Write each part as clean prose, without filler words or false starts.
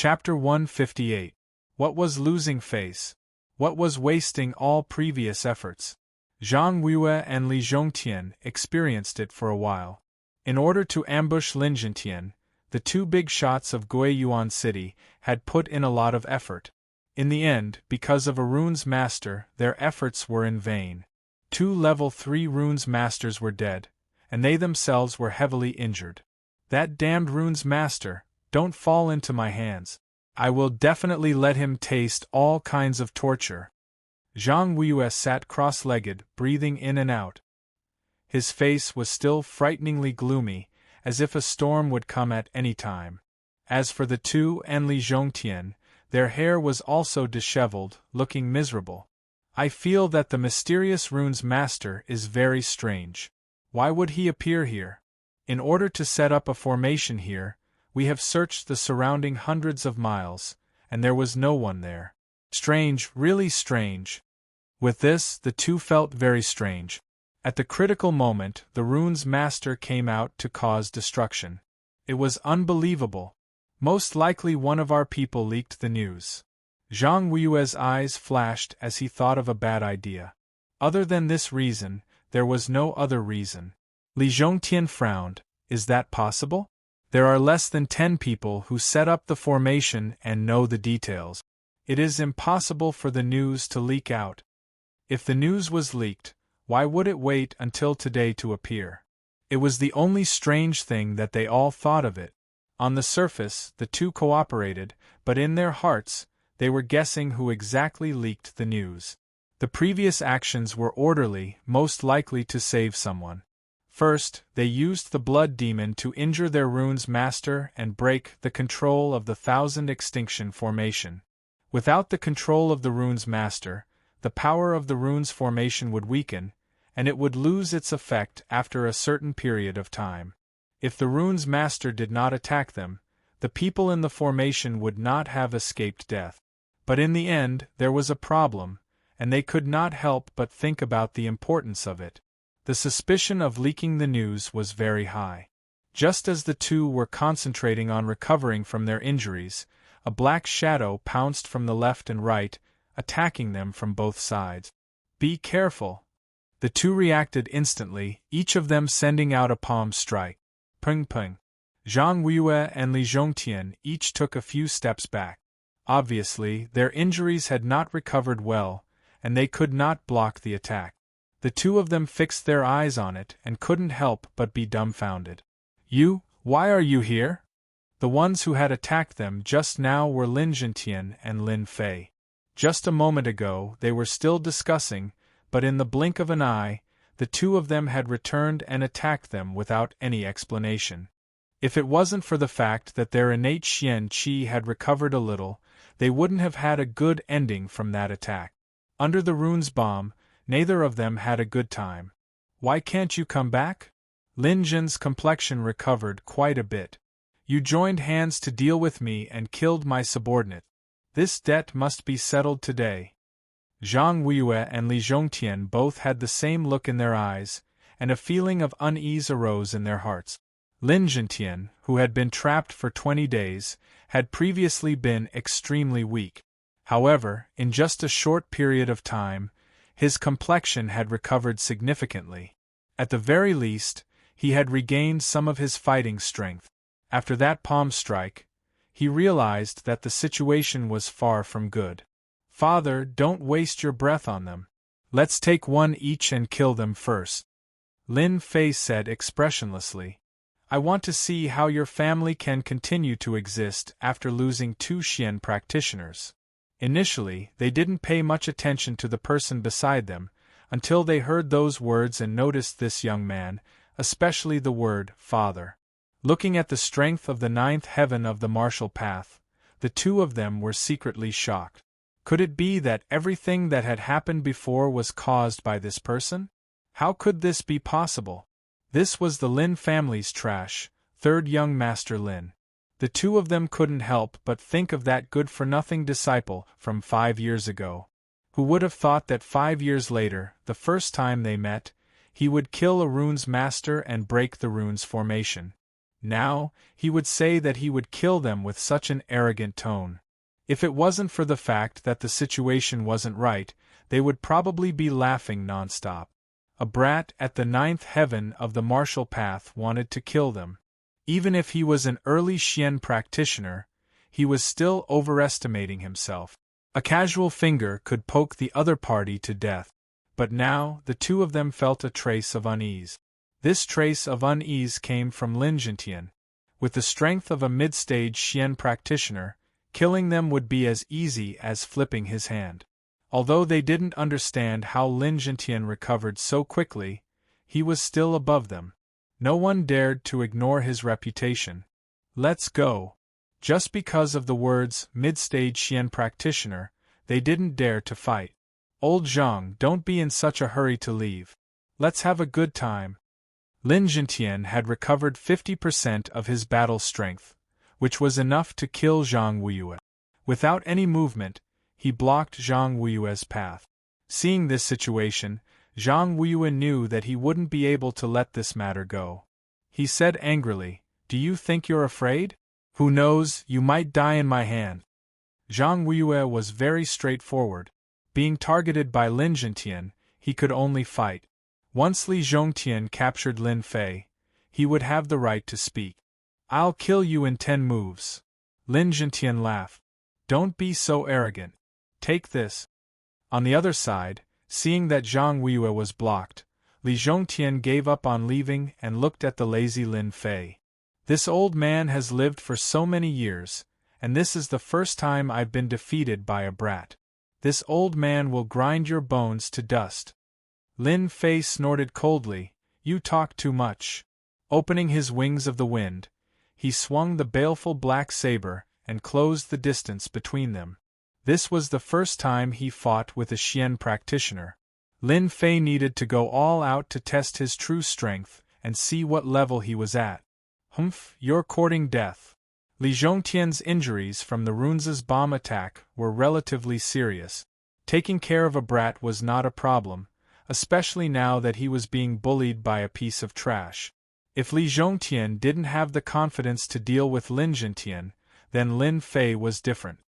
Chapter 158. What was losing face? What was wasting all previous efforts? Zhang Weiyue and Li Zhongtian experienced it for a while. In order to ambush Lin Zhentian, the two big shots of Guiyuan City had put in a lot of effort. In the end, because of a rune's master, their efforts were in vain. 2 level 3 rune's masters were dead, and they themselves were heavily injured. That damned rune's master, don't fall into my hands. I will definitely let him taste all kinds of torture. Zhang Weiyue sat cross-legged, breathing in and out. His face was still frighteningly gloomy, as if a storm would come at any time. As for the two and Li Zhongtian, their hair was also disheveled, looking miserable. I feel that the mysterious rune's master is very strange. Why would he appear here? In order to set up a formation here, we have searched the surrounding hundreds of miles, and there was no one there. Strange, really strange. With this, the two felt very strange. At the critical moment, the rune's master came out to cause destruction. It was unbelievable. Most likely one of our people leaked the news. Zhang Weiyue's eyes flashed as he thought of a bad idea. Other than this reason, there was no other reason. Li Zhongtian frowned. Is that possible? There are less than 10 people who set up the formation and know the details. It is impossible for the news to leak out. If the news was leaked, why would it wait until today to appear? It was the only strange thing that they all thought of it. On the surface, the two cooperated, but in their hearts, they were guessing who exactly leaked the news. The previous actions were orderly, most likely to save someone. First, they used the blood demon to injure their rune's master and break the control of the Thousand Extinction formation. Without the control of the rune's master, the power of the rune's formation would weaken, and it would lose its effect after a certain period of time. If the rune's master did not attack them, the people in the formation would not have escaped death. But in the end, there was a problem, and they could not help but think about the importance of it. The suspicion of leaking the news was very high. Just as the two were concentrating on recovering from their injuries, a black shadow pounced from the left and right, attacking them from both sides. Be careful! The two reacted instantly, each of them sending out a palm strike. Ping ping. Zhang Weiyue and Li Zhongtian each took a few steps back. Obviously, their injuries had not recovered well, and they could not block the attack. The two of them fixed their eyes on it and couldn't help but be dumbfounded. Why are you here? The ones who had attacked them just now were Lin Zhentian and Lin Fei. Just a moment ago they were still discussing, but in the blink of an eye, the two of them had returned and attacked them without any explanation. If it wasn't for the fact that their innate Xian Qi had recovered a little, they wouldn't have had a good ending from that attack. Under the rune's bomb, neither of them had a good time. Why can't you come back? Lin Zhen's complexion recovered quite a bit. You joined hands to deal with me and killed my subordinate. This debt must be settled today. Zhang Weiyue and Li Zhongtian both had the same look in their eyes, and a feeling of unease arose in their hearts. Lin Zhentian, who had been trapped for 20 days, had previously been extremely weak. However, in just a short period of time, his complexion had recovered significantly. At the very least, he had regained some of his fighting strength. After that palm strike, he realized that the situation was far from good. Father, don't waste your breath on them. Let's take one each and kill them first. Lin Fei said expressionlessly. I want to see how your family can continue to exist after losing 2 Xian practitioners. Initially, they didn't pay much attention to the person beside them, until they heard those words and noticed this young man, especially the word, father. Looking at the strength of the 9th heaven of the martial path, the two of them were secretly shocked. Could it be that everything that had happened before was caused by this person? How could this be possible? This was the Lin family's trash, 3rd young master Lin. The two of them couldn't help but think of that good-for-nothing disciple from 5 years ago. Who would have thought that 5 years later, the first time they met, he would kill a rune's master and break the rune's formation? Now, he would say that he would kill them with such an arrogant tone. If it wasn't for the fact that the situation wasn't right, they would probably be laughing nonstop. A brat at the ninth heaven of the martial path wanted to kill them. Even if he was an early Xian practitioner, he was still overestimating himself. A casual finger could poke the other party to death. But now, the two of them felt a trace of unease. This trace of unease came from Lin Zhentian. With the strength of a mid-stage Xian practitioner, killing them would be as easy as flipping his hand. Although they didn't understand how Lin Zhentian recovered so quickly, he was still above them. No one dared to ignore his reputation. Let's go. Just because of the words mid-stage Xian practitioner, they didn't dare to fight. Old Zhang, don't be in such a hurry to leave. Let's have a good time. Lin Zhentian had recovered 50% of his battle strength, which was enough to kill Zhang Weiyue. Without any movement, he blocked Zhang Weiyue's path. Seeing this situation, Zhang Weiyue knew that he wouldn't be able to let this matter go. He said angrily, "Do you think you're afraid? Who knows, you might die in my hand." Zhang Weiyue was very straightforward. Being targeted by Lin Zhentian, he could only fight. Once Li Zhongtian captured Lin Fei, he would have the right to speak. "I'll kill you in 10 moves." Lin Zhentian laughed. "Don't be so arrogant. Take this." On the other side, seeing that Zhang Weiyue was blocked, Li Zhongtian gave up on leaving and looked at the lazy Lin Fei. "This old man has lived for so many years, and this is the first time I've been defeated by a brat. This old man will grind your bones to dust." Lin Fei snorted coldly, "You talk too much." Opening his wings of the wind, he swung the baleful black saber and closed the distance between them. This was the first time he fought with a Xian practitioner. Lin Fei needed to go all out to test his true strength and see what level he was at. "Humph, you're courting death." Li Zhongtian's injuries from the Runza's bomb attack were relatively serious. Taking care of a brat was not a problem, especially now that he was being bullied by a piece of trash. If Li Zhongtian didn't have the confidence to deal with Lin Zhentian, then Lin Fei was different.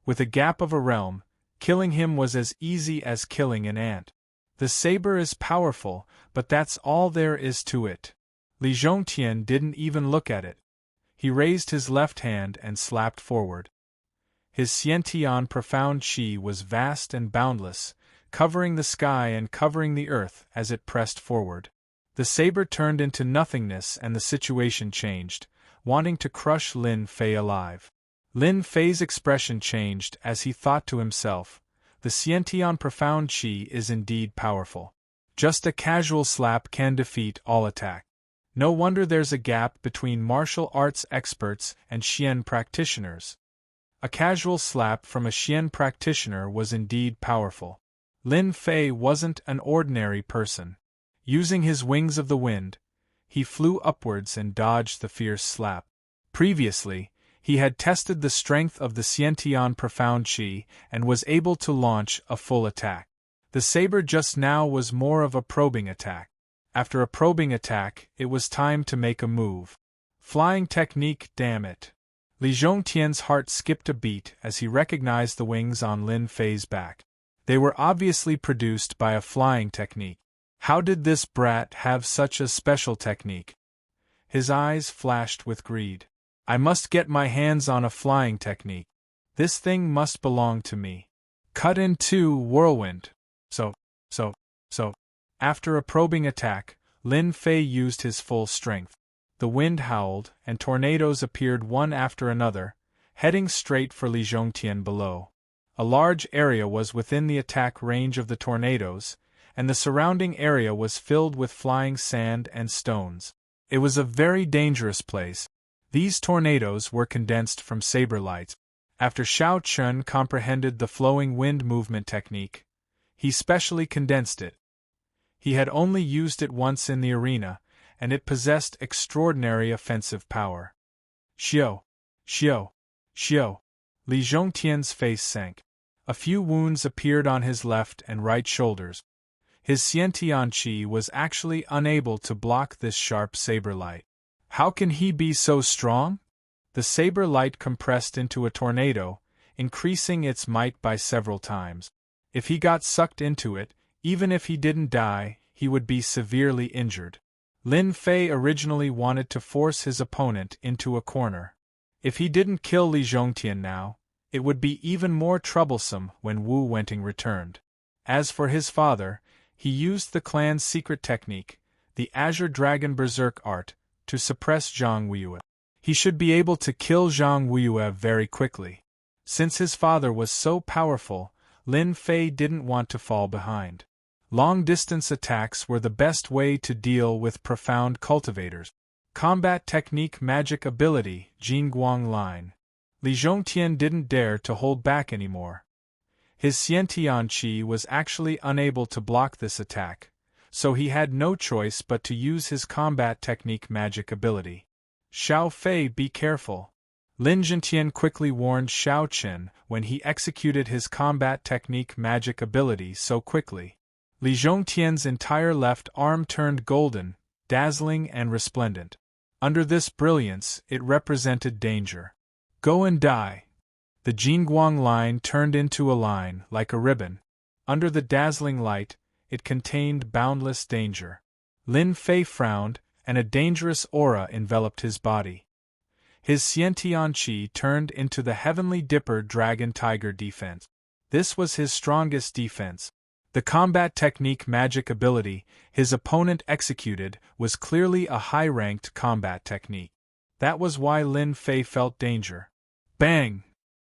With a gap of a realm, killing him was as easy as killing an ant. The saber is powerful, but that's all there is to it. Li Zhongtian didn't even look at it. He raised his left hand and slapped forward. His Xiantian profound qi was vast and boundless, covering the sky and covering the earth as it pressed forward. The saber turned into nothingness and the situation changed, wanting to crush Lin Fei alive. Lin Fei's expression changed as he thought to himself, "The Xiantian profound qi is indeed powerful. Just a casual slap can defeat all attack. No wonder there's a gap between martial arts experts and Xian practitioners." A casual slap from a Xian practitioner was indeed powerful. Lin Fei wasn't an ordinary person. Using his wings of the wind, he flew upwards and dodged the fierce slap. Previously, he had tested the strength of the Xiantian profound qi and was able to launch a full attack. The saber just now was more of a probing attack. After a probing attack, it was time to make a move. Flying technique, damn it. Li Zhongtian's heart skipped a beat as he recognized the wings on Lin Fei's back. They were obviously produced by a flying technique. How did this brat have such a special technique? His eyes flashed with greed. "I must get my hands on a flying technique. This thing must belong to me." Cut in 2 whirlwind. So. After a probing attack, Lin Fei used his full strength. The wind howled, and tornadoes appeared one after another, heading straight for Li Zhongtian below. A large area was within the attack range of the tornadoes, and the surrounding area was filled with flying sand and stones. It was a very dangerous place. These tornadoes were condensed from saber light. After Xiao Chun comprehended the flowing wind movement technique, he specially condensed it. He had only used it once in the arena, and it possessed extraordinary offensive power. Xiao! Xiao! Xiao! Li Zhongtian's face sank. A few wounds appeared on his left and right shoulders. His Xiantian qi was actually unable to block this sharp saber light. How can he be so strong? The saber light compressed into a tornado, increasing its might by several times. If he got sucked into it, even if he didn't die, he would be severely injured. Lin Fei originally wanted to force his opponent into a corner. If he didn't kill Li Zhongtian now, it would be even more troublesome when Wu Wenting returned. As for his father, he used the clan's secret technique, the Azure Dragon Berserk art, to suppress Zhang Weiyue. He should be able to kill Zhang Weiyue very quickly. Since his father was so powerful, Lin Fei didn't want to fall behind. Long-distance attacks were the best way to deal with profound cultivators. Combat technique magic ability, Jingguang line. Li Zhongtian didn't dare to hold back anymore. His Xiantian Qi was actually unable to block this attack, so he had no choice but to use his combat technique magic ability. Xiao Fei, be careful. Lin Zhongtian quickly warned Xiao Qin when he executed his combat technique magic ability so quickly. Li Zhongtian's entire left arm turned golden, dazzling and resplendent. Under this brilliance, it represented danger. Go and die. The Jingguang line turned into a line like a ribbon. Under the dazzling light, it contained boundless danger. Lin Fei frowned, and a dangerous aura enveloped his body. His Xiantian Qi turned into the Heavenly Dipper Dragon Tiger defense. This was his strongest defense. The combat technique magic ability his opponent executed was clearly a high-ranked combat technique. That was why Lin Fei felt danger. Bang!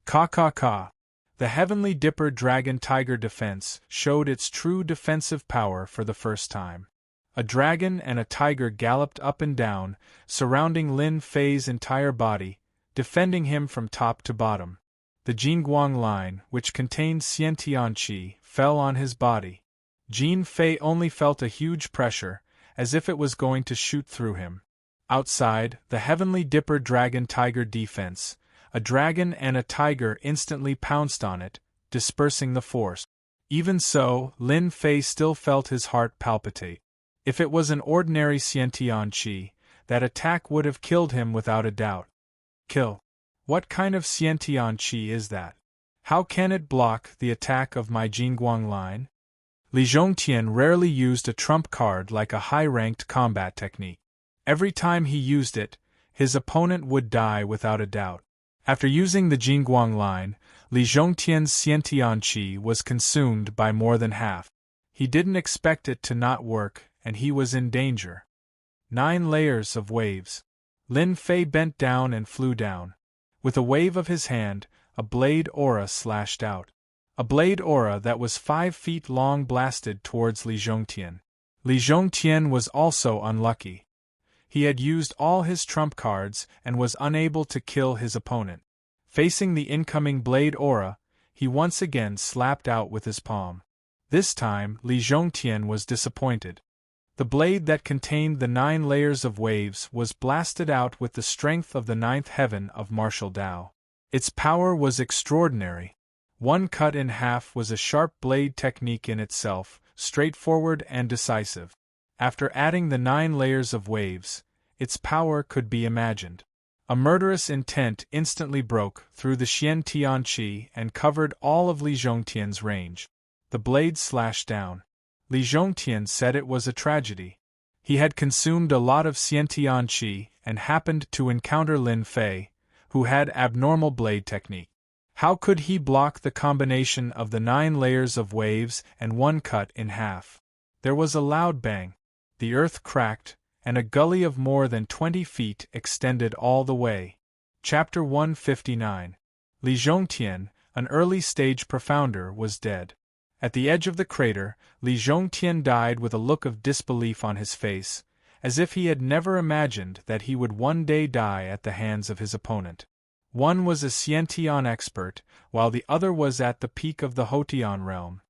Ka. The Heavenly Dipper Dragon Tiger defense showed its true defensive power for the first time. A dragon and a tiger galloped up and down, surrounding Lin Fei's entire body, defending him from top to bottom. The Jingguang line, which contained Xiantian Qi, fell on his body. Jin Fei only felt a huge pressure, as if it was going to shoot through him. Outside, the Heavenly Dipper Dragon Tiger defense, a dragon and a tiger instantly pounced on it, dispersing the force. Even so, Lin Fei still felt his heart palpitate. If it was an ordinary Xiantian Qi, that attack would have killed him without a doubt. Kill. What kind of Xiantian Qi is that? How can it block the attack of my Jingguang line? Li Zhongtian rarely used a trump card like a high-ranked combat technique. Every time he used it, his opponent would die without a doubt. After using the Jingguang line, Li Zhongtian's Xiantian Qi was consumed by more than half. He didn't expect it to not work, and he was in danger. 9 layers of waves. Lin Fei bent down and flew down. With a wave of his hand, a blade aura slashed out. A blade aura that was 5 feet long blasted towards Li Zhongtian. Li Zhongtian was also unlucky. He had used all his trump cards and was unable to kill his opponent. Facing the incoming blade aura, he once again slapped out with his palm. This time, Li Zhongtian was disappointed. The blade that contained the 9 layers of waves was blasted out with the strength of the 9th heaven of martial Tao. Its power was extraordinary. One cut in half was a sharp blade technique in itself, straightforward and decisive. After adding the 9 layers of waves, its power could be imagined. A murderous intent instantly broke through the Xiantian Qi and covered all of Li Zhongtian's range. The blade slashed down. Li Zhongtian said it was a tragedy. He had consumed a lot of Xiantian Qi and happened to encounter Lin Fei, who had abnormal blade technique. How could he block the combination of the 9 layers of waves and one cut in half? There was a loud bang. The earth cracked, and a gully of more than 20 feet extended all the way. Chapter 159. Li Zhongtian, an early-stage profounder, was dead. At the edge of the crater, Li Zhongtian died with a look of disbelief on his face, as if he had never imagined that he would one day die at the hands of his opponent. One was a Xiantian expert, while the other was at the peak of the Hotian realm.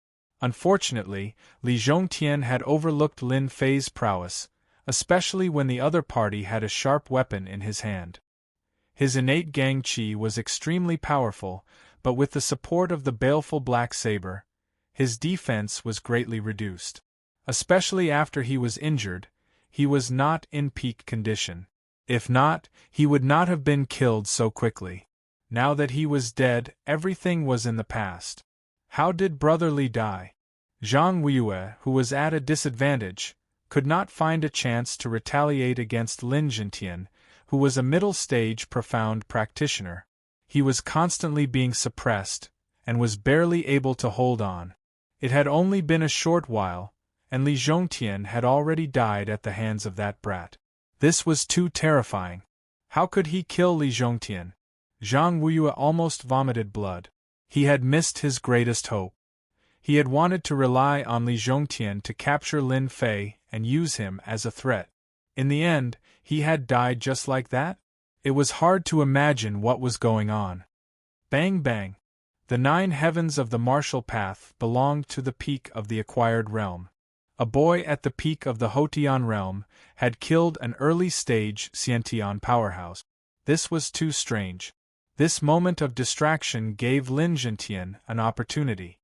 Unfortunately, Li Zhongtian had overlooked Lin Fei's prowess, especially when the other party had a sharp weapon in his hand. His innate Gang Qi was extremely powerful, but with the support of the baleful black saber, his defense was greatly reduced. Especially after he was injured, he was not in peak condition. If not, he would not have been killed so quickly. Now that he was dead, everything was in the past. How did Brother Li die? Zhang Weiyue, who was at a disadvantage, could not find a chance to retaliate against Lin Zhentian, who was a middle-stage profound practitioner. He was constantly being suppressed, and was barely able to hold on. It had only been a short while, and Li Zhongtian had already died at the hands of that brat. This was too terrifying. How could he kill Li Zhongtian? Zhang Weiyue almost vomited blood. He had missed his greatest hope. He had wanted to rely on Li Zhongtian to capture Lin Fei and use him as a threat. In the end, he had died just like that? It was hard to imagine what was going on. Bang bang! The 9 heavens of the martial path belonged to the peak of the acquired realm. A boy at the peak of the Hotian realm had killed an early-stage Xiantian powerhouse. This was too strange. This moment of distraction gave Lin Zhentian an opportunity.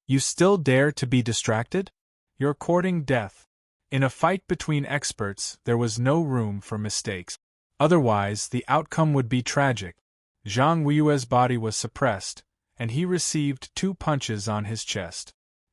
You still dare to be distracted? You're courting death. In a fight between experts, there was no room for mistakes. Otherwise, the outcome would be tragic. Zhang Weiyue's body was suppressed, and he received 2 punches on his chest.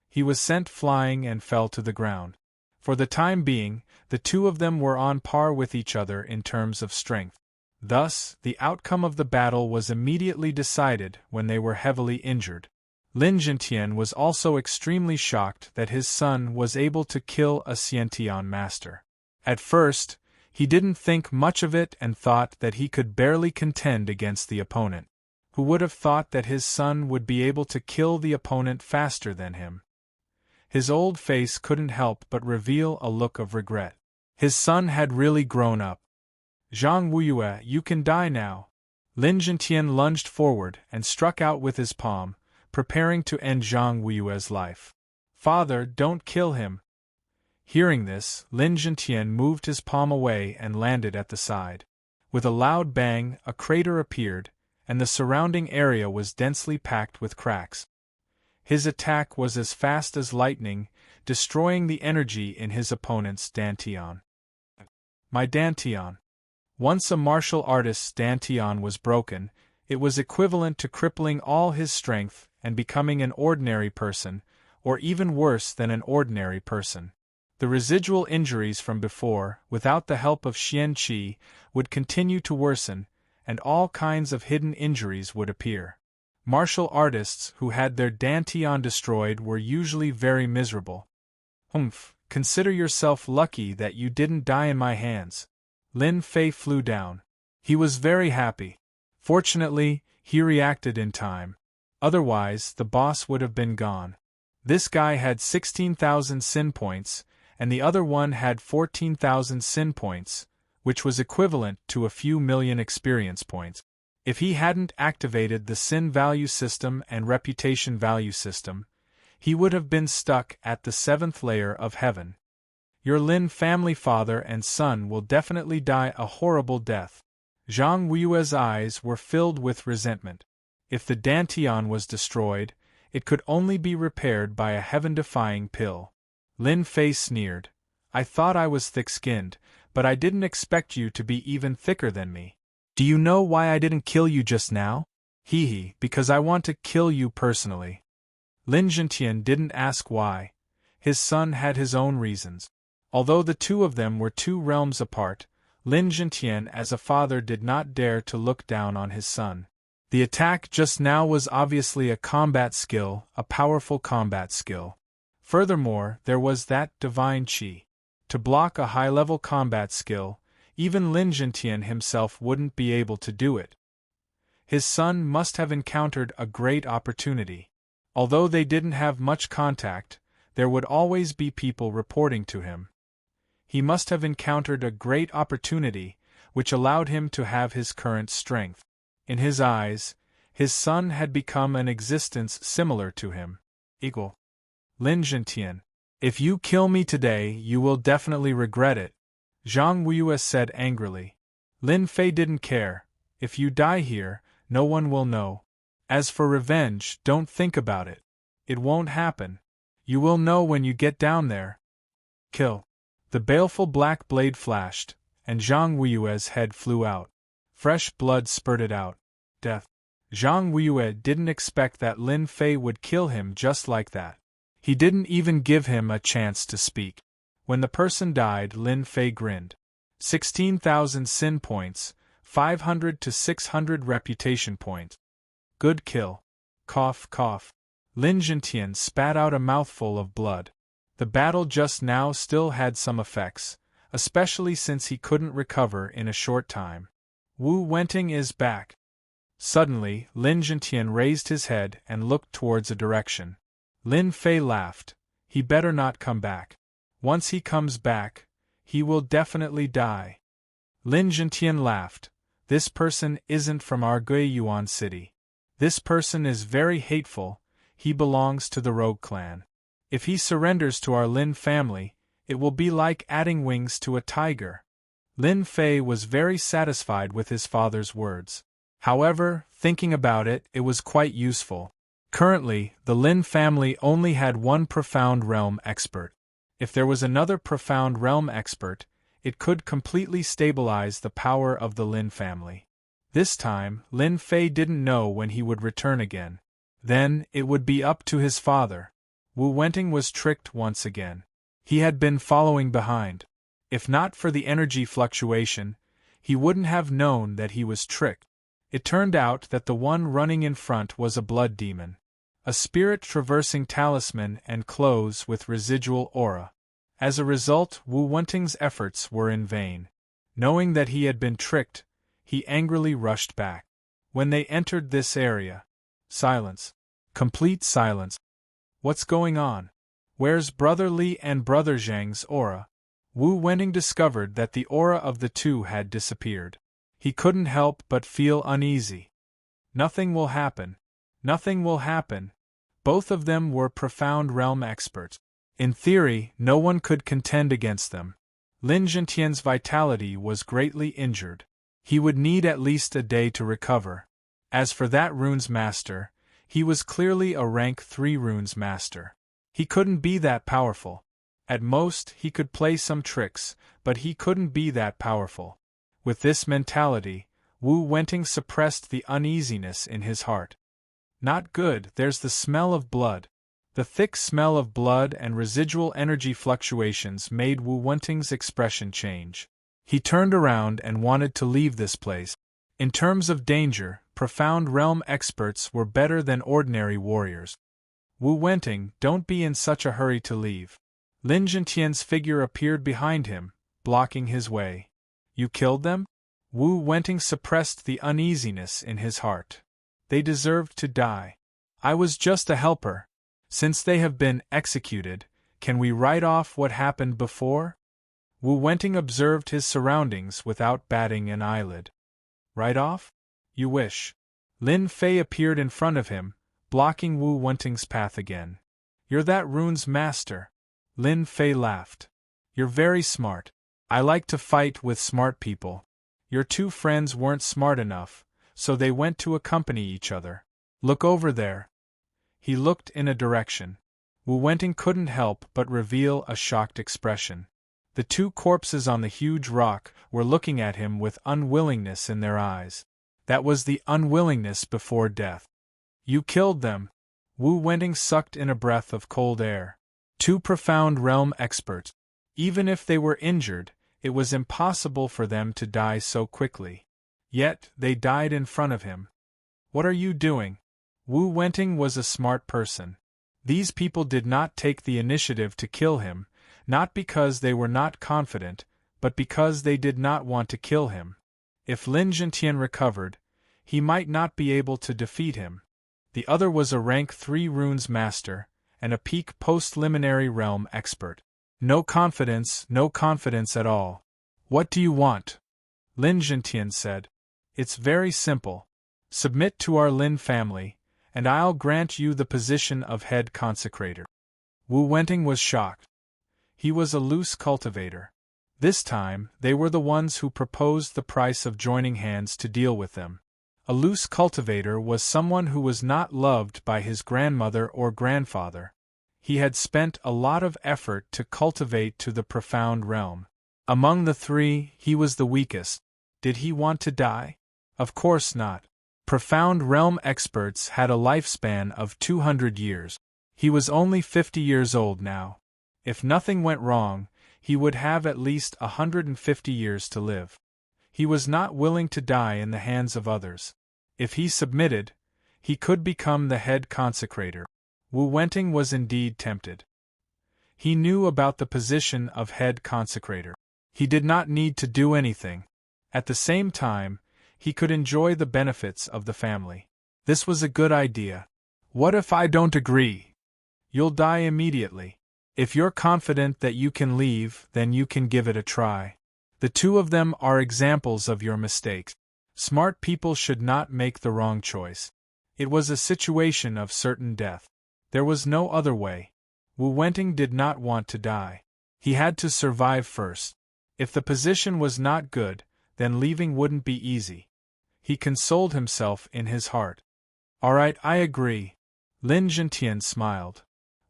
He was sent flying and fell to the ground. For the time being, the 2 of them were on par with each other in terms of strength. Thus, the outcome of the battle was immediately decided when they were heavily injured. Lin Zhentian was also extremely shocked that his son was able to kill a Xiantian master. At first, he didn't think much of it and thought that he could barely contend against the opponent. Who would have thought that his son would be able to kill the opponent faster than him? His old face couldn't help but reveal a look of regret. His son had really grown up. Zhang Weiyue, you can die now. Lin Zhentian lunged forward and struck out with his palm, preparing to end Zhang Weiyue's life. Father, don't kill him. Hearing this, Lin Zhentian moved his palm away and landed at the side. With a loud bang, a crater appeared, and the surrounding area was densely packed with cracks. His attack was as fast as lightning, destroying the energy in his opponent's dantian. My dantian. Once a martial artist's dantian was broken, it was equivalent to crippling all his strength and becoming an ordinary person, or even worse than an ordinary person. The residual injuries from before, without the help of Xian Qi, would continue to worsen, and all kinds of hidden injuries would appear. Martial artists who had their dantian destroyed were usually very miserable. Consider yourself lucky that you didn't die in my hands. Lin Fei flew down. He was very happy. Fortunately, he reacted in time. Otherwise, the boss would have been gone. This guy had 16,000 sin points, and the other one had 14,000 sin points, which was equivalent to a few million experience points. If he hadn't activated the sin value system and reputation value system, he would have been stuck at the 7th layer of heaven. Your Lin family father and son will definitely die a horrible death. Zhang Weiyue's eyes were filled with resentment. If the dantian was destroyed, it could only be repaired by a heaven-defying pill. Lin Fei sneered. I thought I was thick-skinned, but I didn't expect you to be even thicker than me. Do you know why I didn't kill you just now? Because I want to kill you personally. Lin Zhentian didn't ask why. His son had his own reasons. Although the 2 of them were 2 realms apart, Lin Zhentian as a father did not dare to look down on his son. The attack just now was obviously a combat skill, a powerful combat skill. Furthermore, there was that divine qi. To block a high-level combat skill, even Lin Zhentian himself wouldn't be able to do it. His son must have encountered a great opportunity. Although they didn't have much contact, there would always be people reporting to him. He must have encountered a great opportunity, which allowed him to have his current strength. In his eyes, his son had become an existence similar to him. Lin Zhentian. If you kill me today, you will definitely regret it, Zhang Weiyue said angrily. Lin Fei didn't care. If you die here, no one will know. As for revenge, don't think about it. It won't happen. You will know when you get down there. Kill. The baleful black blade flashed, and Zhang Weiyue's head flew out. Fresh blood spurted out. Death. Zhang Weiyue didn't expect that Lin Fei would kill him just like that. He didn't even give him a chance to speak. When the person died, Lin Fei grinned. 16,000 sin points, 500 to 600 reputation points. Good kill. Cough, cough. Lin Zhentian spat out a mouthful of blood. The battle just now still had some effects, especially since he couldn't recover in a short time. Wu Wenting is back. Suddenly, Lin Zhentian raised his head and looked towards a direction. Lin Fei laughed. He better not come back. Once he comes back, he will definitely die. Lin Zhentian laughed. This person isn't from our Guiyuan city. This person is very hateful. He belongs to the rogue clan. If he surrenders to our Lin family, it will be like adding wings to a tiger. Lin Fei was very satisfied with his father's words. However, thinking about it, it was quite useful. Currently, the Lin family only had one profound realm expert. If there was another profound realm expert, it could completely stabilize the power of the Lin family. This time, Lin Fei didn't know when he would return again. Then, it would be up to his father. Wu Wenting was tricked once again. He had been following behind. If not for the energy fluctuation, he wouldn't have known that he was tricked. It turned out that the one running in front was a blood demon. A spirit traversing talisman and clothes with residual aura. As a result, Wu Wenting's efforts were in vain. Knowing that he had been tricked, he angrily rushed back. When they entered this area, silence. Complete silence. What's going on? Where's Brother Li and Brother Zhang's aura? Wu Wenting discovered that the aura of the two had disappeared. He couldn't help but feel uneasy. Nothing will happen. Nothing will happen. Both of them were profound realm experts. In theory, no one could contend against them. Lin Zhentian's vitality was greatly injured. He would need at least a day to recover. As for that rune's master, he was clearly a rank 3 runes master. He couldn't be that powerful. At most, he could play some tricks, but he couldn't be that powerful. With this mentality, Wu Wenting suppressed the uneasiness in his heart. Not good, there's the smell of blood. The thick smell of blood and residual energy fluctuations made Wu Wenting's expression change. He turned around and wanted to leave this place. In terms of danger, profound realm experts were better than ordinary warriors. Wu Wenting, don't be in such a hurry to leave. Lin Zhentian's figure appeared behind him, blocking his way. You killed them? Wu Wenting suppressed the uneasiness in his heart. They deserved to die. I was just a helper. Since they have been executed, can we write off what happened before? Wu Wenting observed his surroundings without batting an eyelid. Write off? You wish. Lin Fei appeared in front of him, blocking Wu Wenting's path again. You're that rune's master. Lin Fei laughed. You're very smart. I like to fight with smart people. Your two friends weren't smart enough, so they went to accompany each other. Look over there. He looked in a direction. Wu Wenting couldn't help but reveal a shocked expression. The two corpses on the huge rock were looking at him with unwillingness in their eyes. That was the unwillingness before death. You killed them. Wu Wenting sucked in a breath of cold air. Two profound realm experts. Even if they were injured, it was impossible for them to die so quickly. Yet, they died in front of him. What are you doing? Wu Wenting was a smart person. These people did not take the initiative to kill him, not because they were not confident, but because they did not want to kill him. If Lin Zhentian recovered, he might not be able to defeat him. The other was a rank 3 runes master, and a peak post-liminary realm expert. No confidence at all. What do you want? Lin Zhentian said. It's very simple. Submit to our Lin family, and I'll grant you the position of head consecrator. Wu Wenting was shocked. He was a loose cultivator. This time, they were the ones who proposed the price of joining hands to deal with them. A loose cultivator was someone who was not loved by his grandmother or grandfather. He had spent a lot of effort to cultivate to the profound realm. Among the three, he was the weakest. Did he want to die? Of course not. Profound realm experts had a lifespan of 200 years. He was only 50 years old now. If nothing went wrong, he would have at least 150 years to live. He was not willing to die in the hands of others. If he submitted, he could become the head consecrator. Wu Wenting was indeed tempted. He knew about the position of head consecrator. He did not need to do anything. At the same time, he could enjoy the benefits of the family. This was a good idea. What if I don't agree? You'll die immediately. If you're confident that you can leave, then you can give it a try. The two of them are examples of your mistakes. Smart people should not make the wrong choice. It was a situation of certain death. There was no other way. Wu Wenting did not want to die. He had to survive first. If the position was not good, then leaving wouldn't be easy. He consoled himself in his heart. All right, I agree. Lin Zhentian smiled.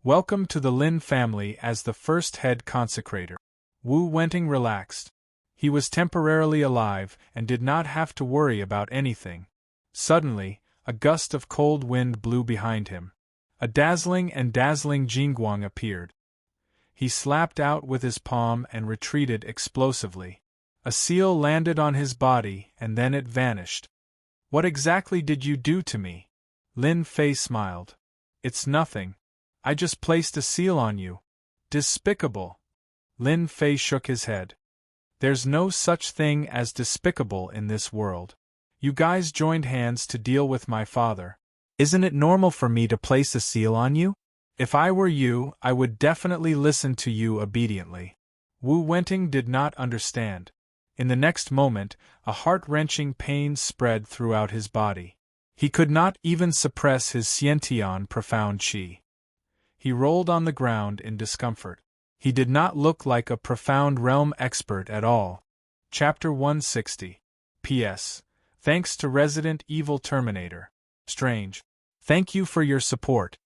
Welcome to the Lin family as the first head consecrator. Wu Wenting relaxed. He was temporarily alive and did not have to worry about anything. Suddenly, a gust of cold wind blew behind him. A dazzling Jingguang appeared. He slapped out with his palm and retreated explosively. A seal landed on his body and then it vanished. What exactly did you do to me? Lin Fei smiled. It's nothing. I just placed a seal on you. Despicable. Lin Fei shook his head. There's no such thing as despicable in this world. You guys joined hands to deal with my father. Isn't it normal for me to place a seal on you? If I were you, I would definitely listen to you obediently. Wu Wenting did not understand. In the next moment, a heart-wrenching pain spread throughout his body. He could not even suppress his Xiantian profound qi. He rolled on the ground in discomfort. He did not look like a profound realm expert at all. Chapter 160. P.S. Thanks to Resident Evil Terminator. Strange. Thank you for your support.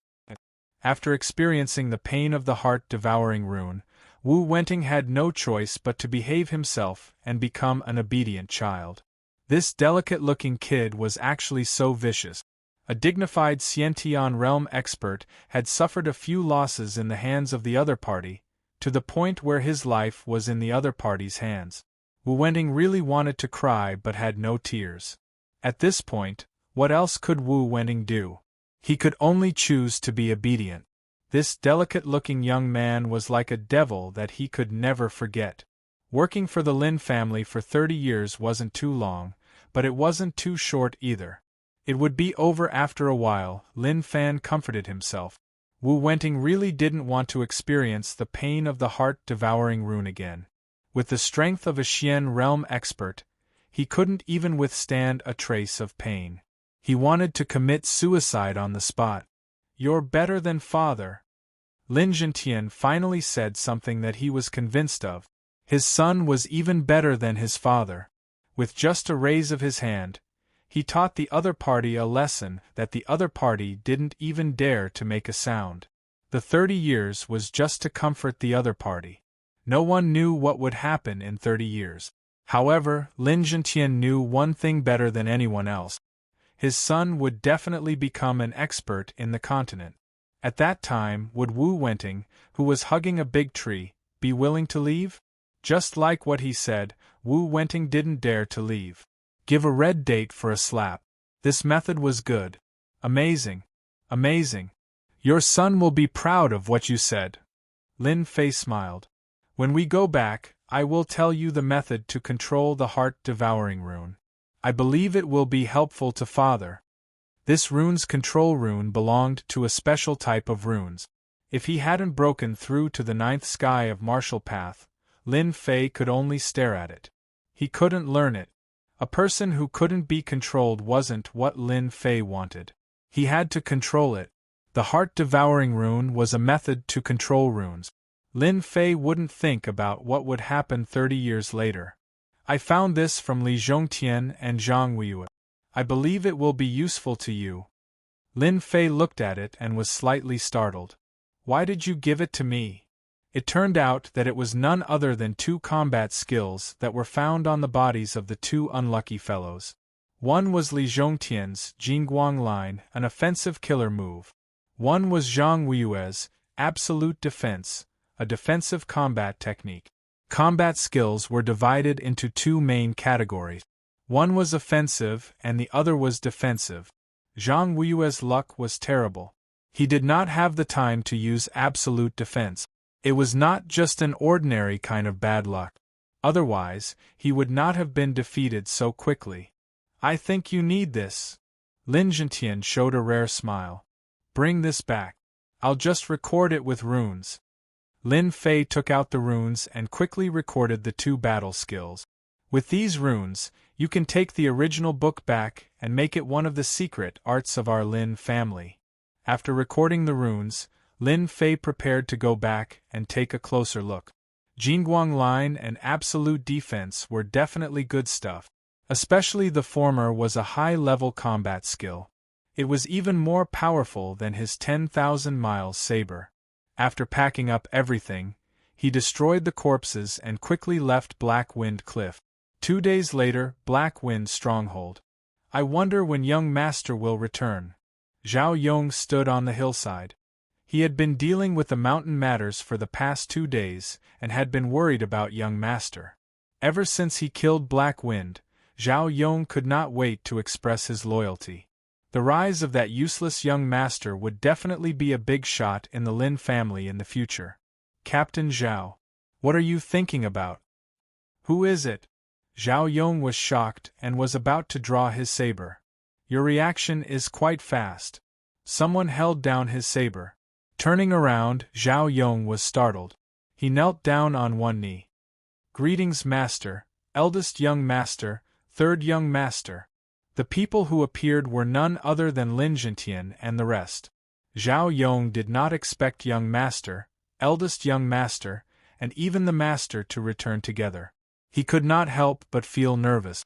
After experiencing the pain of the heart-devouring rune, Wu Wenting had no choice but to behave himself and become an obedient child. This delicate-looking kid was actually so vicious. A dignified Xiantian realm expert had suffered a few losses in the hands of the other party, to the point where his life was in the other party's hands. Wu Wenting really wanted to cry but had no tears. At this point, what else could Wu Wenting do? He could only choose to be obedient. This delicate-looking young man was like a devil that he could never forget. Working for the Lin family for 30 years wasn't too long, but it wasn't too short either. It would be over after a while, Lin Fan comforted himself. Wu Wenting really didn't want to experience the pain of the heart-devouring rune again. With the strength of a Xian realm expert, he couldn't even withstand a trace of pain. He wanted to commit suicide on the spot. You're better than father. Lin Zhentian finally said something that he was convinced of. His son was even better than his father. With just a raise of his hand, he taught the other party a lesson that the other party didn't even dare to make a sound. The 30 years was just to comfort the other party. No one knew what would happen in 30 years. However, Lin Zhentian knew one thing better than anyone else. His son would definitely become an expert in the continent. At that time, would Wu Wenting, who was hugging a big tree, be willing to leave? Just like what he said, Wu Wenting didn't dare to leave. Give a red date for a slap. This method was good. Amazing. Amazing. Your son will be proud of what you said. Lin Fei smiled. When we go back, I will tell you the method to control the heart-devouring rune. I believe it will be helpful to father. This rune's control rune belonged to a special type of runes. If he hadn't broken through to the 9th sky of martial path, Lin Fei could only stare at it. He couldn't learn it. A person who couldn't be controlled wasn't what Lin Fei wanted. He had to control it. The heart-devouring rune was a method to control runes. Lin Fei wouldn't think about what would happen 30 years later. I found this from Li Zhongtian and Zhang Weiyue. I believe it will be useful to you. Lin Fei looked at it and was slightly startled. Why did you give it to me? It turned out that it was none other than 2 combat skills that were found on the bodies of the 2 unlucky fellows. One was Li Zhongtian's Jingguang Line, an offensive killer move. One was Zhang Weiyue's absolute defense, a defensive combat technique. Combat skills were divided into 2 main categories. One was offensive and the other was defensive. Zhang Weiyue's luck was terrible. He did not have the time to use absolute defense. It was not just an ordinary kind of bad luck. Otherwise, he would not have been defeated so quickly. I think you need this. Lin Zhentian showed a rare smile. Bring this back. I'll just record it with runes. Lin Fei took out the runes and quickly recorded the 2 battle skills. With these runes, you can take the original book back and make it one of the secret arts of our Lin family. After recording the runes, Lin Fei prepared to go back and take a closer look. Jingguang Line and Absolute Defense were definitely good stuff. Especially the former was a high-level combat skill. It was even more powerful than his 10,000 miles saber. After packing up everything, he destroyed the corpses and quickly left Black Wind Cliff. 2 days later, Black Wind Stronghold. I wonder when young master will return. Zhao Yong stood on the hillside. He had been dealing with the mountain matters for the past 2 days and had been worried about young master. Ever since he killed Black Wind, Zhao Yong could not wait to express his loyalty. The rise of that useless young master would definitely be a big shot in the Lin family in the future. Captain Zhao, what are you thinking about? Who is it? Zhao Yong was shocked and was about to draw his saber. Your reaction is quite fast. Someone held down his saber. Turning around, Zhao Yong was startled. He knelt down on one knee. Greetings, master, eldest young master, third young master. The people who appeared were none other than Lin Zhentian and the rest. Zhao Yong did not expect young master, eldest young master, and even the master to return together. He could not help but feel nervous.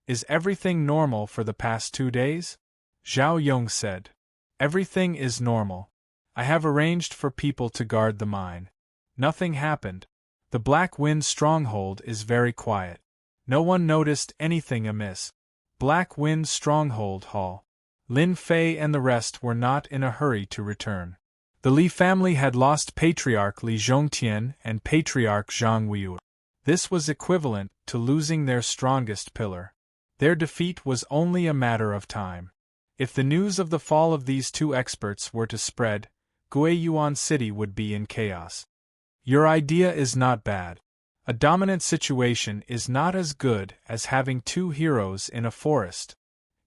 Is everything normal for the past 2 days? Zhao Yong said. Everything is normal. I have arranged for people to guard the mine. Nothing happened. The Black Wind Stronghold is very quiet. No one noticed anything amiss. Black Wind Stronghold Hall. Lin Fei and the rest were not in a hurry to return. The Li family had lost Patriarch Li Zhongtian and Patriarch Zhang Weiyue. This was equivalent to losing their strongest pillar. Their defeat was only a matter of time. If the news of the fall of these 2 experts were to spread, Guiyuan City would be in chaos. Your idea is not bad. A dominant situation is not as good as having 2 heroes in a forest.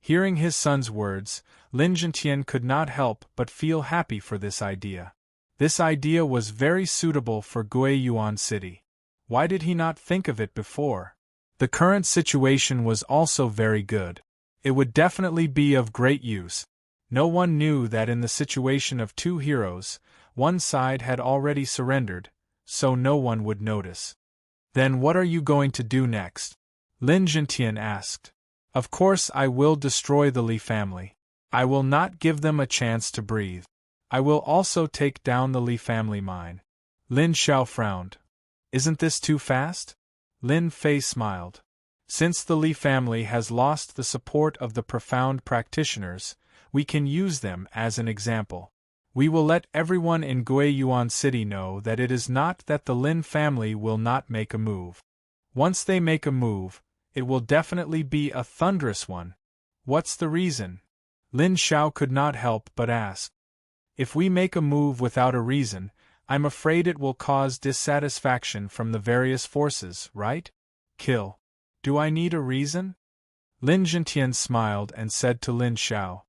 Hearing his son's words, Lin Zhentian could not help but feel happy for this idea. This idea was very suitable for Guiyuan City. Why did he not think of it before? The current situation was also very good. It would definitely be of great use. No one knew that in the situation of 2 heroes, one side had already surrendered, so no one would notice. Then what are you going to do next? Lin Zhentian asked. Of course I will destroy the Li family. I will not give them a chance to breathe. I will also take down the Li family mine. Lin Xiao frowned. Isn't this too fast? Lin Fei smiled. Since the Li family has lost the support of the profound practitioners, we can use them as an example. We will let everyone in Guiyuan City know that it is not that the Lin family will not make a move. Once they make a move, it will definitely be a thunderous one. What's the reason? Lin Xiao could not help but ask. If we make a move without a reason, I'm afraid it will cause dissatisfaction from the various forces, right? Kill. Do I need a reason? Lin Zhentian smiled and said to Lin Xiao.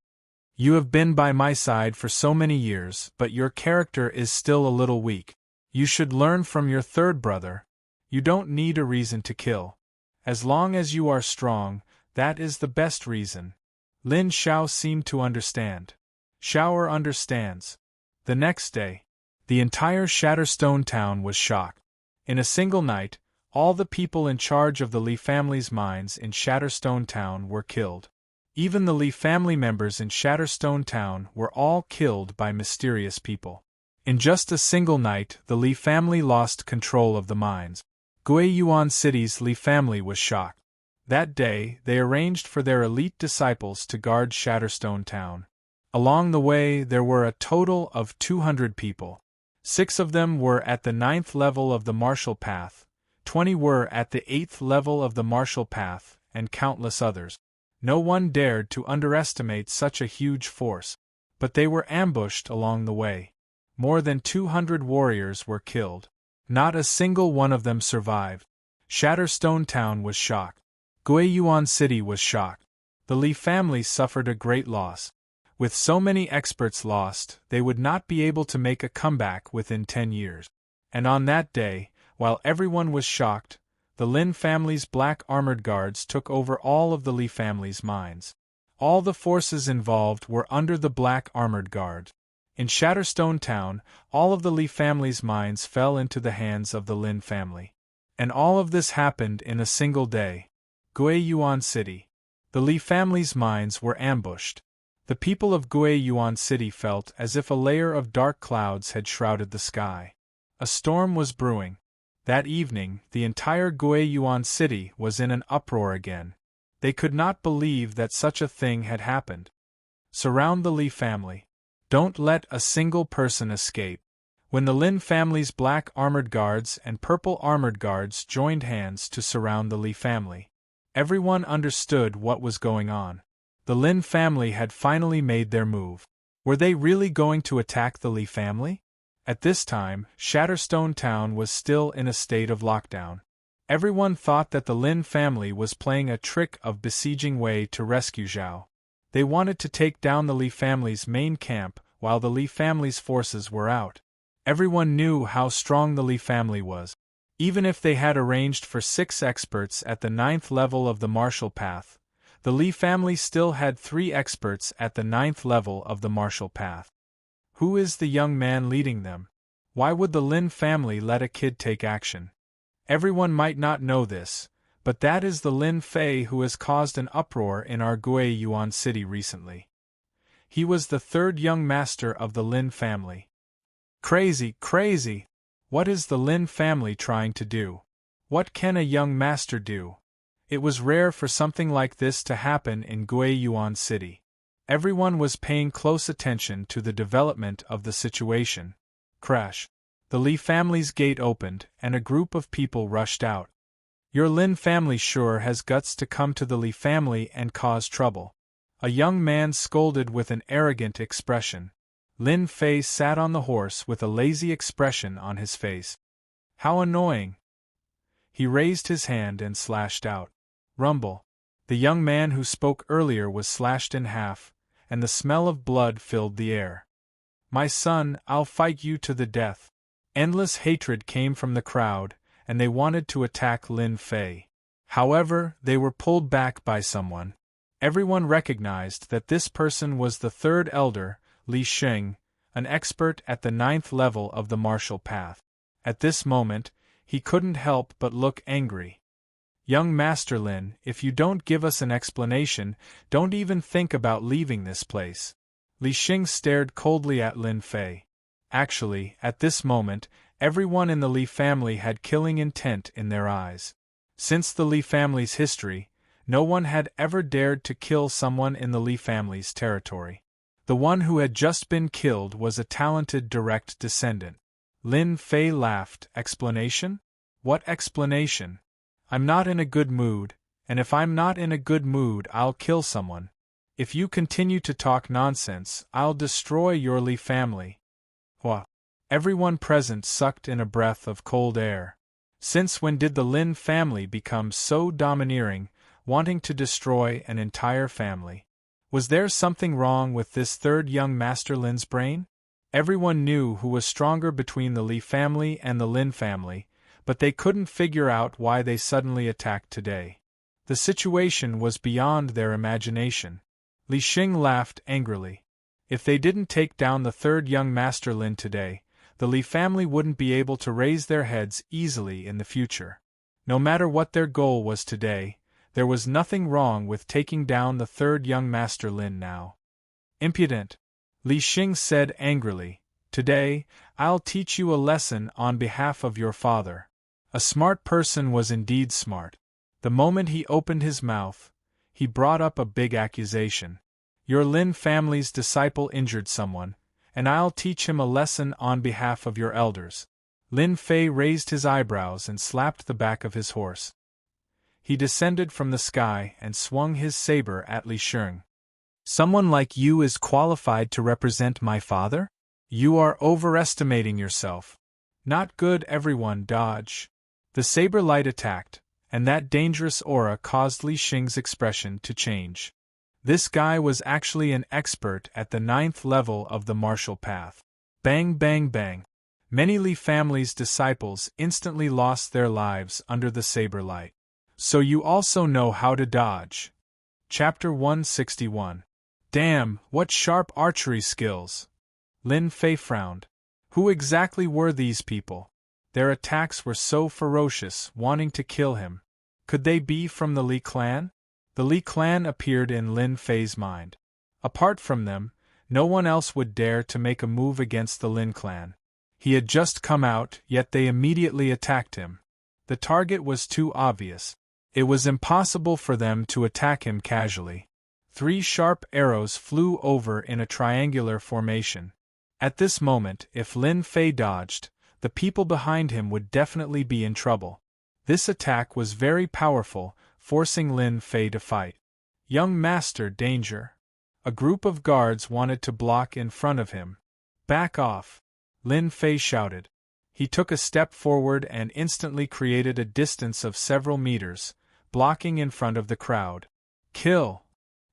You have been by my side for so many years, but your character is still a little weak. You should learn from your third brother. You don't need a reason to kill. As long as you are strong, that is the best reason. Lin Xiao seemed to understand. Xiaoer understands. The next day, the entire Shatterstone town was shocked. In a single night, all the people in charge of the Li family's mines in Shatterstone town were killed. Even the Li family members in Shatterstone town were all killed by mysterious people. In just a single night, the Li family lost control of the mines. Guiyuan City's Li family was shocked. That day, they arranged for their elite disciples to guard Shatterstone Town. Along the way, there were a total of 200 people. 6 of them were at the 9th level of the martial path, 20 were at the 8th level of the martial path, and countless others. No one dared to underestimate such a huge force. But they were ambushed along the way. More than 200 warriors were killed. Not a single one of them survived. Shatterstone Town was shocked. Guiyuan City was shocked. The Li family suffered a great loss. With so many experts lost, they would not be able to make a comeback within 10 years. And on that day, while everyone was shocked, the Lin family's black armored guards took over all of the Li family's mines. All the forces involved were under the black armored guard. In Shatterstone Town, all of the Li family's mines fell into the hands of the Lin family. And all of this happened in a single day. Guiyuan City. The Li family's mines were ambushed. The people of Guiyuan City felt as if a layer of dark clouds had shrouded the sky. A storm was brewing. That evening, the entire Guiyuan City was in an uproar again. They could not believe that such a thing had happened. Surround the Li family. Don't let a single person escape. When the Lin family's black armored guards and purple armored guards joined hands to surround the Li family, everyone understood what was going on. The Lin family had finally made their move. Were they really going to attack the Li family? At this time, Shatterstone Town was still in a state of lockdown. Everyone thought that the Lin family was playing a trick of besieging Wei to rescue Zhao. They wanted to take down the Li family's main camp while the Li family's forces were out. Everyone knew how strong the Li family was. Even if they had arranged for 6 experts at the 9th level of the martial path, the Li family still had 3 experts at the 9th level of the martial path. Who is the young man leading them? Why would the Lin family let a kid take action? Everyone might not know this, but that is the Lin Fei who has caused an uproar in our Guiyuan City recently. He was the 3rd young master of the Lin family. Crazy, crazy! What is the Lin family trying to do? What can a young master do? It was rare for something like this to happen in Guiyuan City. Everyone was paying close attention to the development of the situation. Crash. The Li family's gate opened, and a group of people rushed out. Your Lin family sure has guts to come to the Li family and cause trouble. A young man scolded with an arrogant expression. Lin Fei sat on the horse with a lazy expression on his face. How annoying! He raised his hand and slashed out. Rumble. The young man who spoke earlier was slashed in half, and the smell of blood filled the air. My son, I'll fight you to the death. Endless hatred came from the crowd, and they wanted to attack Lin Fei. However, they were pulled back by someone. Everyone recognized that this person was the 3rd elder, Li Sheng, an expert at the 9th level of the martial path. At this moment, he couldn't help but look angry. Young Master Lin, if you don't give us an explanation, don't even think about leaving this place. Li Sheng stared coldly at Lin Fei. Actually, at this moment, everyone in the Li family had killing intent in their eyes. Since the Li family's history, no one had ever dared to kill someone in the Li family's territory. The one who had just been killed was a talented direct descendant. Lin Fei laughed. Explanation? What explanation? I'm not in a good mood, and if I'm not in a good mood, I'll kill someone. If you continue to talk nonsense, I'll destroy your Li family. What? Everyone present sucked in a breath of cold air. Since when did the Lin family become so domineering, wanting to destroy an entire family? Was there something wrong with this 3rd young Master Lin's brain? Everyone knew who was stronger between the Li family and the Lin family, but they couldn't figure out why they suddenly attacked today. The situation was beyond their imagination. Li Sheng laughed angrily. If they didn't take down the 3rd young Master Lin today, the Li family wouldn't be able to raise their heads easily in the future. No matter what their goal was today, there was nothing wrong with taking down the 3rd young Master Lin now. Impudent! Li Sheng said angrily. Today, I'll teach you a lesson on behalf of your father. A smart person was indeed smart. The moment he opened his mouth, he brought up a big accusation. Your Lin family's disciple injured someone, and I'll teach him a lesson on behalf of your elders. Lin Fei raised his eyebrows and slapped the back of his horse. He descended from the sky and swung his saber at Li Sheng. Someone like you is qualified to represent my father? You are overestimating yourself. Not good. Everyone dodge. The saber light attacked, and that dangerous aura caused Li Sheng's expression to change. This guy was actually an expert at the 9th level of the martial path. Bang bang bang. Many Li family's disciples instantly lost their lives under the saber light. So you also know how to dodge. Chapter 161. Damn, what sharp archery skills! Lin Fei frowned. Who exactly were these people? Their attacks were so ferocious, wanting to kill him. Could they be from the Li clan? The Li clan appeared in Lin Fei's mind. Apart from them, no one else would dare to make a move against the Lin clan. He had just come out, yet they immediately attacked him. The target was too obvious. It was impossible for them to attack him casually. 3 sharp arrows flew over in a triangular formation. At this moment, if Lin Fei dodged, the people behind him would definitely be in trouble. This attack was very powerful, forcing Lin Fei to fight. Young master, danger! A group of guards wanted to block in front of him. Back off! Lin Fei shouted. He took a step forward and instantly created a distance of several meters, blocking in front of the crowd. Kill!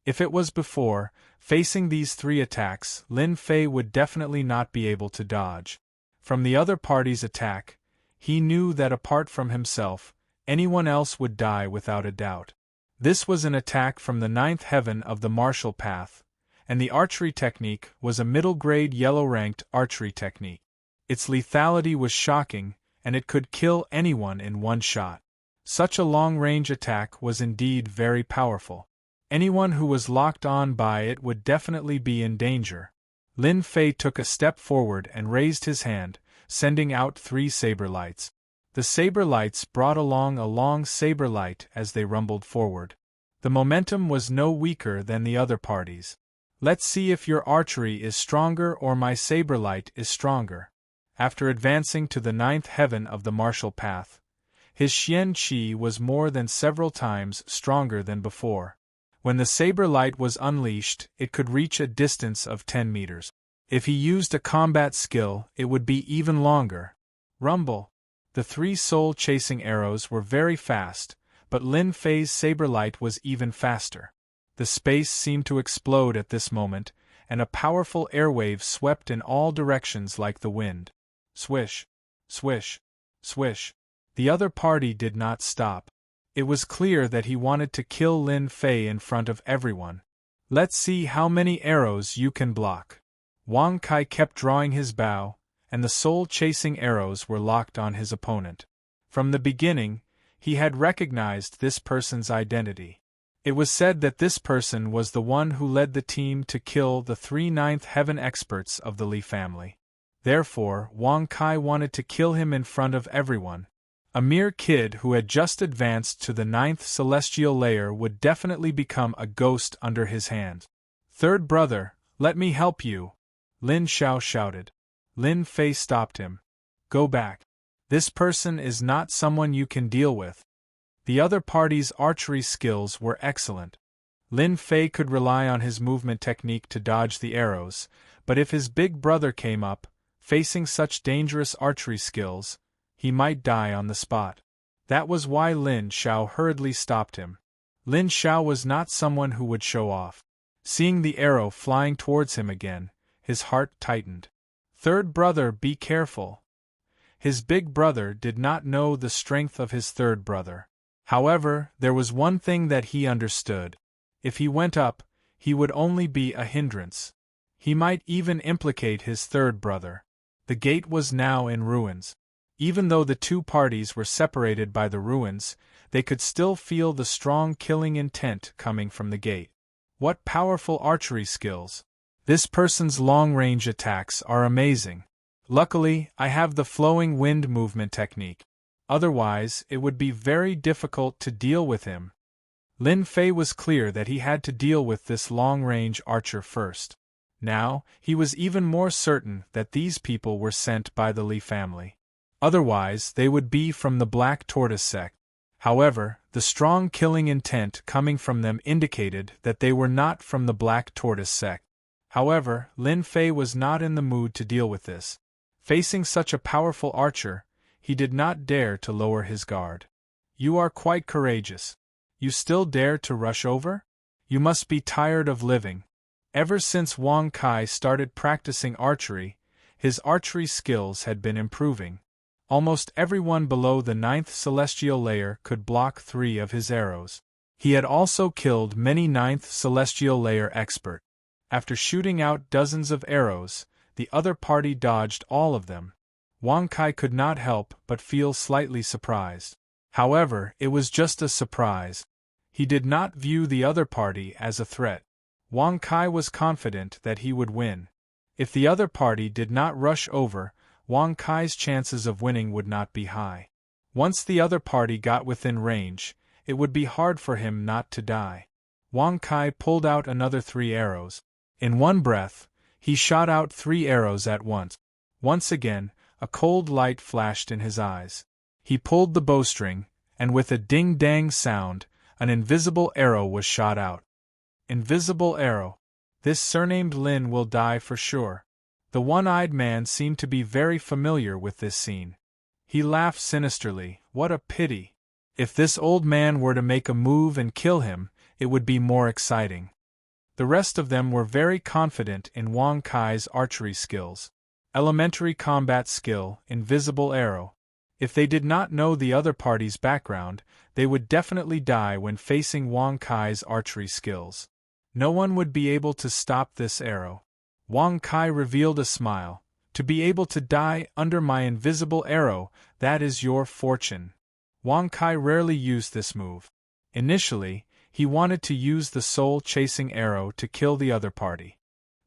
If it was before, facing these 3 attacks, Lin Fei would definitely not be able to dodge. From the other party's attack, he knew that apart from himself, anyone else would die without a doubt. This was an attack from the 9th heaven of the martial path, and the archery technique was a middle-grade yellow-ranked archery technique. Its lethality was shocking, and it could kill anyone in one shot. Such a long-range attack was indeed very powerful. Anyone who was locked on by it would definitely be in danger. Lin Fei took a step forward and raised his hand, sending out 3 saber lights. The saber lights brought along a long saber light as they rumbled forward. The momentum was no weaker than the other parties. Let's see if your archery is stronger or my saber light is stronger. After advancing to the 9th heaven of the martial path, his Xian Qi was more than several times stronger than before. When the saber light was unleashed, it could reach a distance of 10 meters. If he used a combat skill, it would be even longer. Rumble! The 3 soul-chasing arrows were very fast, but Lin Fei's saber light was even faster. The space seemed to explode at this moment, and a powerful airwave swept in all directions like the wind. Swish! Swish! Swish! The other party did not stop. It was clear that he wanted to kill Lin Fei in front of everyone. Let's see how many arrows you can block. Wang Kai kept drawing his bow, and the soul-chasing arrows were locked on his opponent. From the beginning, he had recognized this person's identity. It was said that this person was the one who led the team to kill the 3 9th heaven experts of the Li family. Therefore, Wang Kai wanted to kill him in front of everyone. A mere kid who had just advanced to the 9th celestial layer would definitely become a ghost under his hand. Third brother, let me help you! Lin Xiao shouted. Lin Fei stopped him. Go back. This person is not someone you can deal with. The other party's archery skills were excellent. Lin Fei could rely on his movement technique to dodge the arrows, but if his big brother came up, facing such dangerous archery skills, he might die on the spot. That was why Lin Xiao hurriedly stopped him. Lin Xiao was not someone who would show off. Seeing the arrow flying towards him again, his heart tightened. Third brother, be careful. His big brother did not know the strength of his third brother. However, there was one thing that he understood. If he went up, he would only be a hindrance. He might even implicate his third brother. The gate was now in ruins. Even though the 2 parties were separated by the ruins, they could still feel the strong killing intent coming from the gate. What powerful archery skills! This person's long-range attacks are amazing. Luckily, I have the flowing wind movement technique. Otherwise, it would be very difficult to deal with him. Lin Fei was clear that he had to deal with this long-range archer first. Now, he was even more certain that these people were sent by the Li family. Otherwise, they would be from the Black Tortoise sect. However, the strong killing intent coming from them indicated that they were not from the Black Tortoise sect. However, Lin Fei was not in the mood to deal with this. Facing such a powerful archer, he did not dare to lower his guard. You are quite courageous. You still dare to rush over? You must be tired of living. Ever since Wang Kai started practicing archery, his archery skills had been improving. Almost everyone below the 9th celestial layer could block 3 of his arrows. He had also killed many 9th celestial layer experts. After shooting out dozens of arrows, the other party dodged all of them. Wang Kai could not help but feel slightly surprised. However, it was just a surprise. He did not view the other party as a threat. Wang Kai was confident that he would win. If the other party did not rush over, Wang Kai's chances of winning would not be high. Once the other party got within range, it would be hard for him not to die. Wang Kai pulled out another 3 arrows. In one breath, he shot out 3 arrows at once. Once again, a cold light flashed in his eyes. He pulled the bowstring, and with a ding-dang sound, an invisible arrow was shot out. Invisible arrow. This surnamed Lin will die for sure. The one-eyed man seemed to be very familiar with this scene. He laughed sinisterly. What a pity. If this old man were to make a move and kill him, it would be more exciting. The rest of them were very confident in Wang Kai's archery skills. Elementary combat skill, invisible arrow. If they did not know the other party's background, they would definitely die when facing Wang Kai's archery skills. No one would be able to stop this arrow. Wang Kai revealed a smile. To be able to die under my invisible arrow, that is your fortune. Wang Kai rarely used this move. Initially, he wanted to use the soul-chasing arrow to kill the other party.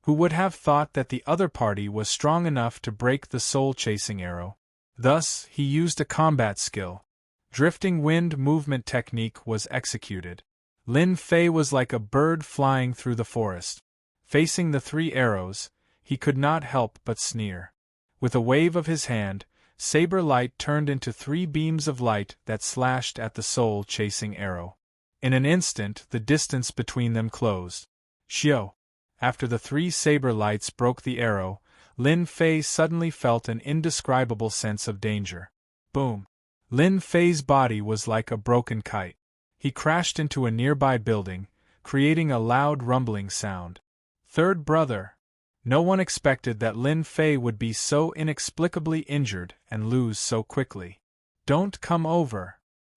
Who would have thought that the other party was strong enough to break the soul-chasing arrow? Thus, he used a combat skill. Drifting wind movement technique was executed. Lin Fei was like a bird flying through the forest. Facing the 3 arrows, he could not help but sneer. With a wave of his hand, saber light turned into 3 beams of light that slashed at the soul-chasing arrow. In an instant, the distance between them closed. Xiao! After the 3 saber lights broke the arrow, Lin Fei suddenly felt an indescribable sense of danger. Boom! Lin Fei's body was like a broken kite. He crashed into a nearby building, creating a loud rumbling sound. Third brother! No one expected that Lin Fei would be so inexplicably injured and lose so quickly. Don't come over!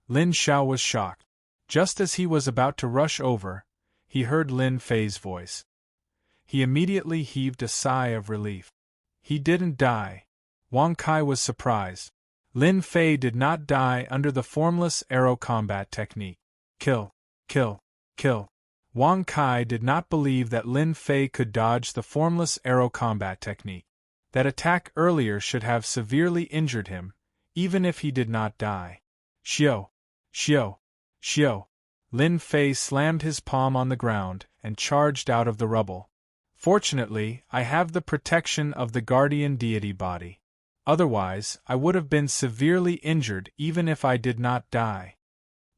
Lin Xiao was shocked. Just as he was about to rush over, he heard Lin Fei's voice. He immediately heaved a sigh of relief. He didn't die. Wang Kai was surprised. Lin Fei did not die under the formless arrow combat technique. Kill, kill, kill. Wang Kai did not believe that Lin Fei could dodge the formless arrow combat technique. That attack earlier should have severely injured him, even if he did not die. Xiao, Xiao, Xiao. Lin Fei slammed his palm on the ground and charged out of the rubble. Fortunately, I have the protection of the guardian deity body. Otherwise, I would have been severely injured even if I did not die.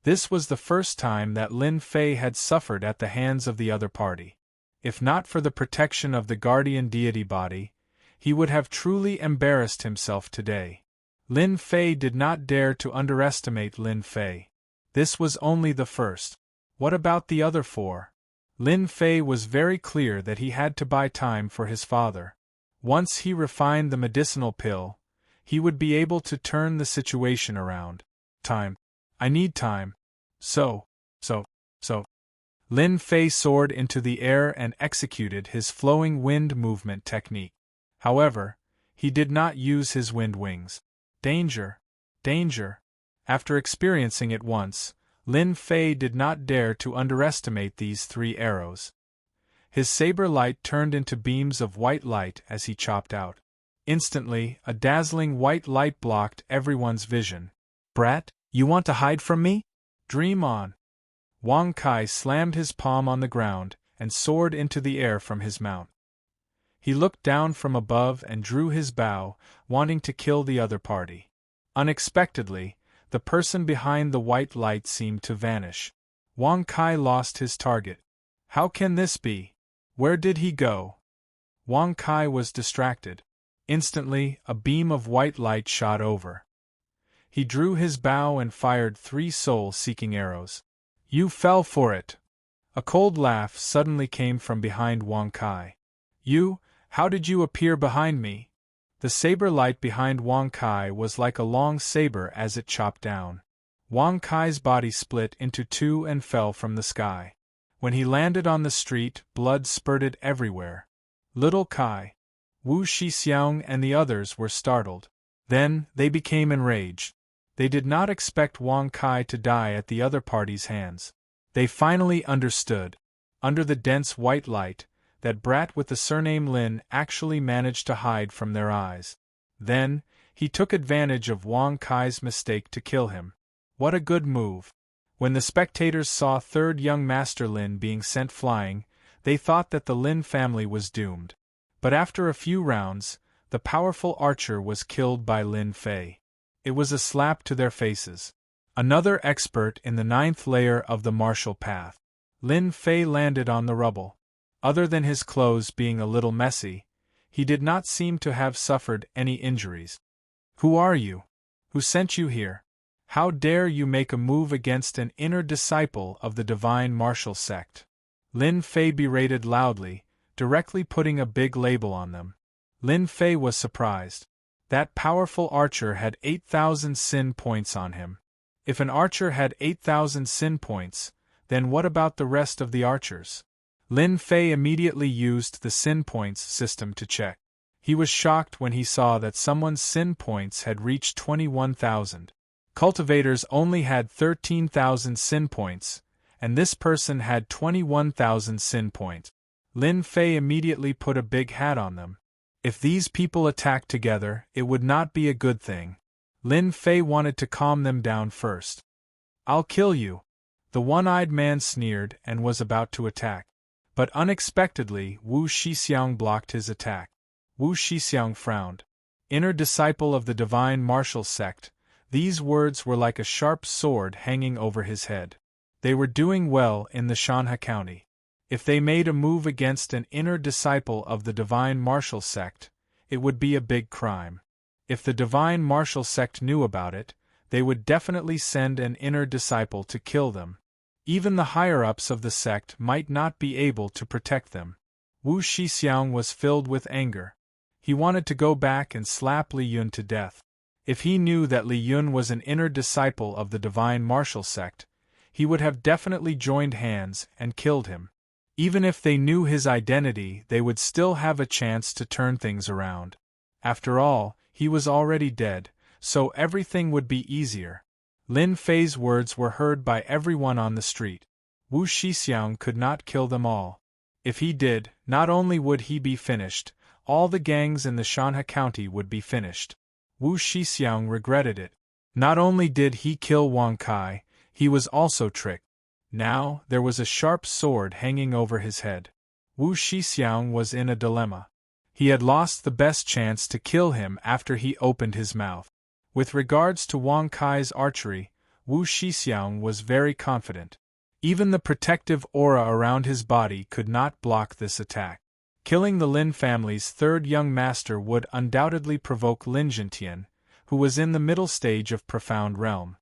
This was the first time that Lin Fei had suffered at the hands of the other party. If not for the protection of the guardian deity body, he would have truly embarrassed himself today. Lin Fei did not dare to underestimate Lin Fei. This was only the first. What about the other 4? Lin Fei was very clear that he had to buy time for his father. Once he refined the medicinal pill, he would be able to turn the situation around. Time. I need time. So. Lin Fei soared into the air and executed his flowing wind movement technique. However, he did not use his wind wings. Danger! Danger! After experiencing it once, Lin Fei did not dare to underestimate these 3 arrows. His saber light turned into beams of white light as he chopped out. Instantly, a dazzling white light blocked everyone's vision. "Brat, you want to hide from me? Dream on." Wang Kai slammed his palm on the ground and soared into the air from his mount. He looked down from above and drew his bow, wanting to kill the other party. Unexpectedly, the person behind the white light seemed to vanish. Wang Kai lost his target. How can this be? Where did he go? Wang Kai was distracted. Instantly, a beam of white light shot over. He drew his bow and fired 3 soul-seeking arrows. "You fell for it!" A cold laugh suddenly came from behind Wang Kai. "You? How did you appear behind me?" The saber light behind Wang Kai was like a long saber as it chopped down. Wang Kai's body split into 2 and fell from the sky. When he landed on the street, blood spurted everywhere. Little Kai, Wu Shixiang and the others were startled. Then, they became enraged. They did not expect Wang Kai to die at the other party's hands. They finally understood, under the dense white light, that brat with the surname Lin actually managed to hide from their eyes. Then, he took advantage of Wang Kai's mistake to kill him. What a good move! When the spectators saw third young Master Lin being sent flying, they thought that the Lin family was doomed. But after a few rounds, the powerful archer was killed by Lin Fei. It was a slap to their faces. Another expert in the 9th layer of the martial path. Lin Fei landed on the rubble. Other than his clothes being a little messy, he did not seem to have suffered any injuries. "Who are you? Who sent you here? How dare you make a move against an inner disciple of the divine martial sect?" Lin Fei berated loudly, directly putting a big label on them. Lin Fei was surprised. That powerful archer had 8,000 sin points on him. If an archer had 8,000 sin points, then what about the rest of the archers? Lin Fei immediately used the sin points system to check. He was shocked when he saw that someone's sin points had reached 21,000. Cultivators only had 13,000 sin points, and this person had 21,000 sin points. Lin Fei immediately put a big hat on them. If these people attacked together, it would not be a good thing. Lin Fei wanted to calm them down first. "I'll kill you." The one-eyed man sneered and was about to attack. But unexpectedly, Wu Shixiang blocked his attack. Wu Shixiang frowned. Inner disciple of the divine martial sect, these words were like a sharp sword hanging over his head. They were doing well in the Shanha County. If they made a move against an inner disciple of the divine martial sect, it would be a big crime. If the divine martial sect knew about it, they would definitely send an inner disciple to kill them. Even the higher-ups of the sect might not be able to protect them. Wu Shixiang was filled with anger. He wanted to go back and slap Li Yun to death. If he knew that Li Yun was an inner disciple of the divine martial sect, he would have definitely joined hands and killed him. Even if they knew his identity, they would still have a chance to turn things around. After all, he was already dead, so everything would be easier. Lin Fei's words were heard by everyone on the street. Wu Shixiang could not kill them all. If he did, not only would he be finished, all the gangs in the Shanha County would be finished. Wu Shixiang regretted it. Not only did he kill Wang Kai, he was also tricked. Now, there was a sharp sword hanging over his head. Wu Shixiang was in a dilemma. He had lost the best chance to kill him after he opened his mouth. With regards to Wang Kai's archery, Wu Shixiang was very confident. Even the protective aura around his body could not block this attack. Killing the Lin family's third young master would undoubtedly provoke Lin Jintian, who was in the middle stage of Profound Realm.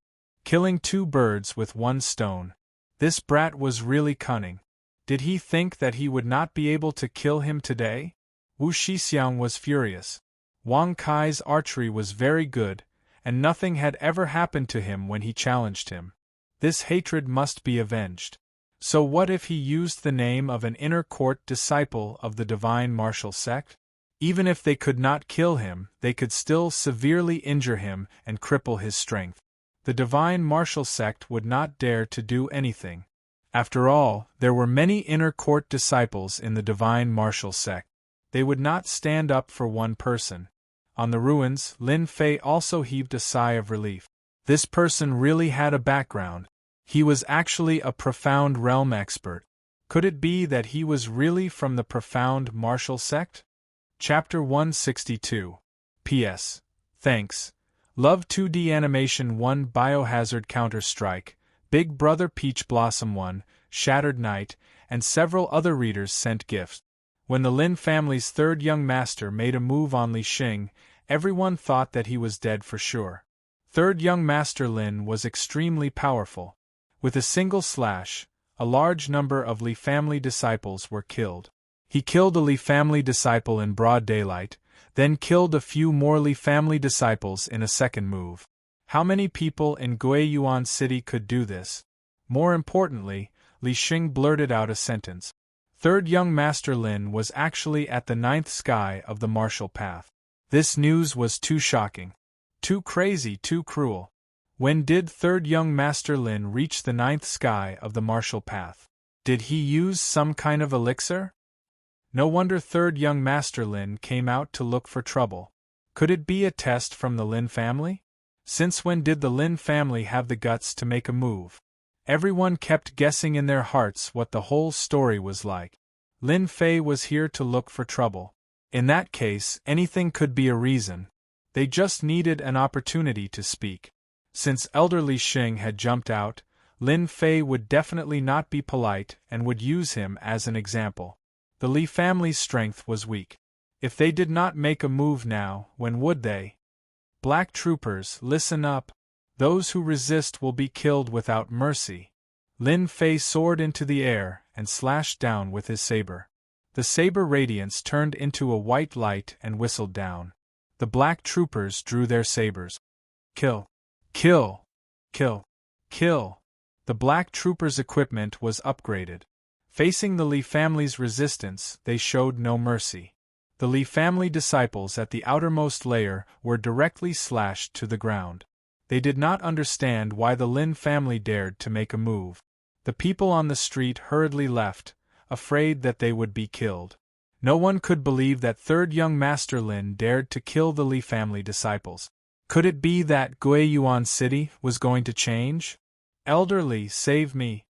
Killing 2 birds with 1 stone. This brat was really cunning. Did he think that he would not be able to kill him today? Wu Shixiang was furious. Wang Kai's archery was very good, and nothing had ever happened to him when he challenged him. This hatred must be avenged. So what if he used the name of an inner court disciple of the divine martial sect? Even if they could not kill him, they could still severely injure him and cripple his strength. The divine martial sect would not dare to do anything. After all, there were many inner court disciples in the divine martial sect. They would not stand up for one person. On the ruins, Lin Fei also heaved a sigh of relief. This person really had a background. He was actually a profound realm expert. Could it be that he was really from the profound martial sect? Chapter 162. P.S. Thanks. Love 2D Animation 1 Biohazard Counter-Strike, Big Brother Peach Blossom 1, Shattered Knight, and several other readers sent gifts. When the Lin family's third young master made a move on Li Xing, everyone thought that he was dead for sure. Third young master Lin was extremely powerful. With a single slash, a large number of Li family disciples were killed. He killed a Li family disciple in broad daylight, then killed a few more Li family disciples in a second move. How many people in Guiyuan City could do this? More importantly, Li Xing blurted out a sentence. Third young master Lin was actually at the 9th sky of the martial path. This news was too shocking. Too crazy, too cruel. When did third young master Lin reach the 9th sky of the martial path? Did he use some kind of elixir? No wonder third young master Lin came out to look for trouble. Could it be a test from the Lin family? Since when did the Lin family have the guts to make a move? Everyone kept guessing in their hearts what the whole story was like. Lin Fei was here to look for trouble. In that case, anything could be a reason. They just needed an opportunity to speak. Since Elder Li Xing had jumped out, Lin Fei would definitely not be polite and would use him as an example. The Li family's strength was weak. If they did not make a move now, when would they? Black troopers, listen up. Those who resist will be killed without mercy. Lin Fei soared into the air and slashed down with his saber. The saber radiance turned into a white light and whistled down. The black troopers drew their sabers. Kill! Kill! Kill! Kill! The black troopers' equipment was upgraded. Facing the Li family's resistance, they showed no mercy. The Li family disciples at the outermost layer were directly slashed to the ground. They did not understand why the Lin family dared to make a move. The people on the street hurriedly left, afraid that they would be killed. No one could believe that third young master Lin dared to kill the Li family disciples. Could it be that Guiyuan City was going to change? Elder Li, save me!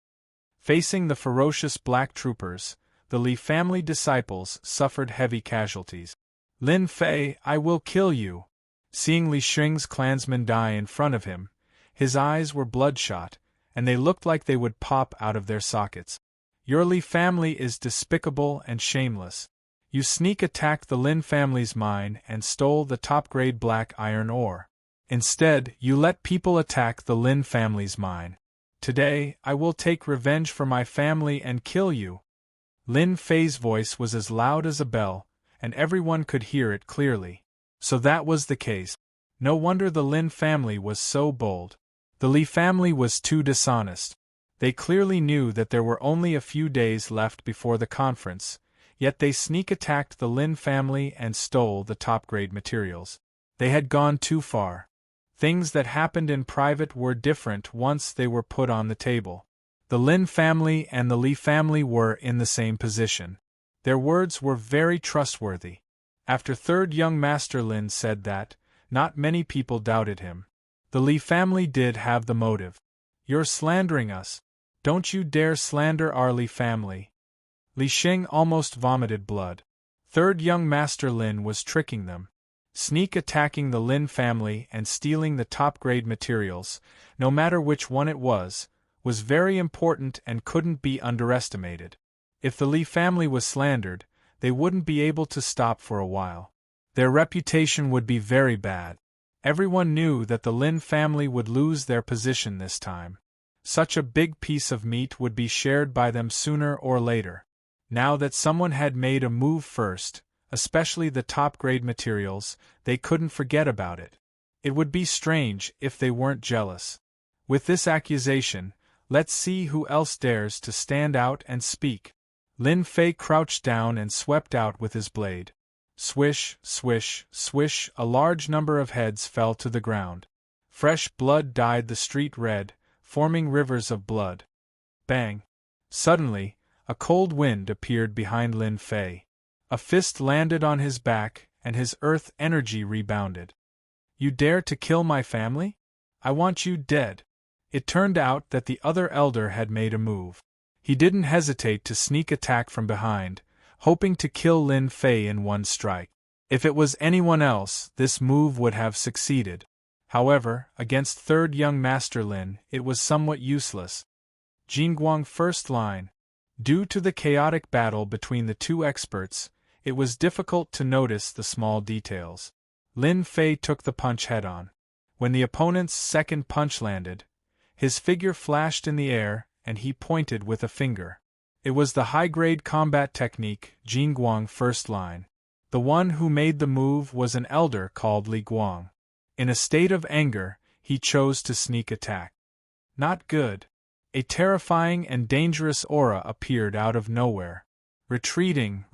Facing the ferocious black troopers, the Li family disciples suffered heavy casualties. Lin Fei, I will kill you! Seeing Li Xing's clansmen die in front of him, his eyes were bloodshot, and they looked like they would pop out of their sockets. Your Li family is despicable and shameless. You sneak-attacked the Lin family's mine and stole the top-grade black iron ore. Instead, you let people attack the Lin family's mine. Today, I will take revenge for my family and kill you. Lin Fei's voice was as loud as a bell, and everyone could hear it clearly. So that was the case. No wonder the Lin family was so bold. The Li family was too dishonest. They clearly knew that there were only a few days left before the conference, yet they sneak-attacked the Lin family and stole the top-grade materials. They had gone too far. Things that happened in private were different once they were put on the table. The Lin family and the Li family were in the same position. Their words were very trustworthy. After third young master Lin said that, not many people doubted him. The Li family did have the motive. You're slandering us. Don't you dare slander our Li family. Li Xing almost vomited blood. Third young master Lin was tricking them. Sneak-attacking the Lin family and stealing the top-grade materials, no matter which one it was very important and couldn't be underestimated. If the Li family was slandered, they wouldn't be able to stop for a while. Their reputation would be very bad. Everyone knew that the Lin family would lose their position this time. Such a big piece of meat would be shared by them sooner or later. Now that someone had made a move first, especially the top-grade materials, they couldn't forget about it. It would be strange if they weren't jealous. With this accusation, let's see who else dares to stand out and speak. Lin Fei crouched down and swept out with his blade. Swish, swish, swish, a large number of heads fell to the ground. Fresh blood dyed the street red, forming rivers of blood. Bang! Suddenly, a cold wind appeared behind Lin Fei. A fist landed on his back, and his earth energy rebounded. You dare to kill my family? I want you dead. It turned out that the other elder had made a move. He didn't hesitate to sneak attack from behind, hoping to kill Lin Fei in one strike. If it was anyone else, this move would have succeeded. However, against third young Master Lin, it was somewhat useless. Jingguang first line. Due to the chaotic battle between the two experts, it was difficult to notice the small details. Lin Fei took the punch head-on. When the opponent's second punch landed, his figure flashed in the air, and he pointed with a finger. It was the high-grade combat technique, Jingguang first line. The one who made the move was an elder called Li Guang. In a state of anger, he chose to sneak attack. Not good. A terrifying and dangerous aura appeared out of nowhere. Retreating.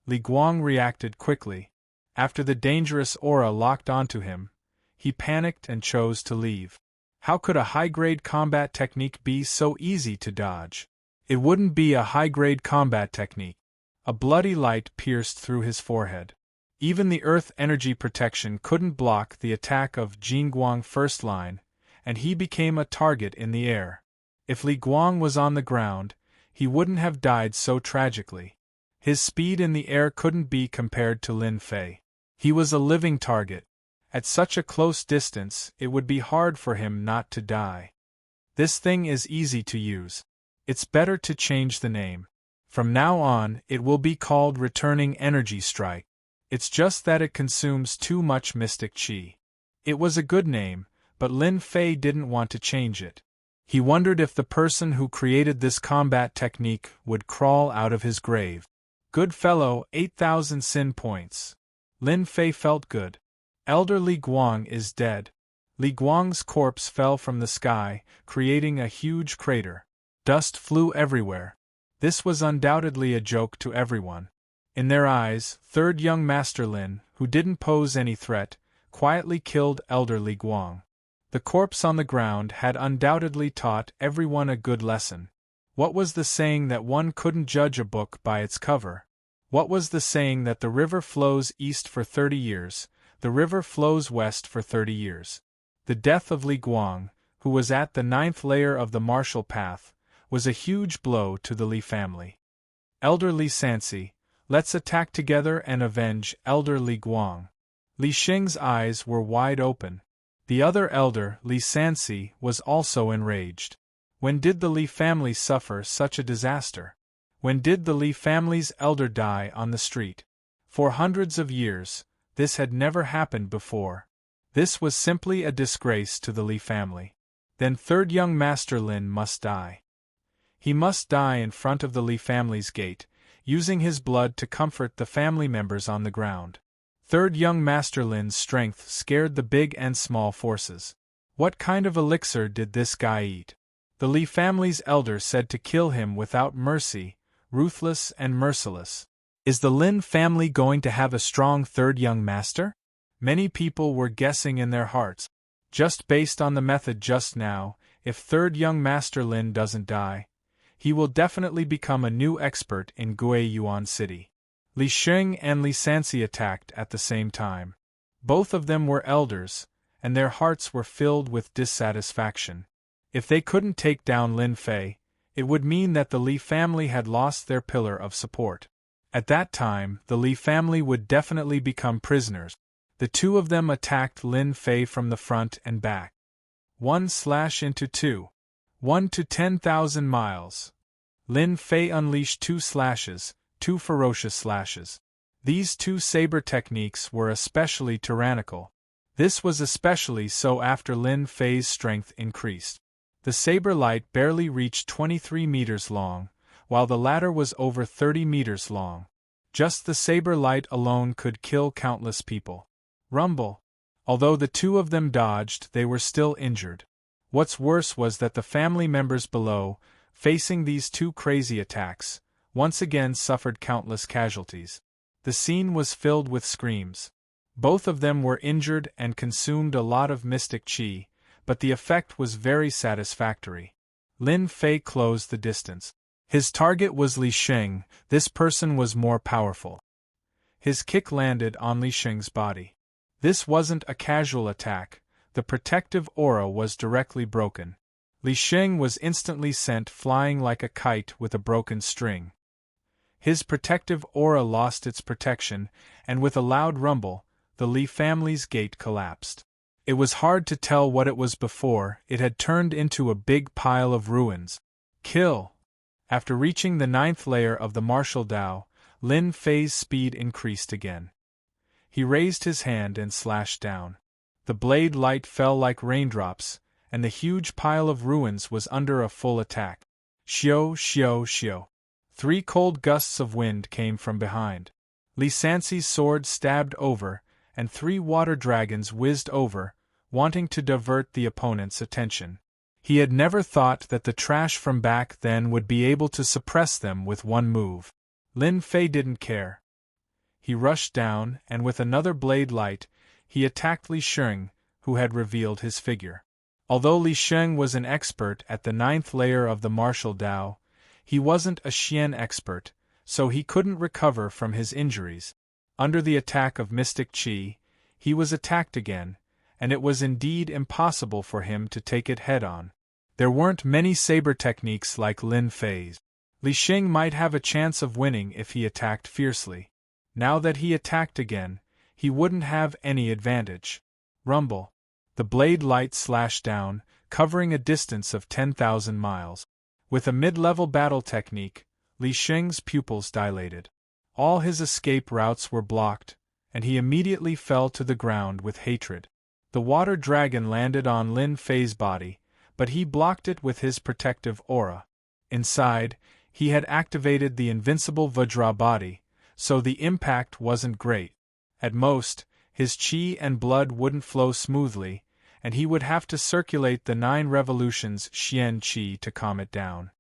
Li Guang reacted quickly. After the dangerous aura locked onto him, he panicked and chose to leave. How could a high-grade combat technique be so easy to dodge? It wouldn't be a high-grade combat technique. A bloody light pierced through his forehead. Even the earth energy protection couldn't block the attack of Jingguang first line, and he became a target in the air. If Li Guang was on the ground, he wouldn't have died so tragically. His speed in the air couldn't be compared to Lin Fei. He was a living target. At such a close distance, it would be hard for him not to die. This thing is easy to use. It's better to change the name. From now on, it will be called Returning Energy Strike. It's just that it consumes too much mystic qi. It was a good name, but Lin Fei didn't want to change it. He wondered if the person who created this combat technique would crawl out of his grave. Good fellow, 8,000 sin points. Lin Fei felt good. Elder Li Guang is dead. Li Guang's corpse fell from the sky, creating a huge crater. Dust flew everywhere. This was undoubtedly a joke to everyone. In their eyes, third young Master Lin, who didn't pose any threat, quietly killed Elder Li Guang. The corpse on the ground had undoubtedly taught everyone a good lesson. What was the saying that one couldn't judge a book by its cover? What was the saying that the river flows east for 30 years, the river flows west for 30 years? The death of Li Guang, who was at the 9th layer of the martial path, was a huge blow to the Li family. Elder Li Sansi, let's attack together and avenge Elder Li Guang. Li Xing's eyes were wide open. The other elder, Li Sansi, was also enraged. When did the Li family suffer such a disaster? When did the Li family's elder die on the street? For hundreds of years, this had never happened before. This was simply a disgrace to the Li family. Then third young Master Lin must die. He must die in front of the Li family's gate, using his blood to comfort the family members on the ground. Third young Master Lin's strength scared the big and small forces. What kind of elixir did this guy eat? The Li family's elder said to kill him without mercy, ruthless and merciless. Is the Lin family going to have a strong third young master? Many people were guessing in their hearts. Just based on the method just now, if third young Master Lin doesn't die, he will definitely become a new expert in Guiyuan City. Li Xing and Li Sansi attacked at the same time. Both of them were elders, and their hearts were filled with dissatisfaction. If they couldn't take down Lin Fei, it would mean that the Li family had lost their pillar of support. At that time, the Li family would definitely become prisoners. The two of them attacked Lin Fei from the front and back. 1/2. 1 to 10,000 miles. Lin Fei unleashed 2 slashes, 2 ferocious slashes. These 2 saber techniques were especially tyrannical. This was especially so after Lin Fei's strength increased. The saber light barely reached 23 meters long, while the latter was over 30 meters long. Just the saber light alone could kill countless people. Rumble. Although the two of them dodged, they were still injured. What's worse was that the family members below, facing these 2 crazy attacks, once again suffered countless casualties. The scene was filled with screams. Both of them were injured and consumed a lot of mystic qi, but the effect was very satisfactory. Lin Fei closed the distance. His target was Li Xing. This person was more powerful. His kick landed on Li Sheng's body. This wasn't a casual attack, the protective aura was directly broken. Li Sheng was instantly sent flying like a kite with a broken string. His protective aura lost its protection, and with a loud rumble, the Li family's gate collapsed. It was hard to tell what it was before, it had turned into a big pile of ruins. Kill! After reaching the 9th layer of the martial Dao, Lin Fei's speed increased again. He raised his hand and slashed down. The blade light fell like raindrops, and the huge pile of ruins was under a full attack. Xiao, xiao, xiao. 3 cold gusts of wind came from behind. Li Sanxi's sword stabbed over, and 3 water dragons whizzed over, wanting to divert the opponent's attention. He had never thought that the trash from back then would be able to suppress them with one move. Lin Fei didn't care. He rushed down, and with another blade light, he attacked Li Sheng, who had revealed his figure. Although Li Sheng was an expert at the 9th layer of the martial Dao, he wasn't a Xian expert, so he couldn't recover from his injuries. Under the attack of Mystic Qi, he was attacked again, and it was indeed impossible for him to take it head-on. There weren't many saber techniques like Lin Fei's. Li Sheng might have a chance of winning if he attacked fiercely. Now that he attacked again, he wouldn't have any advantage. Rumble. The blade light slashed down, covering a distance of 10,000 miles. With a mid-level battle technique, Li Sheng's pupils dilated. All his escape routes were blocked, and he immediately fell to the ground with hatred. The water dragon landed on Lin Fei's body, but he blocked it with his protective aura. Inside, he had activated the invincible Vajra body, so the impact wasn't great. At most, his qi and blood wouldn't flow smoothly, and he would have to circulate the 9 revolutions Xian qi to calm it down.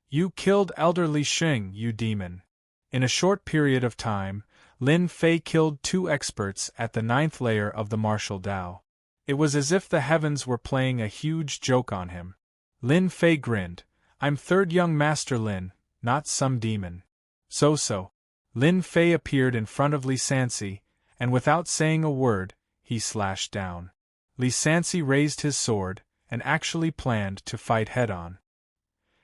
You killed Elder Li Sheng, you demon. In a short period of time, Lin Fei killed 2 experts at the 9th layer of the martial Dao. It was as if the heavens were playing a huge joke on him. Lin Fei grinned. I'm 3rd young Master Lin, not some demon. So. Lin Fei appeared in front of Li Sanxi, and without saying a word, he slashed down. Li Sanxi raised his sword, and actually planned to fight head-on.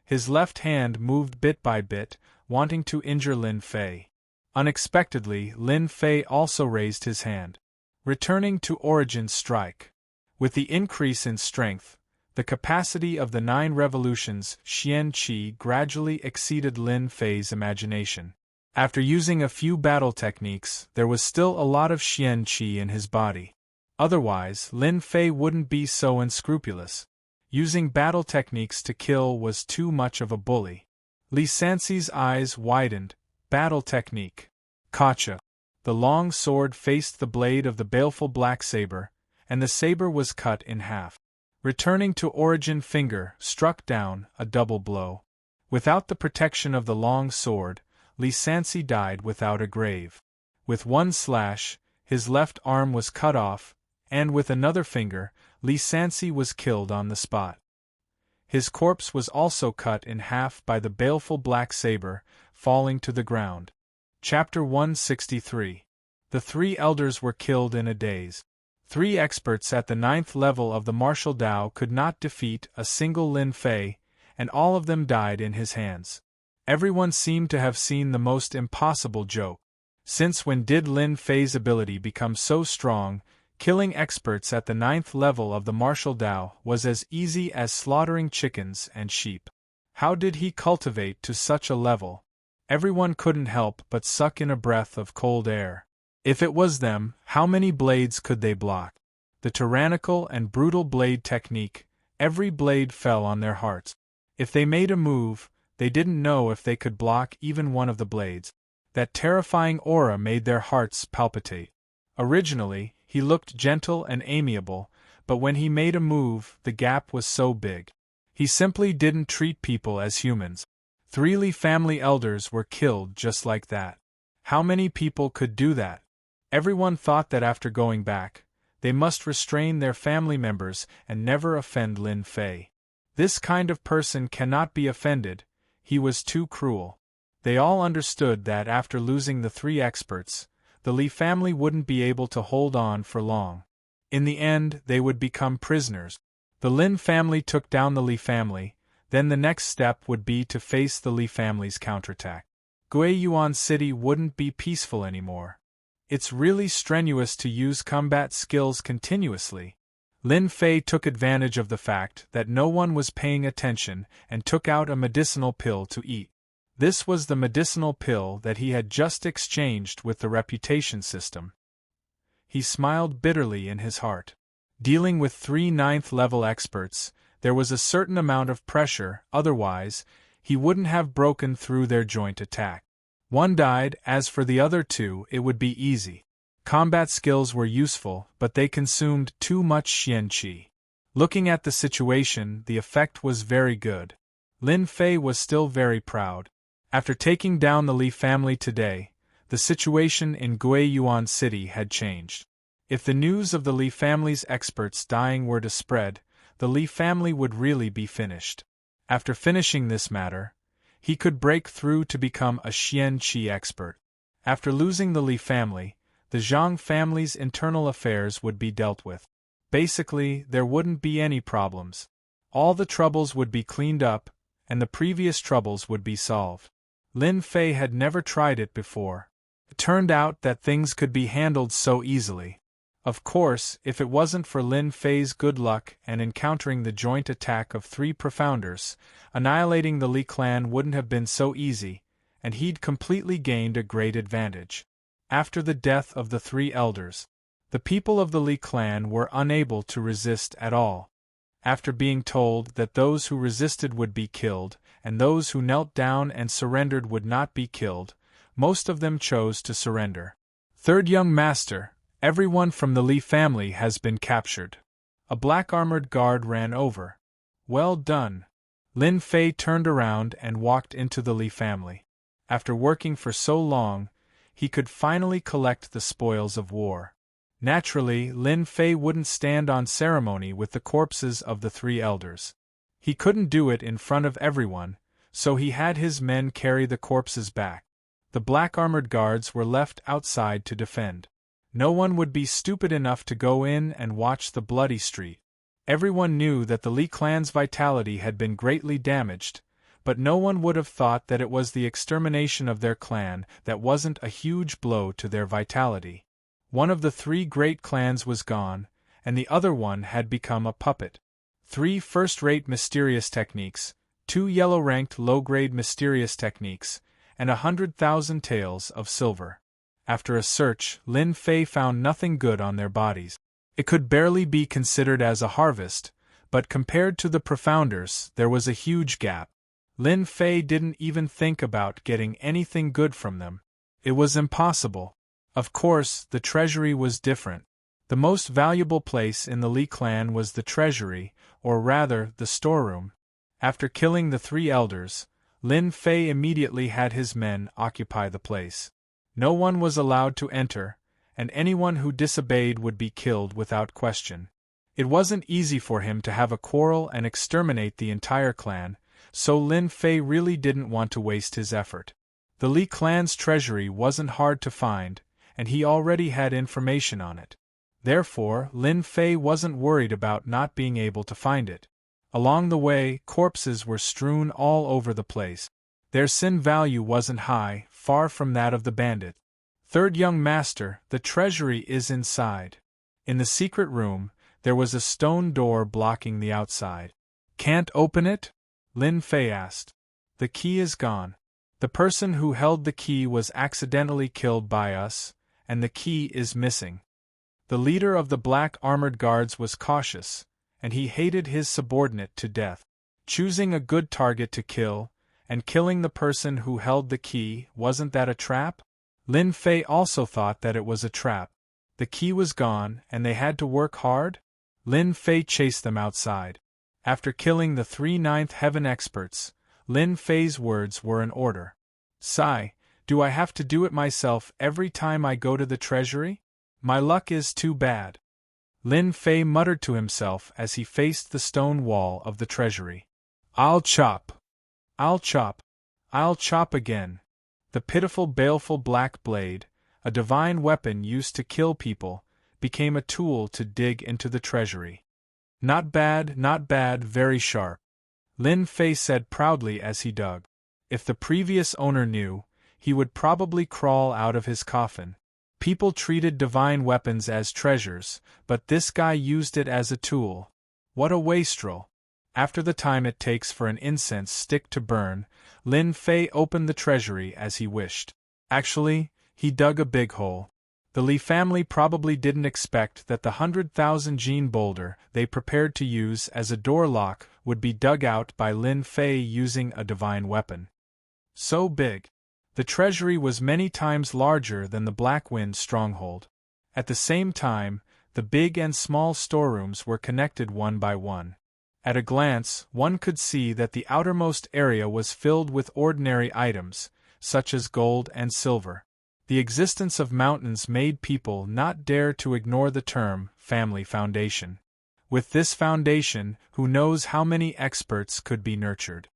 His left hand moved bit by bit, wanting to injure Lin Fei. Unexpectedly, Lin Fei also raised his hand. Returning to Origin's strike. With the increase in strength, the capacity of the 9 revolutions Xian qi gradually exceeded Lin Fei's imagination. After using a few battle techniques, there was still a lot of Xian qi in his body. Otherwise, Lin Fei wouldn't be so unscrupulous. Using battle techniques to kill was too much of a bully. Li Sanxi's eyes widened. Battle technique. Gotcha. The long sword faced the blade of the baleful black saber, and the saber was cut in half. Returning to Origin, finger struck down, a double blow. Without the protection of the long sword, Li Sanxi died without a grave. With one slash, his left arm was cut off, and with another finger, Li Sanxi was killed on the spot. His corpse was also cut in half by the baleful black saber, falling to the ground. Chapter 163. The 3 elders were killed in a daze. 3 experts at the 9th level of the martial Dao could not defeat a single Lin Fei, and all of them died in his hands. Everyone seemed to have seen the most impossible joke. Since when did Lin Fei's ability become so strong? Killing experts at the 9th level of the martial Dao was as easy as slaughtering chickens and sheep. How did he cultivate to such a level? Everyone couldn't help but suck in a breath of cold air. If it was them, how many blades could they block? The tyrannical and brutal blade technique, every blade fell on their hearts. If they made a move, they didn't know if they could block even one of the blades. That terrifying aura made their hearts palpitate. Originally, he looked gentle and amiable, but when he made a move, the gap was so big. He simply didn't treat people as humans. 3 Li family elders were killed just like that. How many people could do that? Everyone thought that after going back, they must restrain their family members and never offend Lin Fei. This kind of person cannot be offended, he was too cruel. They all understood that after losing the 3 experts, the Li family wouldn't be able to hold on for long. In the end, they would become prisoners. The Lin family took down the Li family, then the next step would be to face the Li family's counterattack. Guiyuan City wouldn't be peaceful anymore. It's really strenuous to use combat skills continuously. Lin Fei took advantage of the fact that no one was paying attention and took out a medicinal pill to eat. This was the medicinal pill that he had just exchanged with the reputation system. He smiled bitterly in his heart. Dealing with 3 9th-level experts, there was a certain amount of pressure, otherwise, he wouldn't have broken through their joint attack. One died, as for the other 2, it would be easy. Combat skills were useful, but they consumed too much Xian Qi. Looking at the situation, the effect was very good. Lin Fei was still very proud. After taking down the Li family today, the situation in Guiyuan City had changed. If the news of the Li family's experts dying were to spread, the Li family would really be finished. After finishing this matter, he could break through to become a Xian Qi expert. After losing the Li family, the Zhang family's internal affairs would be dealt with. Basically, there wouldn't be any problems. All the troubles would be cleaned up, and the previous troubles would be solved. Lin Fei had never tried it before. It turned out that things could be handled so easily. Of course, if it wasn't for Lin Fei's good luck and encountering the joint attack of 3 profounders, annihilating the Li clan wouldn't have been so easy, and he'd completely gained a great advantage. After the death of the 3 elders, the people of the Li clan were unable to resist at all. After being told that those who resisted would be killed, and those who knelt down and surrendered would not be killed, most of them chose to surrender. Third young master, everyone from the Li family has been captured. A black-armored guard ran over. Well done. Lin Fei turned around and walked into the Li family. After working for so long, he could finally collect the spoils of war. Naturally, Lin Fei wouldn't stand on ceremony with the corpses of the 3 elders. He couldn't do it in front of everyone, so he had his men carry the corpses back. The black-armored guards were left outside to defend. No one would be stupid enough to go in and watch the bloody street. Everyone knew that the Li clan's vitality had been greatly damaged, but no one would have thought that it was the extermination of their clan that wasn't a huge blow to their vitality. One of the 3 great clans was gone, and the other one had become a puppet. 3 first-rate mysterious techniques, 2 yellow-ranked low-grade mysterious techniques, and 100,000 taels of silver. After a search, Lin Fei found nothing good on their bodies. It could barely be considered as a harvest, but compared to the profounders, there was a huge gap. Lin Fei didn't even think about getting anything good from them. It was impossible. Of course, the treasury was different. The most valuable place in the Li clan was the treasury, or rather, the storeroom. After killing the 3 elders, Lin Fei immediately had his men occupy the place. No one was allowed to enter, and anyone who disobeyed would be killed without question. It wasn't easy for him to have a quarrel and exterminate the entire clan, so Lin Fei really didn't want to waste his effort. The Li clan's treasury wasn't hard to find, and he already had information on it. Therefore, Lin Fei wasn't worried about not being able to find it. Along the way, corpses were strewn all over the place. Their sin value wasn't high, far from that of the bandit. Third young master, the treasury is inside. In the secret room, there was a stone door blocking the outside. Can't open it? Lin Fei asked. The key is gone. The person who held the key was accidentally killed by us, and the key is missing. The leader of the black-armored guards was cautious, and he hated his subordinate to death. Choosing a good target to kill, and killing the person who held the key, wasn't that a trap? Lin Fei also thought that it was a trap. The key was gone, and they had to work hard? Lin Fei chased them outside. After killing the 3 9th heaven experts, Lin Fei's words were in order. Sigh, do I have to do it myself every time I go to the treasury? My luck is too bad. Lin Fei muttered to himself as he faced the stone wall of the treasury. I'll chop. I'll chop. I'll chop again. The pitiful baleful black blade, a divine weapon used to kill people, became a tool to dig into the treasury. Not bad, very sharp, Lin Fei said proudly as he dug. If the previous owner knew, he would probably crawl out of his coffin. People treated divine weapons as treasures, but this guy used it as a tool. What a wastrel! After the time it takes for an incense stick to burn, Lin Fei opened the treasury as he wished. Actually, he dug a big hole. The Li family probably didn't expect that the 100,000 gene boulder they prepared to use as a door lock would be dug out by Lin Fei using a divine weapon. So big. The treasury was many times larger than the Black Wind stronghold. At the same time, the big and small storerooms were connected one by one. At a glance, one could see that the outermost area was filled with ordinary items, such as gold and silver. The existence of mountains made people not dare to ignore the term family foundation. With this foundation, who knows how many experts could be nurtured.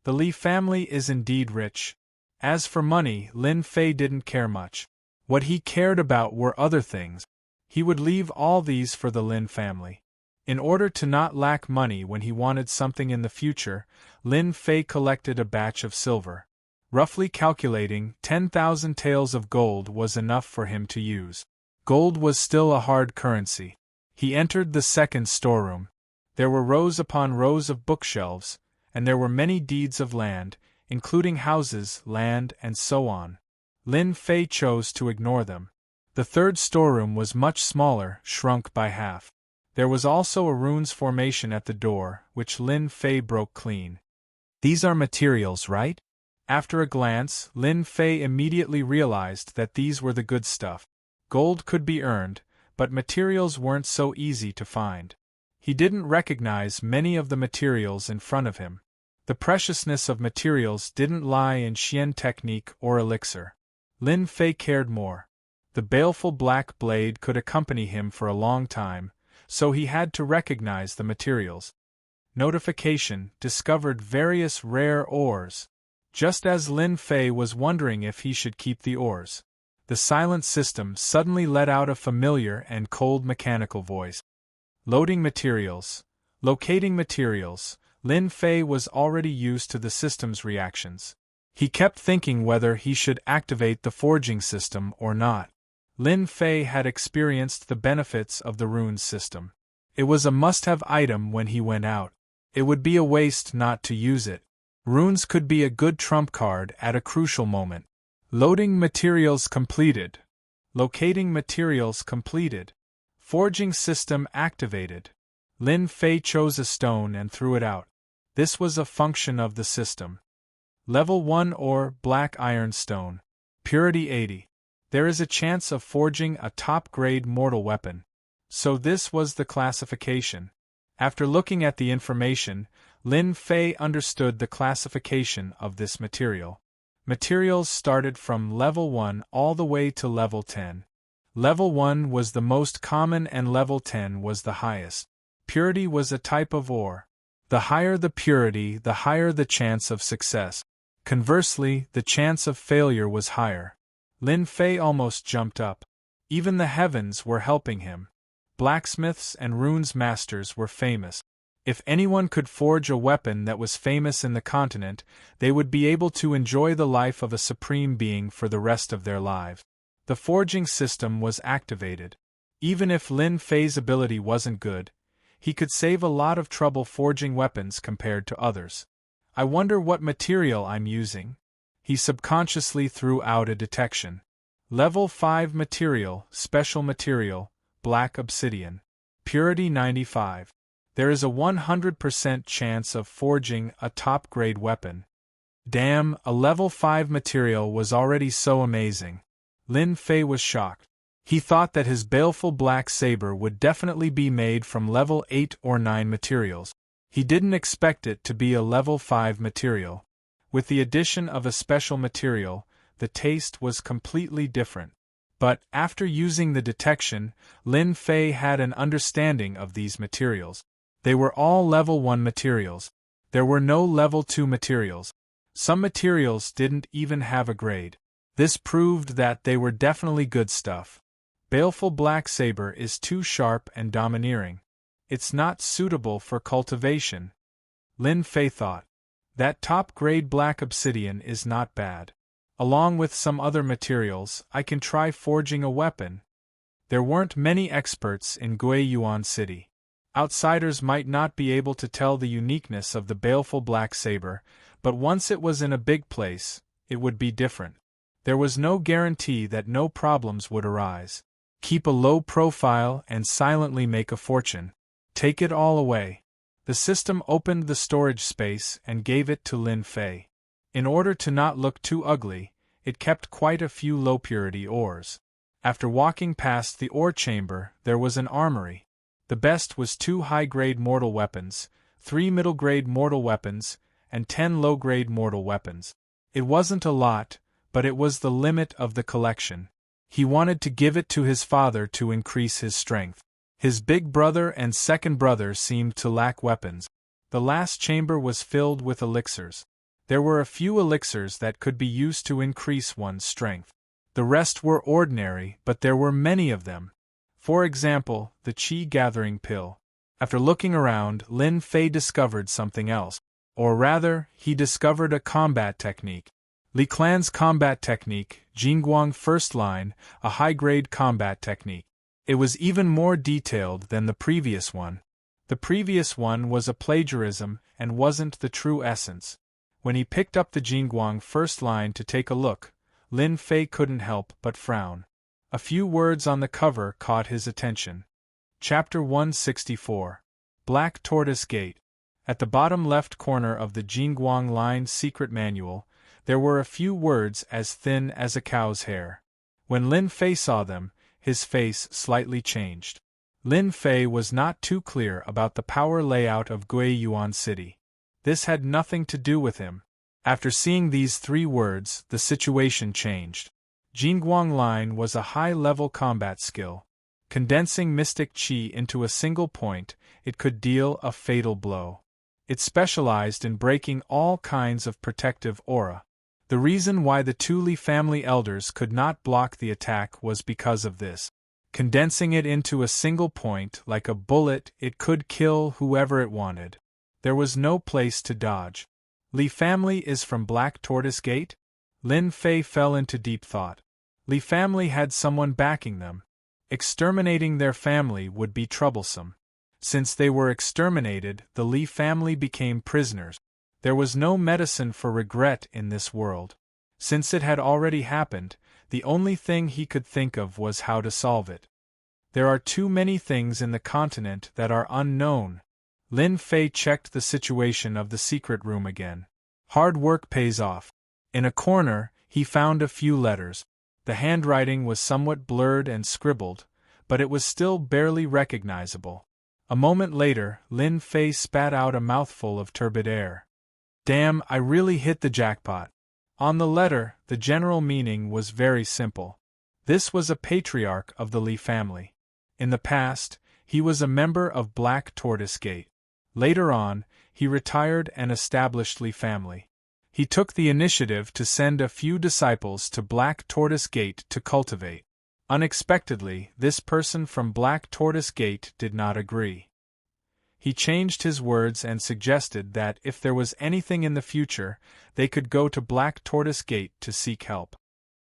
The Li family is indeed rich. As for money, Lin Fei didn't care much. What he cared about were other things. He would leave all these for the Lin family. In order to not lack money when he wanted something in the future, Lin Fei collected a batch of silver. Roughly calculating, 10,000 taels of gold was enough for him to use. Gold was still a hard currency. He entered the second storeroom. There were rows upon rows of bookshelves, and there were many deeds of land, including houses, land, and so on. Lin Fei chose to ignore them. The third storeroom was much smaller, shrunk by half. There was also a runes formation at the door, which Lin Fei broke clean. These are materials, right? After a glance, Lin Fei immediately realized that these were the good stuff. Gold could be earned, but materials weren't so easy to find. He didn't recognize many of the materials in front of him. The preciousness of materials didn't lie in Xian technique or elixir. Lin Fei cared more. The baleful black blade could accompany him for a long time, so he had to recognize the materials. Notification: discovered various rare ores. Just as Lin Fei was wondering if he should keep the ores, the silent system suddenly let out a familiar and cold mechanical voice. Loading materials. Locating materials. Lin Fei was already used to the system's reactions. He kept thinking whether he should activate the forging system or not. Lin Fei had experienced the benefits of the runes system. It was a must-have item when he went out. It would be a waste not to use it. Runes could be a good trump card at a crucial moment. Loading materials completed. Locating materials completed. Forging system activated. Lin Fei chose a stone and threw it out. This was a function of the system. Level 1 ore, black iron stone. Purity 80. There is a chance of forging a top-grade mortal weapon. So this was the classification. After looking at the information, Lin Fei understood the classification of this material. Materials started from level 1 all the way to level 10. Level 1 was the most common and level 10 was the highest. Purity was a type of ore. The higher the purity, the higher the chance of success. Conversely, the chance of failure was higher. Lin Fei almost jumped up. Even the heavens were helping him. Blacksmiths and runes masters were famous. If anyone could forge a weapon that was famous in the continent, they would be able to enjoy the life of a supreme being for the rest of their lives. The forging system was activated. Even if Lin Fei's ability wasn't good, he could save a lot of trouble forging weapons compared to others. I wonder what material I'm using. He subconsciously threw out a detection. Level 5 material, special material, black obsidian. Purity 95. There is a 100% chance of forging a top-grade weapon. Damn, a level 5 material was already so amazing. Lin Fei was shocked. He thought that his baleful black saber would definitely be made from level 8 or 9 materials. He didn't expect it to be a level 5 material. With the addition of a special material, the taste was completely different. But, after using the detection, Lin Fei had an understanding of these materials. They were all level 1 materials. There were no level 2 materials. Some materials didn't even have a grade. This proved that they were definitely good stuff. Baleful black saber is too sharp and domineering. It's not suitable for cultivation. Lin Fei thought. That top-grade black obsidian is not bad. Along with some other materials, I can try forging a weapon. There weren't many experts in Guiyuan City. Outsiders might not be able to tell the uniqueness of the baleful black saber, but once it was in a big place, it would be different. There was no guarantee that no problems would arise. Keep a low profile and silently make a fortune. Take it all away. The system opened the storage space and gave it to Lin Fei. In order to not look too ugly, it kept quite a few low-purity ores. After walking past the ore chamber, there was an armory. The best was 2 high-grade mortal weapons, 3 middle-grade mortal weapons, and 10 low-grade mortal weapons. It wasn't a lot, but it was the limit of the collection. He wanted to give it to his father to increase his strength. His big brother and second brother seemed to lack weapons. The last chamber was filled with elixirs. There were a few elixirs that could be used to increase one's strength. The rest were ordinary, but there were many of them. For example, the Qi gathering pill. After looking around, Lin Fei discovered something else. Or rather, he discovered a combat technique. Li Clan's combat technique, Jingguang First Line, a high-grade combat technique. It was even more detailed than the previous one. The previous one was a plagiarism and wasn't the true essence. When he picked up the Jingguang First Line to take a look, Lin Fei couldn't help but frown. A few words on the cover caught his attention. Chapter 164. Black Tortoise Gate. At the bottom left corner of the Jingguang Line secret manual, there were a few words as thin as a cow's hair. When Lin Fei saw them, his face slightly changed. Lin Fei was not too clear about the power layout of Guiyuan City. This had nothing to do with him. After seeing these 3 words, the situation changed. Jingguang Line was a high-level combat skill. Condensing mystic qi into a single point, it could deal a fatal blow. It specialized in breaking all kinds of protective aura. The reason why the 2 Li family elders could not block the attack was because of this. Condensing it into a single point, like a bullet, it could kill whoever it wanted. There was no place to dodge. Li family is from Black Tortoise Gate? Lin Fei fell into deep thought. Li family had someone backing them. Exterminating their family would be troublesome. Since they were exterminated, the Li family became prisoners. There was no medicine for regret in this world. Since it had already happened, the only thing he could think of was how to solve it. There are too many things in the continent that are unknown. Lin Fei checked the situation of the secret room again. Hard work pays off. In a corner, he found a few letters. The handwriting was somewhat blurred and scribbled, but it was still barely recognizable. A moment later, Lin Fei spat out a mouthful of turbid air. Damn, I really hit the jackpot. On the letter, the general meaning was very simple. This was a patriarch of the Li family. In the past, he was a member of Black Tortoise Gate. Later on, he retired and established Li family. He took the initiative to send a few disciples to Black Tortoise Gate to cultivate. Unexpectedly, this person from Black Tortoise Gate did not agree. He changed his words and suggested that if there was anything in the future, they could go to Black Tortoise Gate to seek help.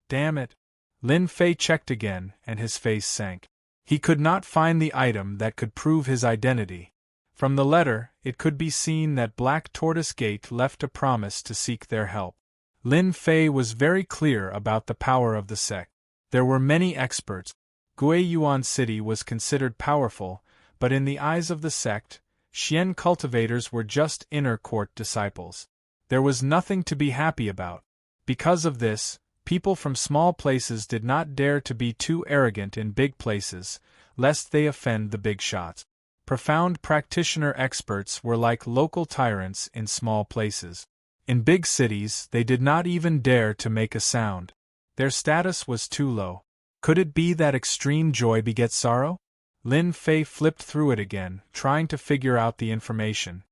Damn it! Lin Fei checked again, and his face sank. He could not find the item that could prove his identity. From the letter, it could be seen that Black Tortoise Gate left a promise to seek their help. Lin Fei was very clear about the power of the sect. There were many experts. Guiyuan City was considered powerful, but in the eyes of the sect, Xian cultivators were just inner court disciples. There was nothing to be happy about. Because of this, people from small places did not dare to be too arrogant in big places, lest they offend the big shots. Profound practitioner experts were like local tyrants in small places. In big cities, they did not even dare to make a sound. Their status was too low. Could it be that extreme joy begets sorrow? Lin Fei flipped through it again, trying to figure out the information.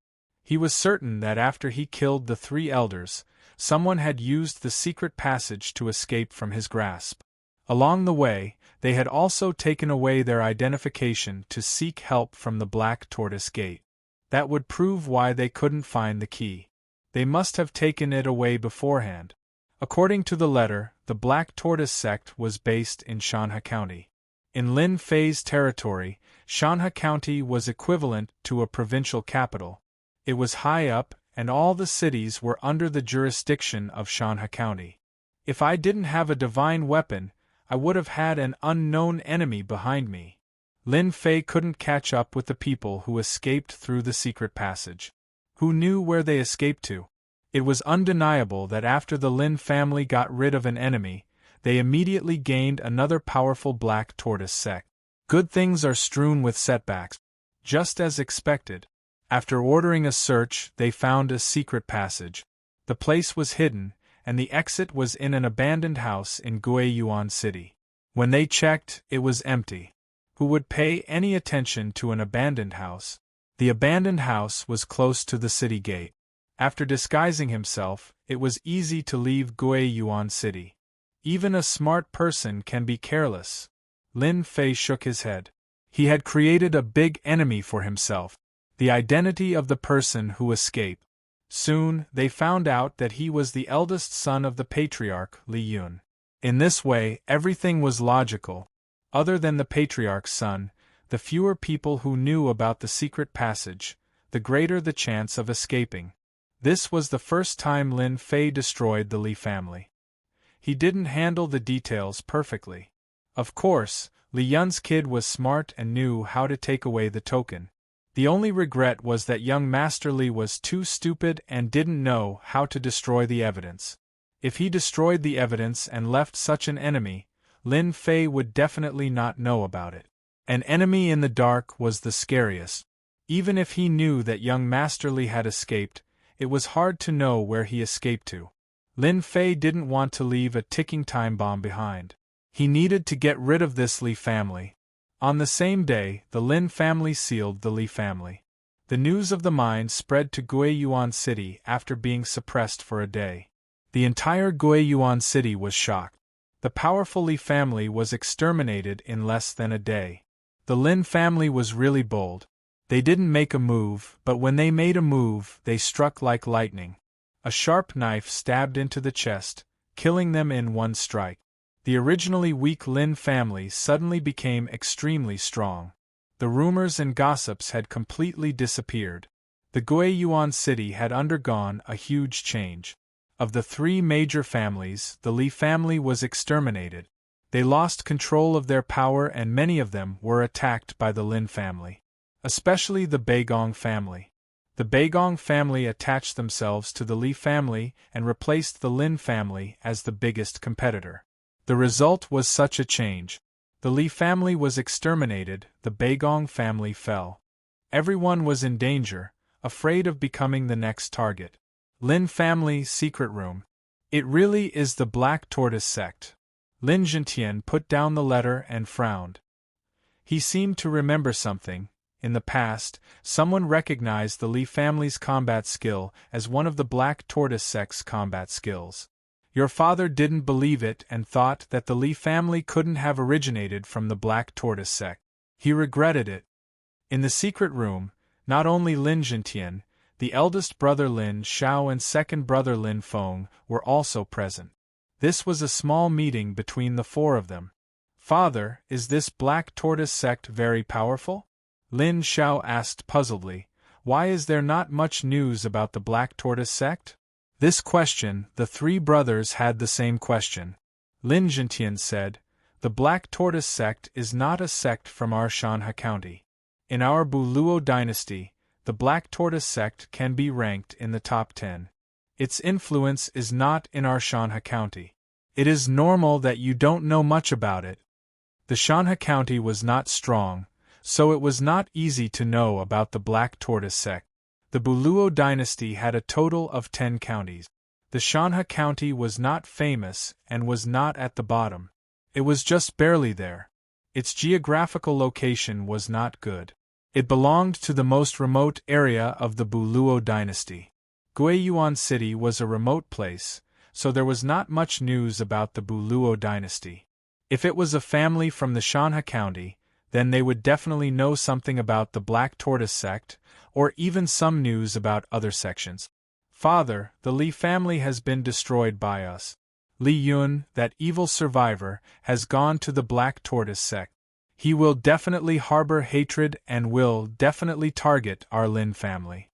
He was certain that after he killed the 3 elders, someone had used the secret passage to escape from his grasp. Along the way, they had also taken away their identification to seek help from the Black Tortoise Gate. That would prove why they couldn't find the key. They must have taken it away beforehand. According to the letter, the Black Tortoise sect was based in Shanha County. In Lin Fei's territory, Shanha County was equivalent to a provincial capital. It was high up, and all the cities were under the jurisdiction of Shanha County. If I didn't have a divine weapon, I would have had an unknown enemy behind me. Lin Fei couldn't catch up with the people who escaped through the secret passage. Who knew where they escaped to? It was undeniable that after the Lin family got rid of an enemy, they immediately gained another powerful Black Tortoise sect. Good things are strewn with setbacks. Just as expected, after ordering a search, they found a secret passage. The place was hidden, and the exit was in an abandoned house in Guiyuan City. When they checked, it was empty. Who would pay any attention to an abandoned house? The abandoned house was close to the city gate. After disguising himself, it was easy to leave Guiyuan City. Even a smart person can be careless. Lin Fei shook his head. He had created a big enemy for himself, the identity of the person who escaped. Soon, they found out that he was the eldest son of the patriarch, Li Yun. In this way, everything was logical. Other than the patriarch's son, the fewer people who knew about the secret passage, the greater the chance of escaping. This was the first time Lin Fei destroyed the Li family. He didn't handle the details perfectly. Of course, Li Yun's kid was smart and knew how to take away the token. The only regret was that young Master Li was too stupid and didn't know how to destroy the evidence. If he destroyed the evidence and left such an enemy, Lin Fei would definitely not know about it. An enemy in the dark was the scariest. Even if he knew that young Master Li had escaped, it was hard to know where he escaped to. Lin Fei didn't want to leave a ticking time bomb behind. He needed to get rid of this Li family. On the same day, the Lin family sealed the Li family. The news of the mine spread to Guiyuan City after being suppressed for a day. The entire Guiyuan City was shocked. The powerful Li family was exterminated in less than a day. The Lin family was really bold. They didn't make a move, but when they made a move, they struck like lightning. A sharp knife stabbed into the chest, killing them in one strike. The originally weak Lin family suddenly became extremely strong. The rumors and gossips had completely disappeared. The Guiyuan city had undergone a huge change. Of the 3 major families, the Li family was exterminated. They lost control of their power and many of them were attacked by the Lin family. Especially the Beigong family. The Beigong family attached themselves to the Li family and replaced the Lin family as the biggest competitor. The result was such a change. The Li family was exterminated, the Beigong family fell. Everyone was in danger, afraid of becoming the next target. Lin family secret room. It really is the Black Tortoise sect. Lin Zhentian put down the letter and frowned. He seemed to remember something. In the past, someone recognized the Li family's combat skill as one of the Black Tortoise sect's combat skills. Your father didn't believe it and thought that the Li family couldn't have originated from the Black Tortoise sect. He regretted it. In the secret room, not only Lin Zhentian, the eldest brother Lin Xiao and second brother Lin Feng were also present. This was a small meeting between the 4 of them. Father, is this Black Tortoise sect very powerful? Lin Xiao asked puzzledly. Why is there not much news about the Black Tortoise sect? This question, the 3 brothers had the same question. Lin Zhentian said, the Black Tortoise sect is not a sect from our Shanha County. In our Buluo dynasty, the Black Tortoise sect can be ranked in the top 10. Its influence is not in our Shanha County. It is normal that you don't know much about it. The Shanha County was not strong, so it was not easy to know about the Black Tortoise sect. The Buluo dynasty had a total of 10 counties. The Shanha County was not famous and was not at the bottom. It was just barely there. Its geographical location was not good. It belonged to the most remote area of the Buluo dynasty. Guiyuan City was a remote place, so there was not much news about the Buluo dynasty. If it was a family from the Shanha County, then they would definitely know something about the Black Tortoise sect, or even some news about other sections. Father, the Li family has been destroyed by us. Li Yun, that evil survivor, has gone to the Black Tortoise sect. He will definitely harbor hatred and will definitely target our Lin family.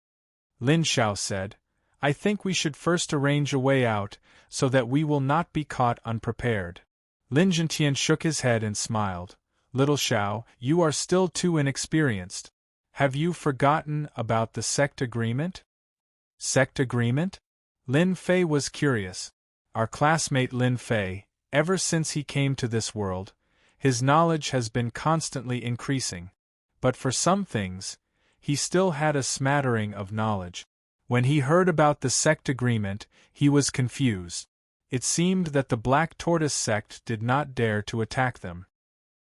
Lin Xiao said, I think we should first arrange a way out, so that we will not be caught unprepared. Lin Zhentian shook his head and smiled. Little Xiao, you are still too inexperienced. Have you forgotten about the sect agreement? Sect agreement? Lin Fei was curious. Our classmate Lin Fei, ever since he came to this world, his knowledge has been constantly increasing. But for some things, he still had a smattering of knowledge. When he heard about the sect agreement, he was confused. It seemed that the Black Tortoise sect did not dare to attack them.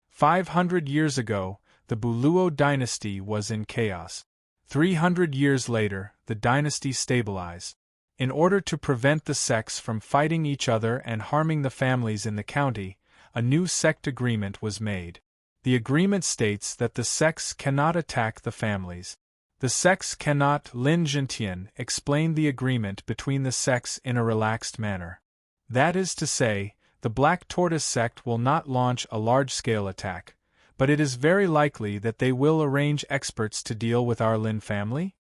500 years ago, the Buluo dynasty was in chaos. 300 years later, the dynasty stabilized. In order to prevent the sects from fighting each other and harming the families in the county, a new sect agreement was made. The agreement states that the sects cannot attack the families. The sects cannot. Lin Zhentian explained the agreement between the sects in a relaxed manner. That is to say, the Black Tortoise sect will not launch a large-scale attack, but it is very likely that they will arrange experts to deal with our Lin family.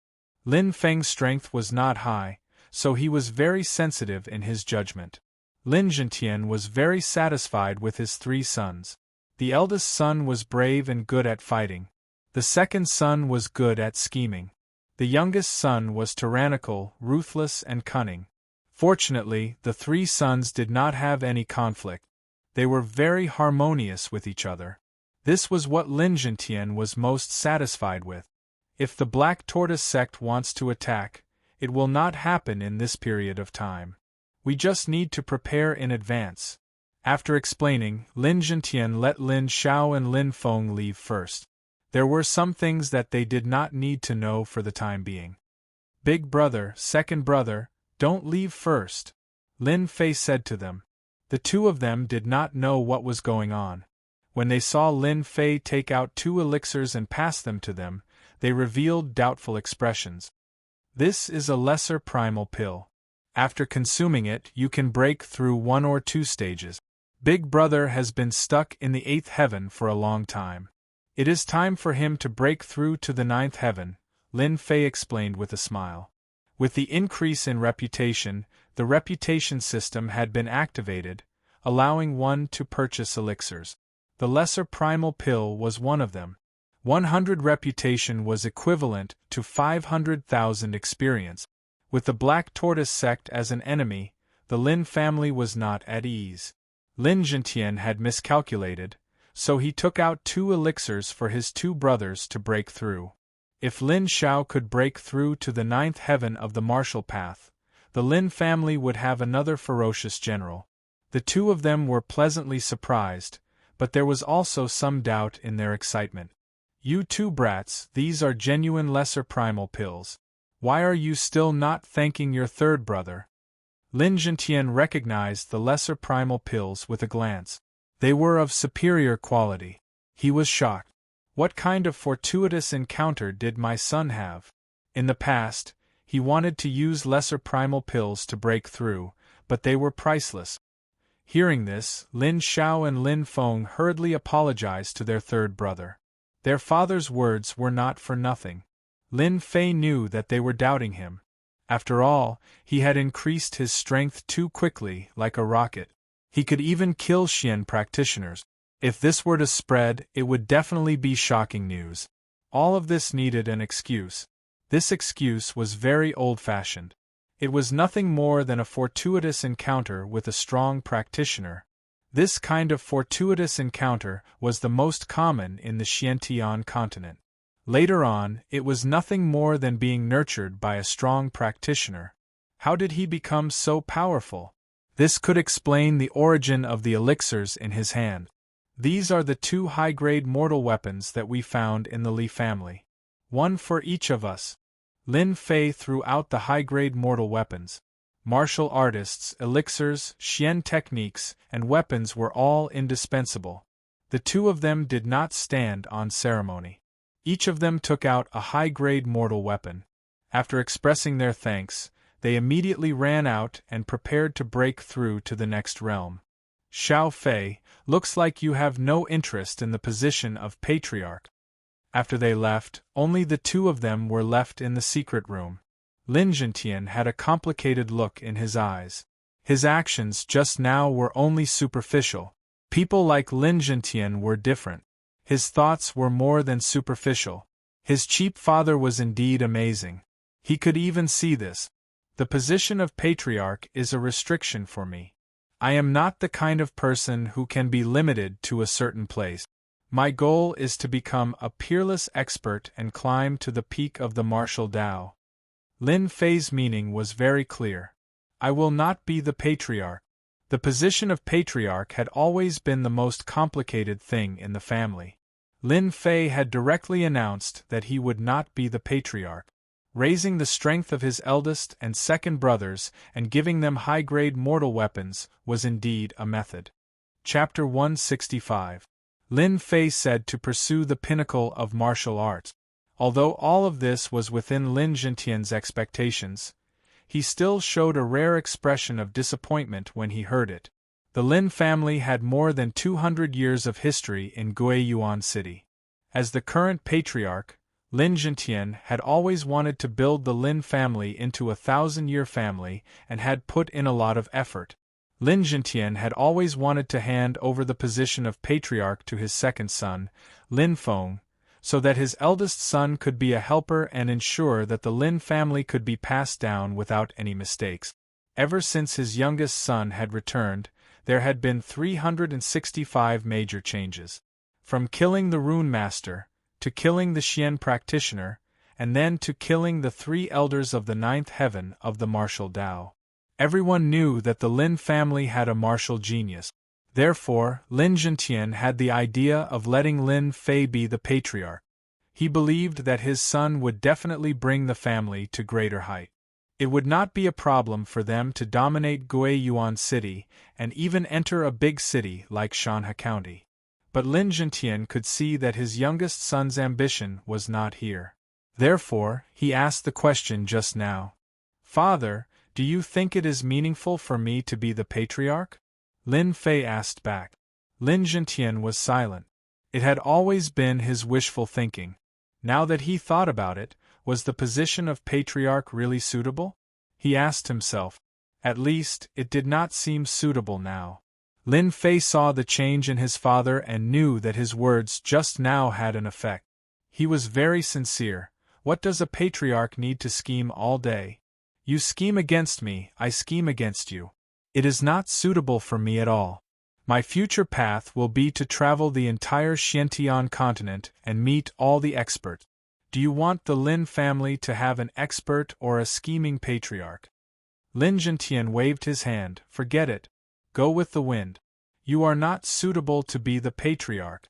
Lin Feng's strength was not high, so he was very sensitive in his judgment. Lin Zhentian was very satisfied with his 3 sons. The eldest son was brave and good at fighting. The second son was good at scheming. The youngest son was tyrannical, ruthless, and cunning. Fortunately, the 3 sons did not have any conflict. They were very harmonious with each other. This was what Lin Zhentian was most satisfied with. If the Black Tortoise sect wants to attack, it will not happen in this period of time. We just need to prepare in advance. After explaining, Lin Zhentian let Lin Xiao and Lin Feng leave first. There were some things that they did not need to know for the time being. Big brother, second brother, don't leave first, Lin Fei said to them. The 2 of them did not know what was going on. When they saw Lin Fei take out 2 elixirs and pass them to them, they revealed doubtful expressions. This is a lesser primal pill. After consuming it, you can break through 1 or 2 stages. Big brother has been stuck in the 8th heaven for a long time. It is time for him to break through to the 9th heaven, Lin Fei explained with a smile. With the increase in reputation, the reputation system had been activated, allowing one to purchase elixirs. The lesser primal pill was one of them. 100 reputation was equivalent to 500,000 experience. With the Black Tortoise sect as an enemy, the Lin family was not at ease. Lin Zhentian had miscalculated, so he took out 2 elixirs for his 2 brothers to break through. If Lin Xiao could break through to the 9th heaven of the martial path, the Lin family would have another ferocious general. The 2 of them were pleasantly surprised, but there was also some doubt in their excitement. You 2 brats, these are genuine lesser primal pills. Why are you still not thanking your 3rd brother? Lin Zhentian recognized the lesser primal pills with a glance. They were of superior quality. He was shocked. What kind of fortuitous encounter did my son have? In the past, he wanted to use lesser primal pills to break through, but they were priceless. Hearing this, Lin Xiao and Lin Feng hurriedly apologized to their 3rd brother. Their father's words were not for nothing. Lin Fei knew that they were doubting him. After all, he had increased his strength too quickly, like a rocket. He could even kill Xian practitioners. If this were to spread, it would definitely be shocking news. All of this needed an excuse. This excuse was very old-fashioned. It was nothing more than a fortuitous encounter with a strong practitioner. This kind of fortuitous encounter was the most common in the Xiantian continent. Later on, it was nothing more than being nurtured by a strong practitioner. How did he become so powerful? This could explain the origin of the elixirs in his hand. These are the 2 high-grade mortal weapons that we found in the Li family. One for each of us. Lin Fei threw out the high-grade mortal weapons. Martial artists, elixirs, xian techniques, and weapons were all indispensable. The two of them did not stand on ceremony. Each of them took out a high-grade mortal weapon. After expressing their thanks, they immediately ran out and prepared to break through to the next realm. Xiao Fei, looks like you have no interest in the position of patriarch. After they left, only the two of them were left in the secret room. Lin Zhentian had a complicated look in his eyes. His actions just now were only superficial. People like Lin Zhentian were different. His thoughts were more than superficial. His cheap father was indeed amazing. He could even see this. The position of patriarch is a restriction for me. I am not the kind of person who can be limited to a certain place. My goal is to become a peerless expert and climb to the peak of the martial Tao. Lin Fei's meaning was very clear. I will not be the patriarch. The position of patriarch had always been the most complicated thing in the family. Lin Fei had directly announced that he would not be the patriarch. Raising the strength of his eldest and second brothers and giving them high-grade mortal weapons was indeed a method. Chapter 165. Lin Fei said to pursue the pinnacle of martial arts. Although all of this was within Lin Zhentian's expectations, he still showed a rare expression of disappointment when he heard it. The Lin family had more than 200 years of history in Guiyuan City. As the current patriarch, Lin Zhentian had always wanted to build the Lin family into a 1,000-year family and had put in a lot of effort. Lin Zhentian had always wanted to hand over the position of patriarch to his second son, Lin Feng, so that his eldest son could be a helper and ensure that the Lin family could be passed down without any mistakes. Ever since his youngest son had returned, there had been 365 major changes. From killing the Rune Master, to killing the Xian practitioner, and then to killing the 3 elders of the 9th heaven of the martial Tao. Everyone knew that the Lin family had a martial genius. Therefore, Lin Zhentian had the idea of letting Lin Fei be the patriarch. He believed that his son would definitely bring the family to greater height. It would not be a problem for them to dominate Guiyuan City and even enter a big city like Shanhe County. But Lin Zhentian could see that his youngest son's ambition was not here. Therefore, he asked the question just now. "Father, do you think it is meaningful for me to be the patriarch?" Lin Fei asked back. Lin Zhentian was silent. It had always been his wishful thinking. Now that he thought about it, was the position of patriarch really suitable? He asked himself. At least, it did not seem suitable now. Lin Fei saw the change in his father and knew that his words just now had an effect. He was very sincere. What does a patriarch need to scheme all day? You scheme against me, I scheme against you. It is not suitable for me at all. My future path will be to travel the entire Xiantian continent and meet all the experts. Do you want the Lin family to have an expert or a scheming patriarch? Lin Zhentian waved his hand. Forget it. Go with the wind. You are not suitable to be the patriarch.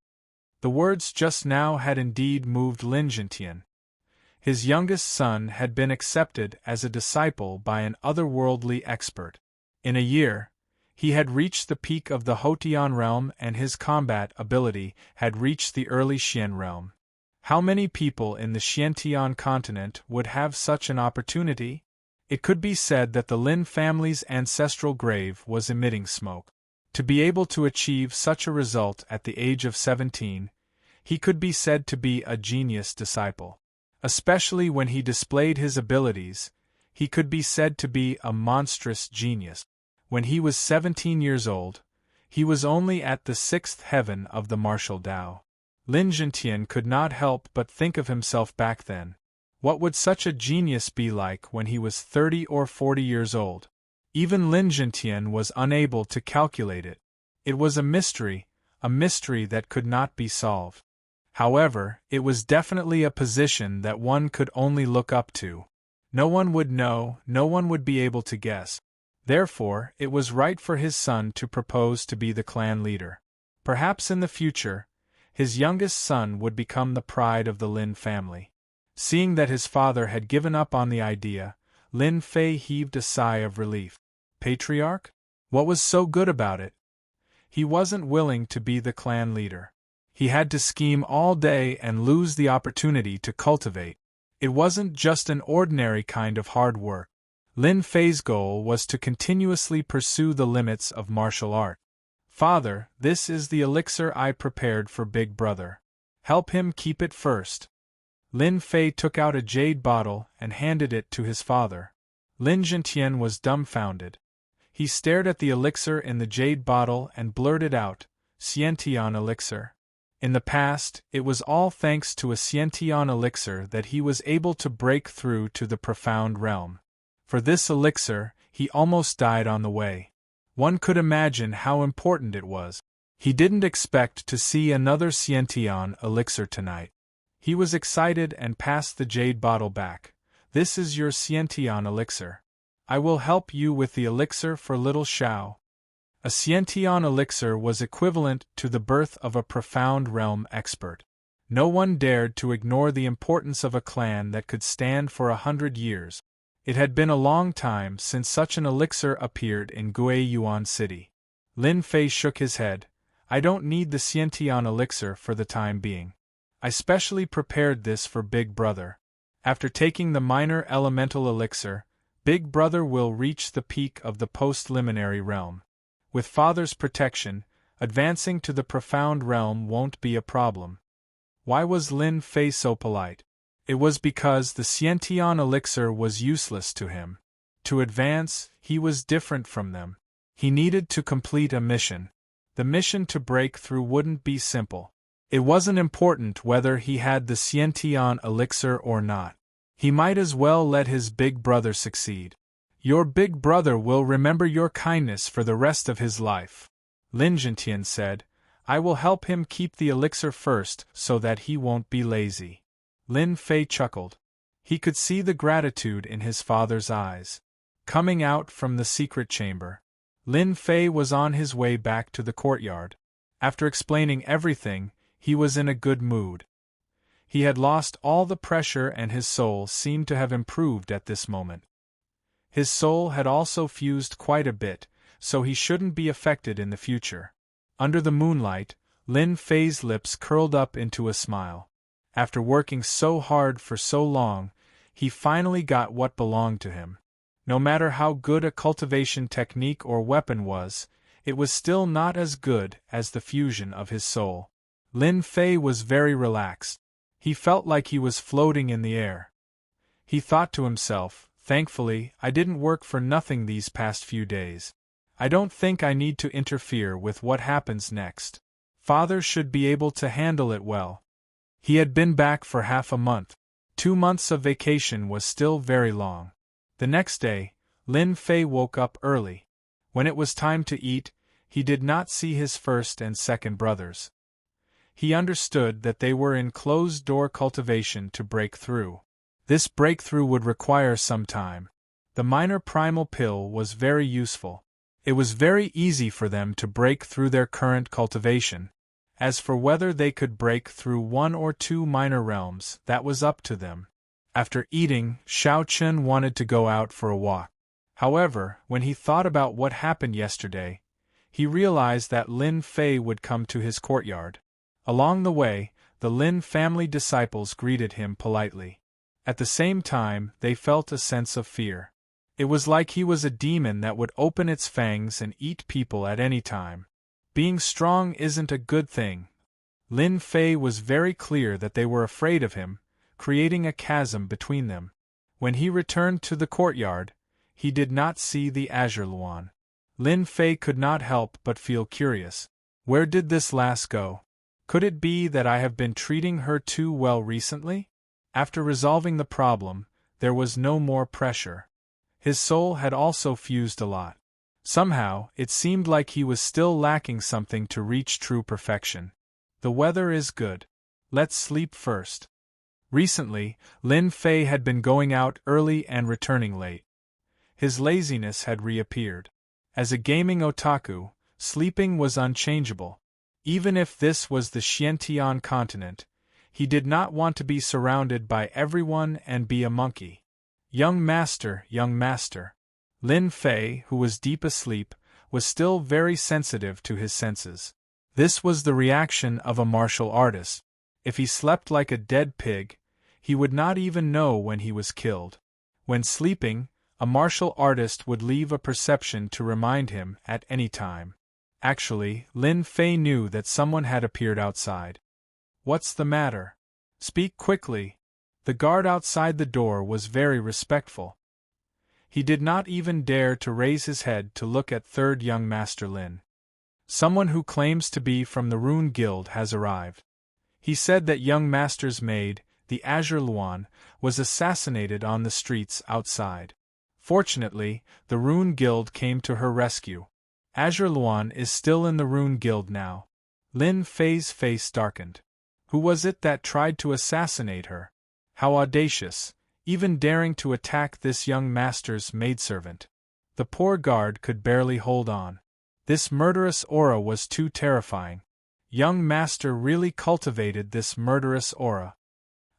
The words just now had indeed moved Lin Zhentian. His youngest son had been accepted as a disciple by an otherworldly expert. In a year, he had reached the peak of the Hotian realm and his combat ability had reached the early Xian realm. How many people in the Xiantian continent would have such an opportunity? It could be said that the Lin family's ancestral grave was emitting smoke. To be able to achieve such a result at the age of 17, he could be said to be a genius disciple. Especially when he displayed his abilities, he could be said to be a monstrous genius. When he was 17 years old, he was only at the 6th heaven of the martial Tao. Lin Zhentian could not help but think of himself back then. What would such a genius be like when he was 30 or 40 years old? Even Lin Zhentian was unable to calculate it. It was a mystery that could not be solved. However, it was definitely a position that one could only look up to. No one would know, no one would be able to guess. Therefore, it was right for his son to propose to be the clan leader. Perhaps in the future, his youngest son would become the pride of the Lin family. Seeing that his father had given up on the idea, Lin Fei heaved a sigh of relief. Patriarch? What was so good about it? He wasn't willing to be the clan leader. He had to scheme all day and lose the opportunity to cultivate. It wasn't just an ordinary kind of hard work. Lin Fei's goal was to continuously pursue the limits of martial art. Father, this is the elixir I prepared for Big Brother. Help him keep it first. Lin Fei took out a jade bottle and handed it to his father. Lin Zhentian was dumbfounded. He stared at the elixir in the jade bottle and blurted out, Xiantian elixir. In the past, it was all thanks to a Xiantian elixir that he was able to break through to the profound realm. For this elixir, he almost died on the way. One could imagine how important it was. He didn't expect to see another Xiantian elixir tonight. He was excited and passed the jade bottle back. This is your Xiantian elixir. I will help you with the elixir for little Xiao. A Xiantian elixir was equivalent to the birth of a profound realm expert. No one dared to ignore the importance of a clan that could stand for 100 years. It had been a long time since such an elixir appeared in Guiyuan City. Lin Fei shook his head. I don't need the Xiantian elixir for the time being. I specially prepared this for Big Brother. After taking the minor elemental elixir, Big Brother will reach the peak of the post-liminary realm. With Father's protection, advancing to the profound realm won't be a problem. Why was Lin Fei so polite? It was because the Xiantian elixir was useless to him. To advance, he was different from them. He needed to complete a mission. The mission to break through wouldn't be simple. It wasn't important whether he had the Xiantian elixir or not. He might as well let his big brother succeed. Your big brother will remember your kindness for the rest of his life. Lin Zhentian said, I will help him keep the elixir first so that he won't be lazy. Lin Fei chuckled. He could see the gratitude in his father's eyes. Coming out from the secret chamber, Lin Fei was on his way back to the courtyard. After explaining everything, he was in a good mood. He had lost all the pressure and his soul seemed to have improved at this moment. His soul had also fused quite a bit, so he shouldn't be affected in the future. Under the moonlight, Lin Fei's lips curled up into a smile. After working so hard for so long, he finally got what belonged to him. No matter how good a cultivation technique or weapon was, it was still not as good as the fusion of his soul. Lin Fei was very relaxed. He felt like he was floating in the air. He thought to himself, thankfully, I didn't work for nothing these past few days. I don't think I need to interfere with what happens next. Father should be able to handle it well. He had been back for half a month. 2 months of vacation was still very long. The next day, Lin Fei woke up early. When it was time to eat, he did not see his first and second brothers. He understood that they were in closed-door cultivation to break through. This breakthrough would require some time. The minor primal pill was very useful. It was very easy for them to break through their current cultivation. As for whether they could break through 1 or 2 minor realms, that was up to them. After eating, Xiao Chen wanted to go out for a walk. However, when he thought about what happened yesterday, he realized that Lin Fei would come to his courtyard. Along the way, the Lin family disciples greeted him politely. At the same time, they felt a sense of fear. It was like he was a demon that would open its fangs and eat people at any time. Being strong isn't a good thing. Lin Fei was very clear that they were afraid of him, creating a chasm between them. When he returned to the courtyard, he did not see the Azure Luan. Lin Fei could not help but feel curious. Where did this lass go? Could it be that I have been treating her too well recently? After resolving the problem, there was no more pressure. His soul had also fused a lot. Somehow, it seemed like he was still lacking something to reach true perfection. The weather is good. Let's sleep first. Recently, Lin Fei had been going out early and returning late. His laziness had reappeared. As a gaming otaku, sleeping was unchangeable. Even if this was the Xiantian continent, He did not want to be surrounded by everyone and be a monkey. Young master, young master. Lin Fei, who was deep asleep, was still very sensitive to his senses. This was the reaction of a martial artist. If he slept like a dead pig, he would not even know when he was killed. When sleeping, a martial artist would leave a perception to remind him at any time. Actually, Lin Fei knew that someone had appeared outside. "What's the matter? Speak quickly." The guard outside the door was very respectful. He did not even dare to raise his head to look at third young Master Lin. "Someone who claims to be from the Rune Guild has arrived. He said that young master's maid, the Azure Luan, was assassinated on the streets outside. Fortunately, the Rune Guild came to her rescue. Azure Luan is still in the Rune Guild now." Lin Fei's face darkened. Who was it that tried to assassinate her? How audacious, even daring to attack this young master's maidservant. The poor guard could barely hold on. This murderous aura was too terrifying. Young master really cultivated this murderous aura.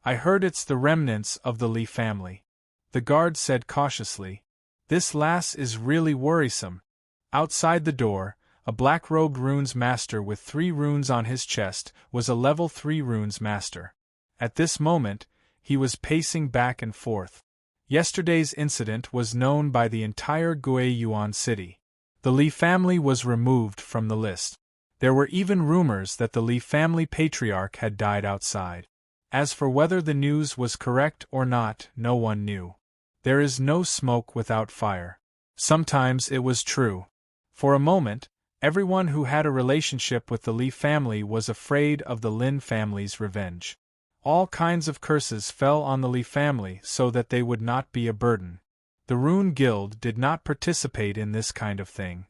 "I heard it's the remnants of the Li family," the guard said cautiously. "This lass is really worrisome." Outside the door, a black-robed runes master with 3 runes on his chest was a level 3 runes master. At this moment, he was pacing back and forth. Yesterday's incident was known by the entire Guiyuan city. The Li family was removed from the list. There were even rumors that the Li family patriarch had died outside. As for whether the news was correct or not, no one knew. There is no smoke without fire. Sometimes it was true. For a moment, everyone who had a relationship with the Li family was afraid of the Lin family's revenge. All kinds of curses fell on the Li family so that they would not be a burden. The Rune Guild did not participate in this kind of thing.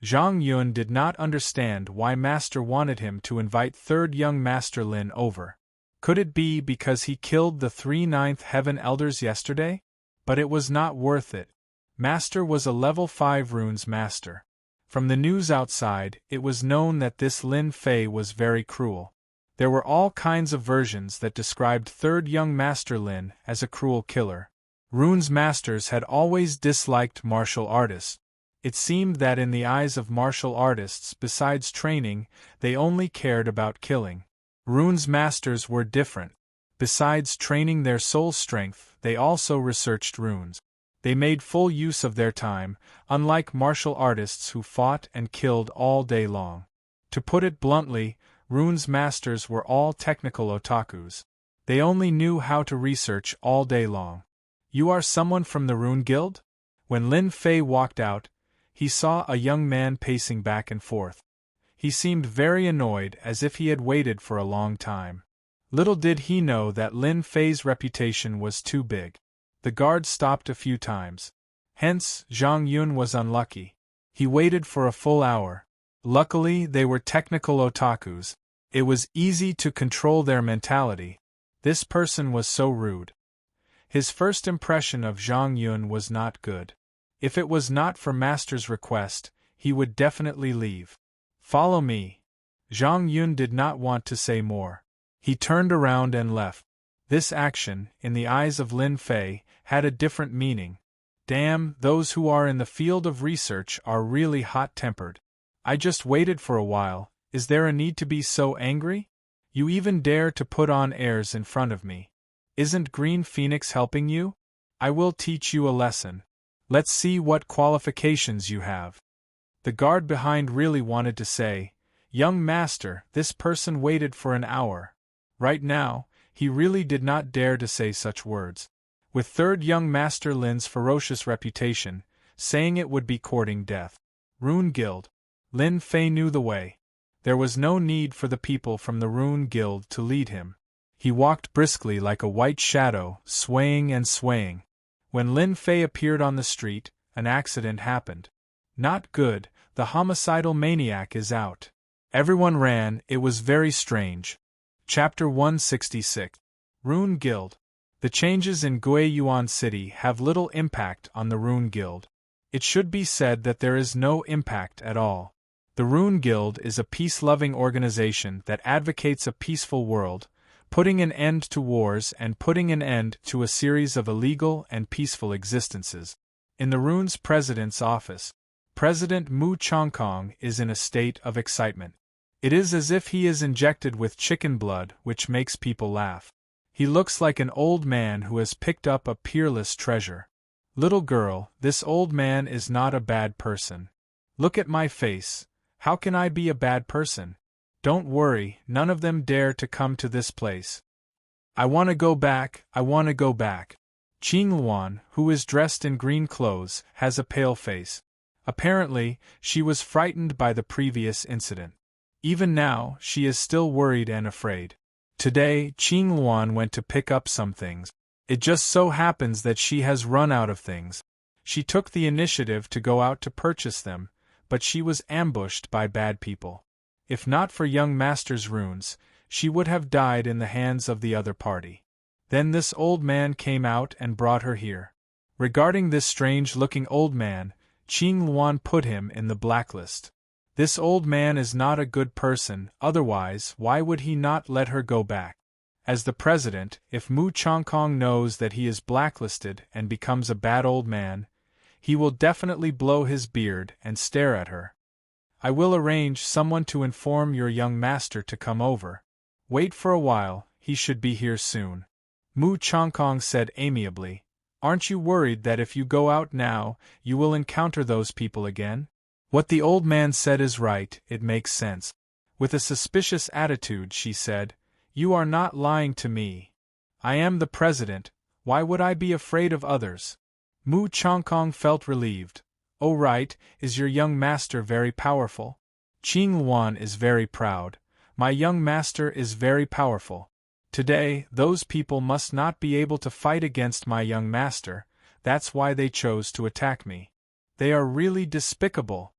Zhang Yun did not understand why Master wanted him to invite third young Master Lin over. Could it be because he killed the 3 Ninth Heaven Elders yesterday? But it was not worth it. Master was a level 5 runes master. From the news outside, it was known that this Lin Fei was very cruel. There were all kinds of versions that described third young Master Lin as a cruel killer. Runes masters had always disliked martial artists. It seemed that in the eyes of martial artists, besides training, they only cared about killing. Runes masters were different. Besides training their soul strength, they also researched runes. They made full use of their time, unlike martial artists who fought and killed all day long. To put it bluntly, runes masters were all technical otakus. They only knew how to research all day long. "You are someone from the Rune Guild?" When Lin Fei walked out, he saw a young man pacing back and forth. He seemed very annoyed, as if he had waited for a long time. Little did he know that Lin Fei's reputation was too big. The guard stopped a few times. Hence, Zhang Yun was unlucky. He waited for a full hour. Luckily, they were technical otakus. It was easy to control their mentality. This person was so rude. His first impression of Zhang Yun was not good. If it was not for Master's request, he would definitely leave. "Follow me." Zhang Yun did not want to say more. He turned around and left. This action, in the eyes of Lin Fei, had a different meaning. Damn, those who are in the field of research are really hot-tempered. "I just waited for a while, is there a need to be so angry? You even dare to put on airs in front of me. Isn't Green Phoenix helping you? I will teach you a lesson. Let's see what qualifications you have." The guard behind really wanted to say, "Young master, this person waited for an hour." Right now, he really did not dare to say such words. With third young Master Lin's ferocious reputation, saying it would be courting death. Rune Guild. Lin Fei knew the way. There was no need for the people from the Rune Guild to lead him. He walked briskly like a white shadow, swaying and swaying. When Lin Fei appeared on the street, an accident happened. Not good, the homicidal maniac is out. Everyone ran, it was very strange. Chapter 166. Rune Guild. The changes in Guiyuan City have little impact on the Rune Guild. It should be said that there is no impact at all. The Rune Guild is a peace-loving organization that advocates a peaceful world, putting an end to wars and putting an end to a series of illegal and peaceful existences. In the rune's president's office, President Mu Chongkong is in a state of excitement. It is as if he is injected with chicken blood, which makes people laugh. He looks like an old man who has picked up a peerless treasure. Little girl, this old man is not a bad person. Look at my face. How can I be a bad person? Don't worry, none of them dare to come to this place. I want to go back, I want to go back. Qing Luan, who is dressed in green clothes, has a pale face. Apparently, she was frightened by the previous incident. Even now, she is still worried and afraid. Today, Qing Luan went to pick up some things. It just so happens that she has run out of things. She took the initiative to go out to purchase them, but she was ambushed by bad people. If not for young master's runes, she would have died in the hands of the other party. Then this old man came out and brought her here. Regarding this strange-looking old man, Qing Luan put him in the blacklist. This old man is not a good person, otherwise why would he not let her go back? As the president, if Mu Chongkong knows that he is blacklisted and becomes a bad old man, he will definitely blow his beard and stare at her. I will arrange someone to inform your young master to come over. Wait for a while, he should be here soon. Mu Chongkong said amiably, Aren't you worried that if you go out now, you will encounter those people again? What the old man said is right, it makes sense. With a suspicious attitude she said, You are not lying to me. I am the president, why would I be afraid of others? Mu Chongkong felt relieved. Oh right, is your young master very powerful? Qing Luan is very proud. My young master is very powerful. Today, those people must not be able to fight against my young master, that's why they chose to attack me. They are really despicable.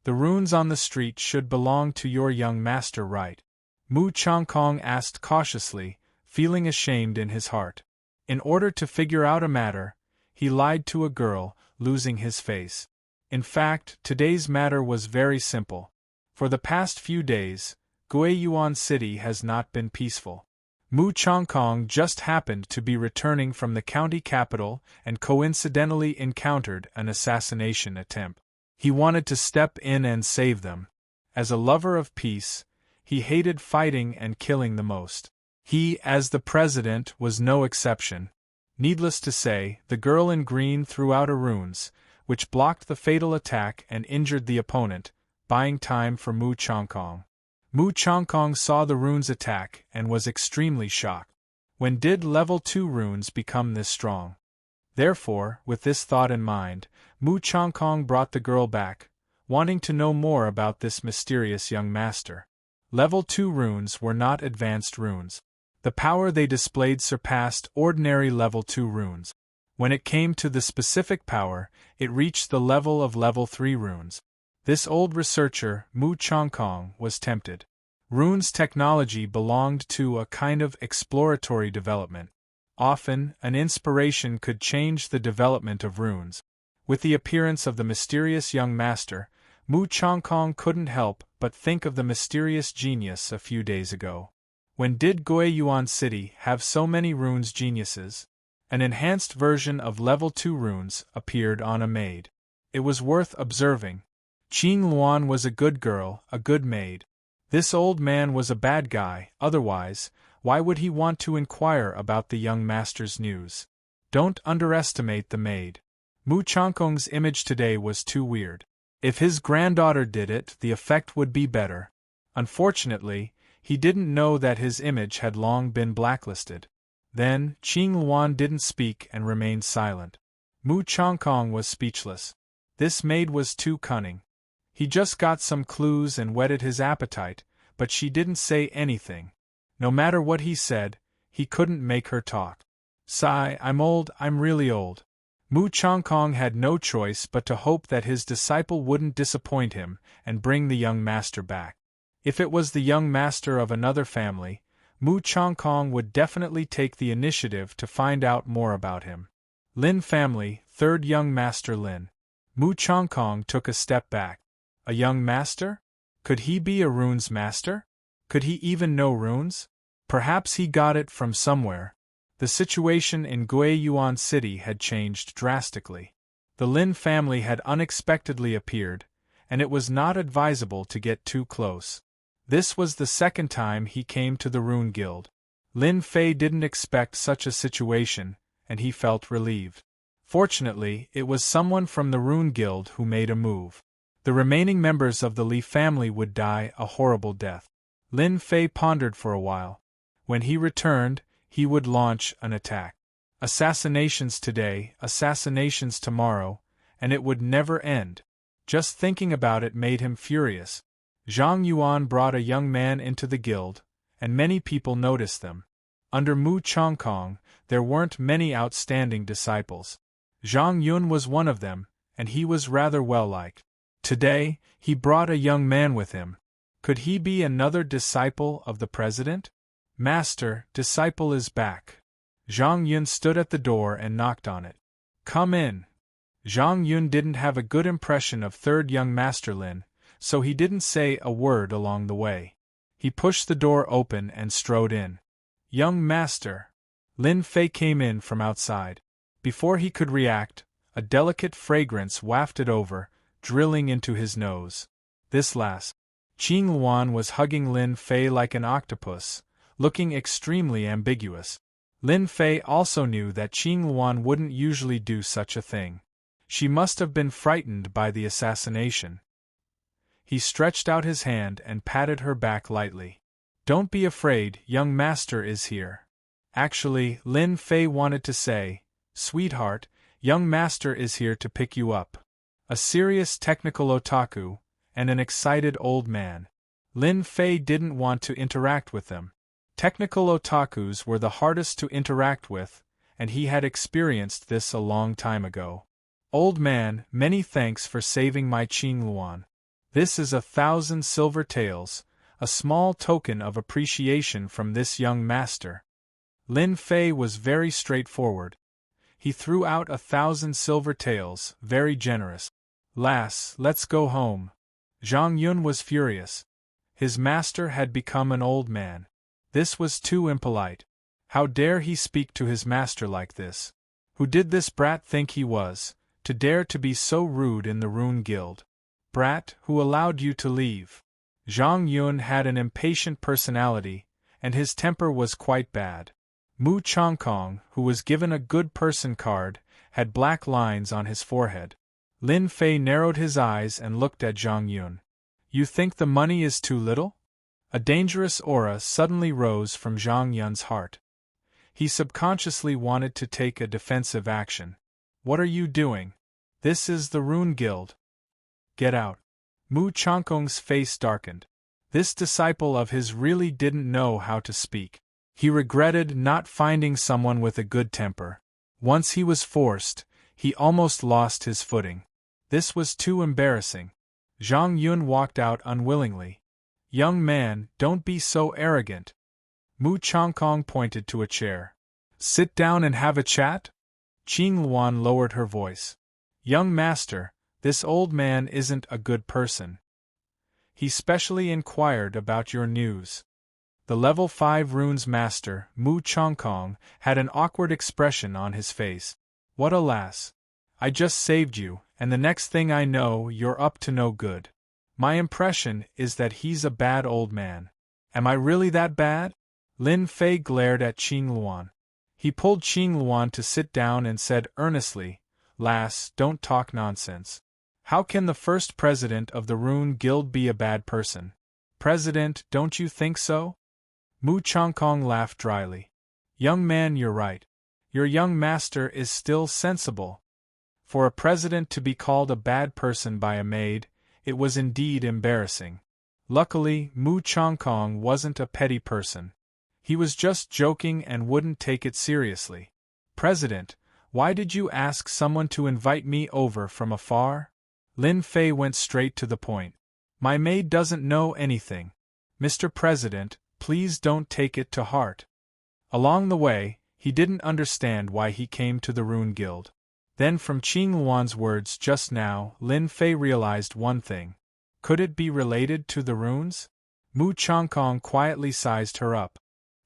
The runes on the street should belong to your young master, right? Mu Chongkong asked cautiously, feeling ashamed in his heart. In order to figure out a matter, he lied to a girl, losing his face. In fact, today's matter was very simple. For the past few days, Guiyuan City has not been peaceful. Mu Chongkong just happened to be returning from the county capital and coincidentally encountered an assassination attempt. He wanted to step in and save them. As a lover of peace, he hated fighting and killing the most. He, as the president, was no exception. Needless to say, the girl in green threw out a runes, which blocked the fatal attack and injured the opponent, buying time for Mu Chongkong. Mu Chongkong saw the runes attack and was extremely shocked. When did level 2 runes become this strong? Therefore, with this thought in mind, Mu Chongkong brought the girl back, wanting to know more about this mysterious young master. Level 2 runes were not advanced runes. The power they displayed surpassed ordinary level 2 runes. When it came to the specific power, it reached the level of level 3 runes. This old researcher, Mu Chongkong, was tempted. Runes technology belonged to a kind of exploratory development. Often, an inspiration could change the development of runes. With the appearance of the mysterious young master, Mu Chongkong couldn't help but think of the mysterious genius a few days ago. When did Guiyuan City have so many runes geniuses? An enhanced version of level 2 runes appeared on a maid. It was worth observing. Qing Luan was a good girl, a good maid. This old man was a bad guy, otherwise, why would he want to inquire about the young master's news? Don't underestimate the maid. Mu Chongkong's image today was too weird. If his granddaughter did it, the effect would be better. Unfortunately, he didn't know that his image had long been blacklisted. Then, Qing Luan didn't speak and remained silent. Mu Chongkong was speechless. This maid was too cunning. He just got some clues and whetted his appetite, but she didn't say anything. No matter what he said, he couldn't make her talk. Sigh, I'm old, I'm really old. Mu Chongkong had no choice but to hope that his disciple wouldn't disappoint him and bring the young master back. If it was the young master of another family, Mu Chongkong would definitely take the initiative to find out more about him. Lin family, third young master Lin. Mu Chongkong took a step back. A young master? Could he be a runes master? Could he even know runes? Perhaps he got it from somewhere. The situation in Guiyuan City had changed drastically. The Lin family had unexpectedly appeared, and it was not advisable to get too close. This was the second time he came to the Rune Guild. Lin Fei didn't expect such a situation, and he felt relieved. Fortunately, it was someone from the Rune Guild who made a move. The remaining members of the Li family would die a horrible death. Lin Fei pondered for a while. When he returned, he would launch an attack. Assassinations today, assassinations tomorrow, and it would never end. Just thinking about it made him furious. Zhang Yuan brought a young man into the guild, and many people noticed them. Under Mu Chongkong, there weren't many outstanding disciples. Zhang Yun was one of them, and he was rather well-liked. Today, he brought a young man with him. Could he be another disciple of the president? Master, disciple is back. Zhang Yun stood at the door and knocked on it. Come in. Zhang Yun didn't have a good impression of third young Master Lin, so he didn't say a word along the way. He pushed the door open and strode in. Young Master. Lin Fei came in from outside. Before he could react, a delicate fragrance wafted over, drilling into his nose. This last. Qing Luan was hugging Lin Fei like an octopus, looking extremely ambiguous. Lin Fei also knew that Qing Luan wouldn't usually do such a thing. She must have been frightened by the assassination. He stretched out his hand and patted her back lightly. Don't be afraid, young master is here. Actually, Lin Fei wanted to say, sweetheart, young master is here to pick you up. A serious technical otaku, and an excited old man. Lin Fei didn't want to interact with them. Technical otakus were the hardest to interact with, and he had experienced this a long time ago. Old man, many thanks for saving my Qing Luan. This is 1,000 silver taels, a small token of appreciation from this young master. Lin Fei was very straightforward. He threw out 1,000 silver taels, very generous. Lass, let's go home. Zhang Yun was furious. His master had become an old man. This was too impolite. How dare he speak to his master like this? Who did this brat think he was, to dare to be so rude in the Rune Guild? Brat, who allowed you to leave? Zhang Yun had an impatient personality, and his temper was quite bad. Mu Chongkong, who was given a good person card, had black lines on his forehead. Lin Fei narrowed his eyes and looked at Zhang Yun. You think the money is too little? A dangerous aura suddenly rose from Zhang Yun's heart. He subconsciously wanted to take a defensive action. What are you doing? This is the Rune Guild. Get out. Mu Chongkong's face darkened. This disciple of his really didn't know how to speak. He regretted not finding someone with a good temper. Once he was forced, he almost lost his footing. This was too embarrassing. Zhang Yun walked out unwillingly. Young man, don't be so arrogant. Mu Chongkong pointed to a chair. Sit down and have a chat? Qing Luan lowered her voice. Young master, this old man isn't a good person. He specially inquired about your news. The level 5 runes master, Mu Chongkong, had an awkward expression on his face. What alas! I just saved you, and the next thing I know you're up to no good. My impression is that he's a bad old man. Am I really that bad? Lin Fei glared at Qing Luan. He pulled Qing Luan to sit down and said earnestly, Lass, don't talk nonsense. How can the first president of the Rune Guild be a bad person? President, don't you think so? Mu Chongkong laughed dryly. Young man, you're right. Your young master is still sensible. For a president to be called a bad person by a maid, it was indeed embarrassing. Luckily, Mu Chongkong wasn't a petty person. He was just joking and wouldn't take it seriously. President, why did you ask someone to invite me over from afar? Lin Fei went straight to the point. My maid doesn't know anything. Mr. President, please don't take it to heart. Along the way, he didn't understand why he came to the Rune Guild. Then from Qing Luan's words just now, Lin Fei realized one thing. Could it be related to the runes? Mu Chongkong quietly sized her up.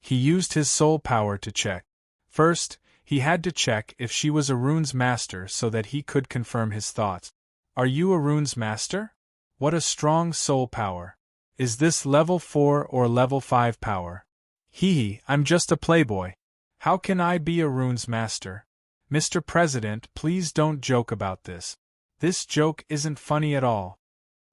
He used his soul power to check. First, he had to check if she was a rune's master so that he could confirm his thoughts. Are you a rune's master? What a strong soul power. Is this level 4 or level 5 power? Hee, I'm just a playboy. How can I be a rune's master? Mr. President, please don't joke about this. This joke isn't funny at all.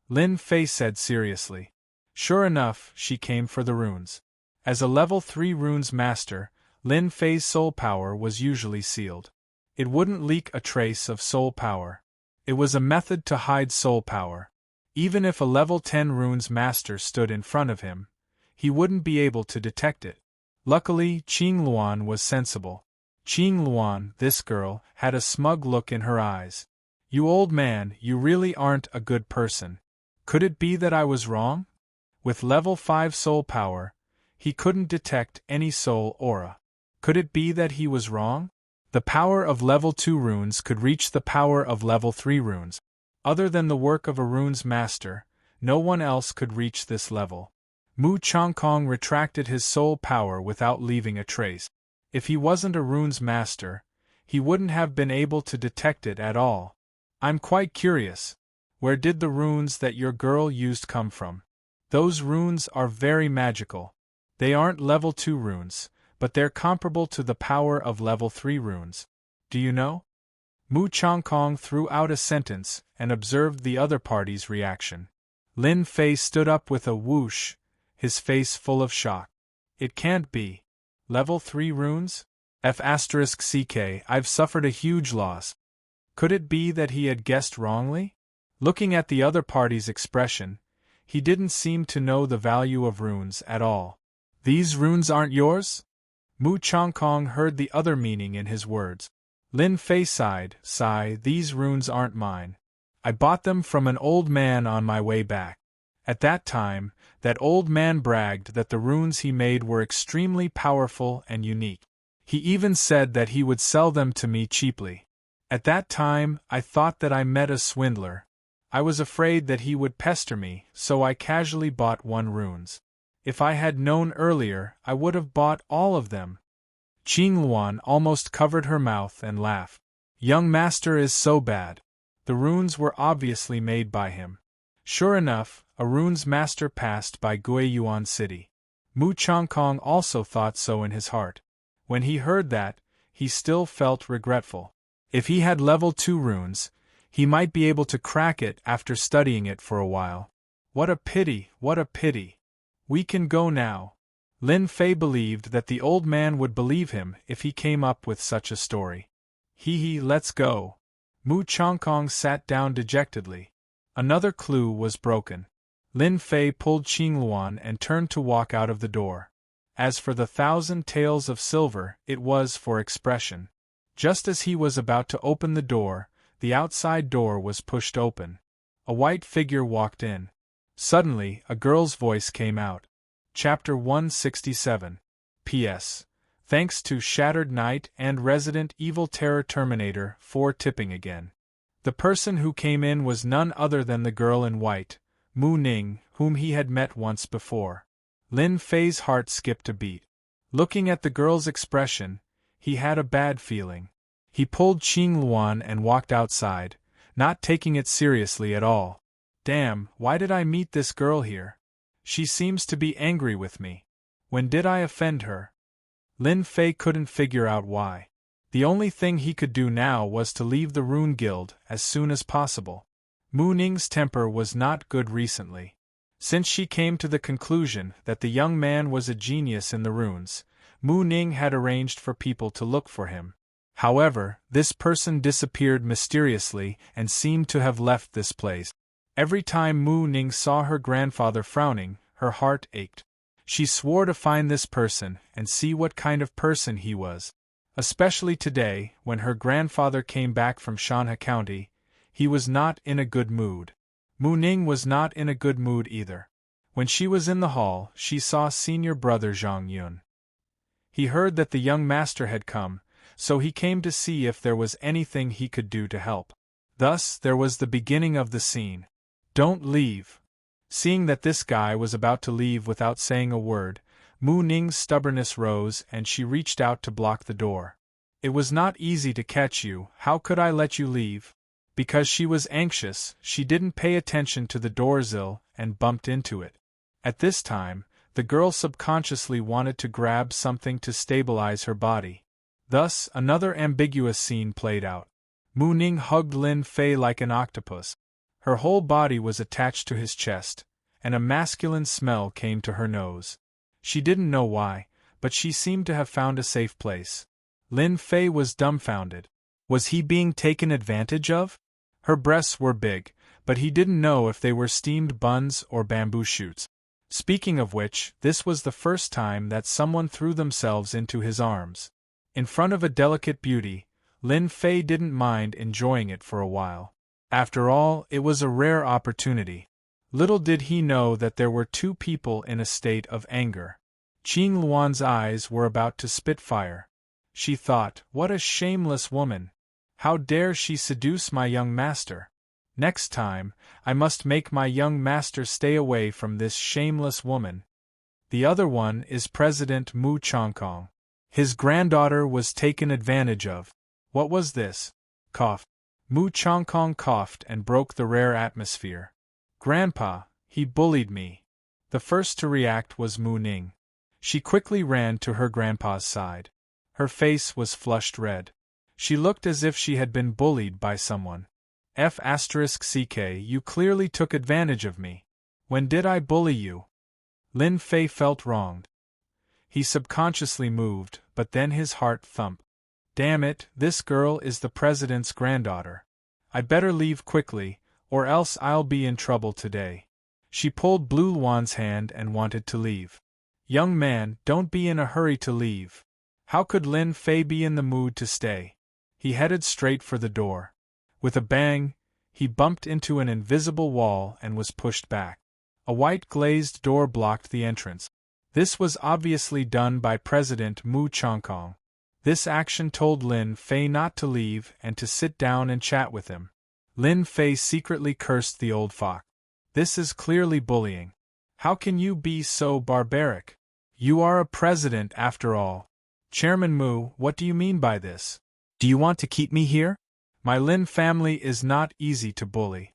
Lin Fei said seriously. Sure enough, she came for the runes. As a level 3 runes master, Lin Fei's soul power was usually sealed. It wouldn't leak a trace of soul power. It was a method to hide soul power. Even if a level 10 runes master stood in front of him, he wouldn't be able to detect it. Luckily, Qing Luan was sensible. Qing Luan, this girl, had a smug look in her eyes. You old man, you really aren't a good person. Could it be that I was wrong? With level 5 soul power, he couldn't detect any soul aura. Could it be that he was wrong? The power of level 2 runes could reach the power of level 3 runes. Other than the work of a runes master, no one else could reach this level. Mu Changkong retracted his soul power without leaving a trace. If he wasn't a runes master, he wouldn't have been able to detect it at all. I'm quite curious. Where did the runes that your girl used come from? Those runes are very magical. They aren't level 2 runes, but they're comparable to the power of level 3 runes. Do you know? Mu Changkong threw out a sentence and observed the other party's reaction. Lin Fei stood up with a whoosh, his face full of shock. It can't be. Level 3 runes? F***ck, I've suffered a huge loss. Could it be that he had guessed wrongly? Looking at the other party's expression, he didn't seem to know the value of runes at all. These runes aren't yours? Mu Changkong heard the other meaning in his words. Lin Fei sighed, these runes aren't mine. I bought them from an old man on my way back. At that time, that old man bragged that the runes he made were extremely powerful and unique. He even said that he would sell them to me cheaply. At that time, I thought that I met a swindler. I was afraid that he would pester me, so I casually bought 1 runes. If I had known earlier, I would have bought all of them. Qing Luan almost covered her mouth and laughed. Young master is so bad. The runes were obviously made by him. Sure enough, a runes master passed by Guiyuan City. Mu Changkong also thought so in his heart. When he heard that, he still felt regretful. If he had level 2 runes, he might be able to crack it after studying it for a while. What a pity, what a pity. We can go now. Lin Fei believed that the old man would believe him if he came up with such a story. Let's go. Mu Changkong sat down dejectedly. Another clue was broken. Lin Fei pulled Qing Luan and turned to walk out of the door. As for the 1,000 taels of silver, it was for expression. Just as he was about to open the door, the outside door was pushed open. A white figure walked in. Suddenly, a girl's voice came out. Chapter 167. P.S. Thanks to Shattered Knight and Resident Evil Terror Terminator for tipping again. The person who came in was none other than the girl in white, Mu Ning, whom he had met once before. Lin Fei's heart skipped a beat. Looking at the girl's expression, he had a bad feeling. He pulled Qing Luan and walked outside, not taking it seriously at all. Damn, why did I meet this girl here? She seems to be angry with me. When did I offend her? Lin Fei couldn't figure out why. The only thing he could do now was to leave the Rune Guild as soon as possible. Mu Ning's temper was not good recently. Since she came to the conclusion that the young man was a genius in the runes, Mu Ning had arranged for people to look for him. However, this person disappeared mysteriously and seemed to have left this place. Every time Mu Ning saw her grandfather frowning, her heart ached. She swore to find this person and see what kind of person he was. Especially today, when her grandfather came back from Shanha County, he was not in a good mood. Mu Ning was not in a good mood either. When she was in the hall, she saw senior brother Zhang Yun. He heard that the young master had come, so he came to see if there was anything he could do to help. Thus, there was the beginning of the scene. Don't leave. Seeing that this guy was about to leave without saying a word, Mu Ning's stubbornness rose and she reached out to block the door. It was not easy to catch you, how could I let you leave? Because she was anxious, she didn't pay attention to the doorsill and bumped into it. At this time, the girl subconsciously wanted to grab something to stabilize her body. Thus, another ambiguous scene played out. Mu Ning hugged Lin Fei like an octopus. Her whole body was attached to his chest, and a masculine smell came to her nose. She didn't know why, but she seemed to have found a safe place. Lin Fei was dumbfounded. Was he being taken advantage of? Her breasts were big, but he didn't know if they were steamed buns or bamboo shoots. Speaking of which, this was the first time that someone threw themselves into his arms. In front of a delicate beauty, Lin Fei didn't mind enjoying it for a while. After all, it was a rare opportunity. Little did he know that there were two people in a state of anger. Qing Luan's eyes were about to spit fire. She thought, what a shameless woman! How dare she seduce my young master? Next time, I must make my young master stay away from this shameless woman. The other one is President Mu Chongkong. His granddaughter was taken advantage of. What was this? Cough. Mu Chongkong coughed and broke the rare atmosphere. Grandpa, he bullied me. The first to react was Mu Ning. She quickly ran to her grandpa's side. Her face was flushed red. She looked as if she had been bullied by someone. F***ck, you clearly took advantage of me. When did I bully you? Lin Fei felt wronged. He subconsciously moved, but then his heart thumped. Damn it, this girl is the president's granddaughter. I better leave quickly, or else I'll be in trouble today. She pulled Blue Luan's hand and wanted to leave. Young man, don't be in a hurry to leave. How could Lin Fei be in the mood to stay? He headed straight for the door. With a bang, he bumped into an invisible wall and was pushed back. A white glazed door blocked the entrance. This was obviously done by President Mu Chongkong. This action told Lin Fei not to leave and to sit down and chat with him. Lin Fei secretly cursed the old fox. This is clearly bullying. How can you be so barbaric? You are a president after all. Chairman Mu, what do you mean by this? Do you want to keep me here? My Lin family is not easy to bully.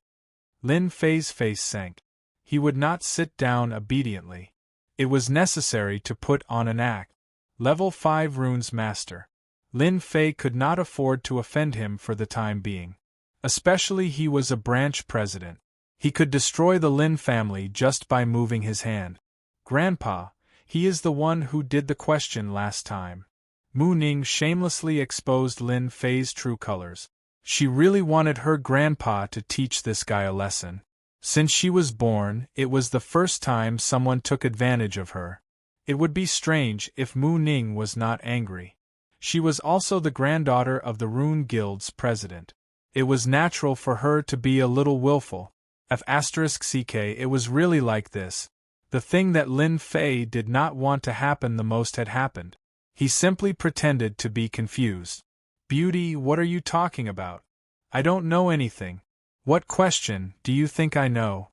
Lin Fei's face sank. He would not sit down obediently. It was necessary to put on an act. Level 5 Runes Master. Lin Fei could not afford to offend him for the time being. Especially he was a branch president. He could destroy the Lin family just by moving his hand. Grandpa, he is the one who did the question last time. Mu Ning shamelessly exposed Lin Fei's true colors. She really wanted her grandpa to teach this guy a lesson. Since she was born, it was the first time someone took advantage of her. It would be strange if Mu Ning was not angry. She was also the granddaughter of the Rune Guild's president. It was natural for her to be a little willful. F***ck, it was really like this. The thing that Lin Fei did not want to happen the most had happened. He simply pretended to be confused. Beauty, what are you talking about? I don't know anything. What question do you think I know?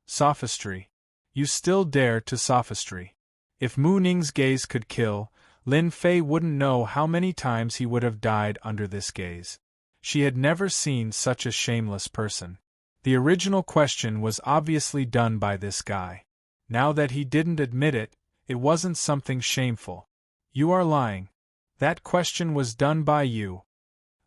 Sophistry. You still dare to sophistry. If Mu Ning's gaze could kill, Lin Fei wouldn't know how many times he would have died under this gaze. She had never seen such a shameless person. The original question was obviously done by this guy. Now that he didn't admit it, it wasn't something shameful. You are lying. That question was done by you.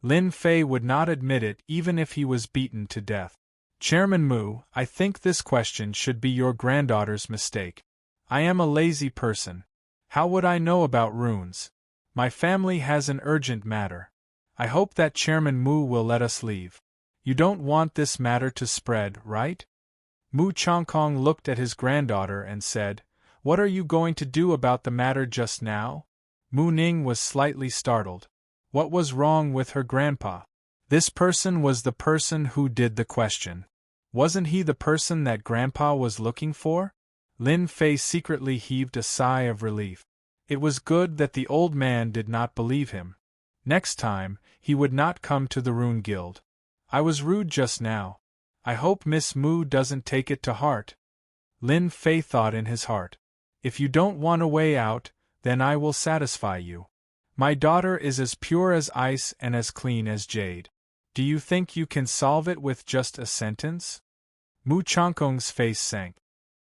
Lin Fei would not admit it even if he was beaten to death. Chairman Mu, I think this question should be your granddaughter's mistake. I am a lazy person. How would I know about runes? My family has an urgent matter. I hope that Chairman Mu will let us leave. You don't want this matter to spread, right? Mu Chongkong looked at his granddaughter and said, What are you going to do about the matter just now? Mu Ning was slightly startled. What was wrong with her grandpa? This person was the person who did the question. Wasn't he the person that grandpa was looking for? Lin Fei secretly heaved a sigh of relief. It was good that the old man did not believe him. Next time, he would not come to the Rune Guild. I was rude just now. I hope Miss Mu doesn't take it to heart. Lin Fei thought in his heart. If you don't want a way out, then I will satisfy you. My daughter is as pure as ice and as clean as jade. Do you think you can solve it with just a sentence? Mu Changkong's face sank.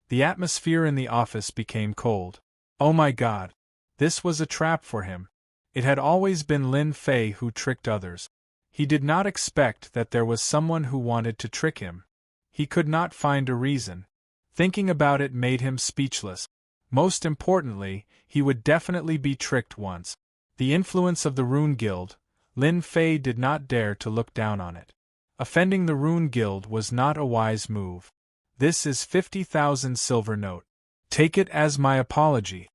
The atmosphere in the office became cold. Oh my God! This was a trap for him. It had always been Lin Fei who tricked others. He did not expect that there was someone who wanted to trick him. He could not find a reason. Thinking about it made him speechless. Most importantly, he would definitely be tricked once. The influence of the Rune Guild, Lin Fei did not dare to look down on it. Offending the Rune Guild was not a wise move. This is 50,000 silver note. Take it as my apology.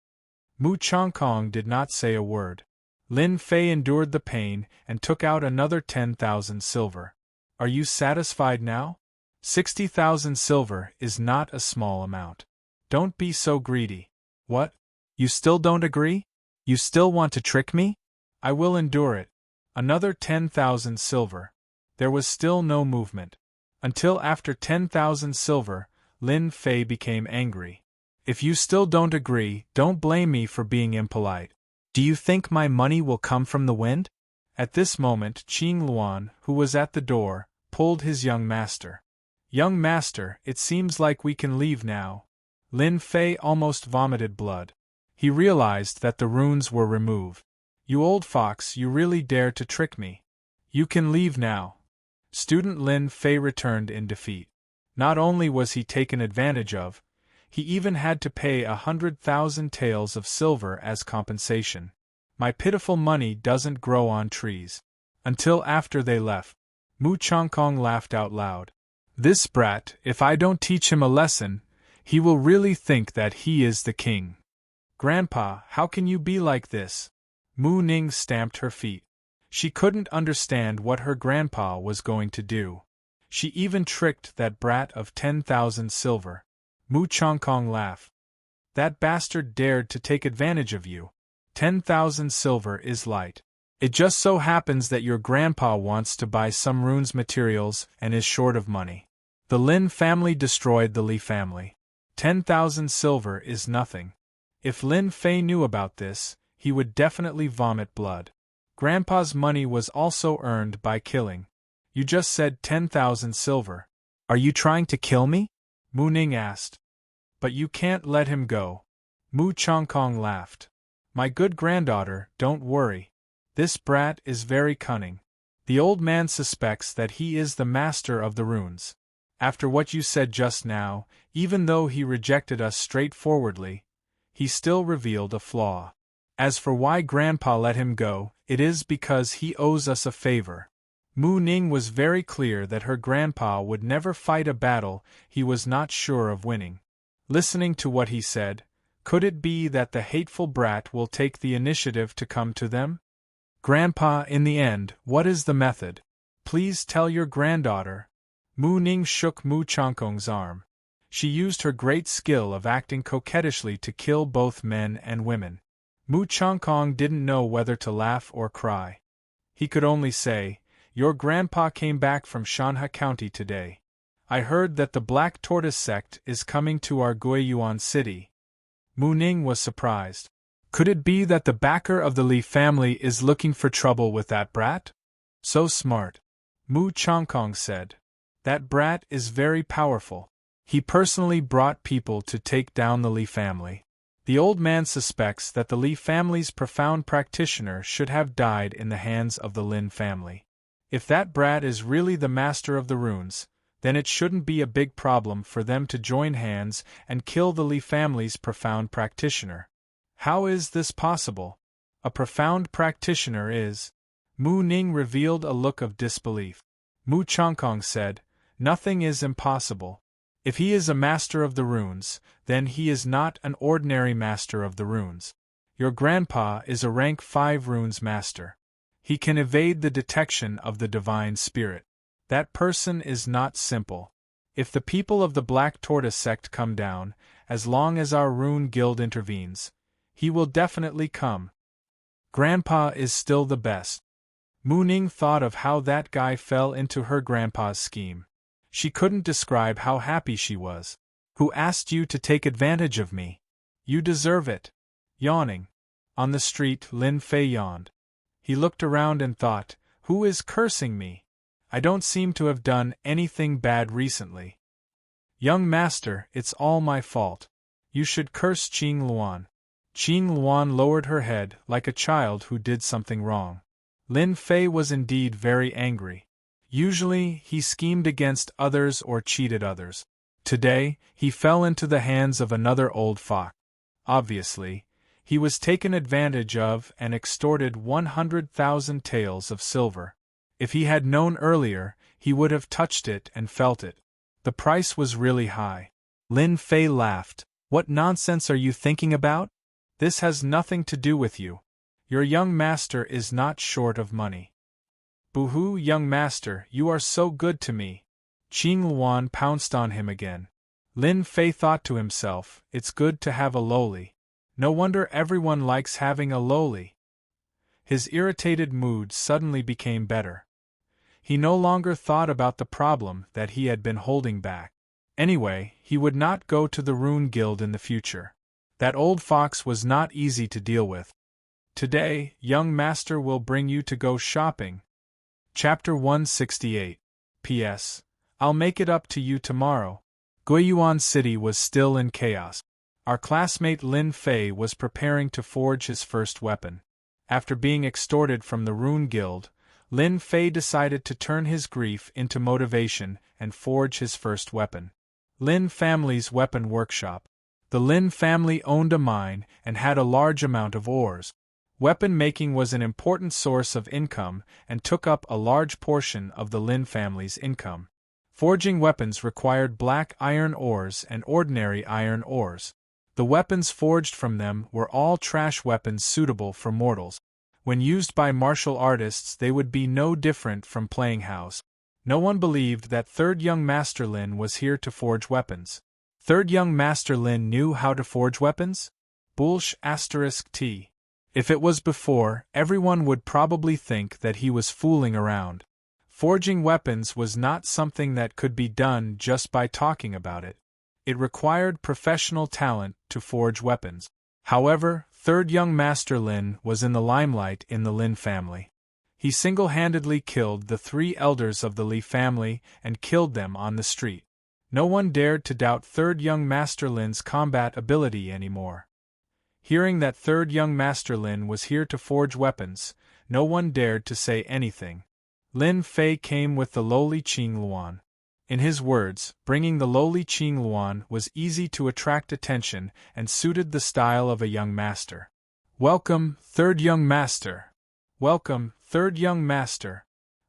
Mu Changkong did not say a word. Lin Fei endured the pain and took out another 10,000 silver. Are you satisfied now? 60,000 silver is not a small amount. Don't be so greedy. What? You still don't agree? You still want to trick me? I will endure it. Another 10,000 silver. There was still no movement. Until after 10,000 silver, Lin Fei became angry. If you still don't agree, don't blame me for being impolite. Do you think my money will come from the wind? At this moment, Qing Luan, who was at the door, pulled his young master. Young master, it seems like we can leave now. Lin Fei almost vomited blood. He realized that the runes were removed. You old fox, you really dare to trick me. You can leave now. Student Lin Fei returned in defeat. Not only was he taken advantage of, he even had to pay 100,000 taels of silver as compensation. My pitiful money doesn't grow on trees. Until after they left. Mu Changkong laughed out loud. This brat, if I don't teach him a lesson, he will really think that he is the king. Grandpa, how can you be like this? Mu Ning stamped her feet. She couldn't understand what her grandpa was going to do. She even tricked that brat of 10,000 silver. Mu Changkong laughed. That bastard dared to take advantage of you. 10,000 silver is light. It just so happens that your grandpa wants to buy some runes materials and is short of money. The Lin family destroyed the Li family. 10,000 silver is nothing. If Lin Fei knew about this, he would definitely vomit blood. Grandpa's money was also earned by killing. You just said 10,000 silver. Are you trying to kill me? Mu Ning asked. But you can't let him go. Mu Changkong laughed. My good granddaughter, don't worry. This brat is very cunning. The old man suspects that he is the master of the runes. After what you said just now, even though he rejected us straightforwardly, he still revealed a flaw. As for why Grandpa let him go, it is because he owes us a favor. Mu Ning was very clear that her grandpa would never fight a battle he was not sure of winning. Listening to what he said, could it be that the hateful brat will take the initiative to come to them? Grandpa, in the end, what is the method? Please tell your granddaughter. Mu Ning shook Mu Changkong's arm. She used her great skill of acting coquettishly to kill both men and women. Mu Changkong didn't know whether to laugh or cry. He could only say, Your grandpa came back from Shanha County today. I heard that the Black Tortoise sect is coming to our Guiyuan city. Mu Ning was surprised. Could it be that the backer of the Li family is looking for trouble with that brat? So smart. Mu Changkong said. That brat is very powerful. He personally brought people to take down the Li family. The old man suspects that the Li family's profound practitioner should have died in the hands of the Lin family. If that brat is really the master of the runes, then it shouldn't be a big problem for them to join hands and kill the Li family's profound practitioner. How is this possible? A profound practitioner is... Mu Ning revealed a look of disbelief. Mu Changkong said, Nothing is impossible. If he is a master of the runes, then he is not an ordinary master of the runes. Your grandpa is a rank 5 runes master. He can evade the detection of the divine spirit. That person is not simple. If the people of the Black Tortoise sect come down, as long as our rune guild intervenes, he will definitely come. Grandpa is still the best. Mu Ning thought of how that guy fell into her grandpa's scheme. She couldn't describe how happy she was. Who asked you to take advantage of me? You deserve it. Yawning. On the street, Lin Fei yawned. He looked around and thought, who is cursing me? I don't seem to have done anything bad recently. Young master, it's all my fault. You should curse Qing Luan. Qing Luan lowered her head like a child who did something wrong. Lin Fei was indeed very angry. Usually, he schemed against others or cheated others. Today, he fell into the hands of another old fox. Obviously, he was taken advantage of and extorted 100,000 taels of silver. If he had known earlier, he would have touched it and felt it. The price was really high. Lin Fei laughed. What nonsense are you thinking about? This has nothing to do with you. Your young master is not short of money. Boo-hoo, young master, you are so good to me. Qing Luan pounced on him again. Lin Fei thought to himself, it's good to have a lowly. No wonder everyone likes having a lowly. His irritated mood suddenly became better. He no longer thought about the problem that he had been holding back. Anyway, he would not go to the Rune Guild in the future. That old fox was not easy to deal with. Today, young master will bring you to go shopping. Chapter 168. P.S. I'll make it up to you tomorrow. Guiyuan City was still in chaos. Our classmate Lin Fei was preparing to forge his first weapon. After being extorted from the Rune Guild, Lin Fei decided to turn his grief into motivation and forge his first weapon. Lin family's weapon workshop. The Lin family owned a mine and had a large amount of ores. Weapon making was an important source of income and took up a large portion of the Lin family's income. Forging weapons required black iron ores and ordinary iron ores. The weapons forged from them were all trash weapons suitable for mortals. When used by martial artists, they would be no different from playing house. No one believed that Third Young Master Lin was here to forge weapons. Third Young Master Lin knew how to forge weapons? T. If it was before, everyone would probably think that he was fooling around. Forging weapons was not something that could be done just by talking about it. It required professional talent to forge weapons. However, Third Young Master Lin was in the limelight in the Lin family. He single-handedly killed the 3 elders of the Li family and killed them on the street. No one dared to doubt Third Young Master Lin's combat ability anymore. Hearing that Third Young Master Lin was here to forge weapons, no one dared to say anything. Lin Fei came with the lowly Qing Luan. In his words, bringing the lowly Qing Luan was easy to attract attention and suited the style of a young master. Welcome, Third Young Master. Welcome, Third Young Master.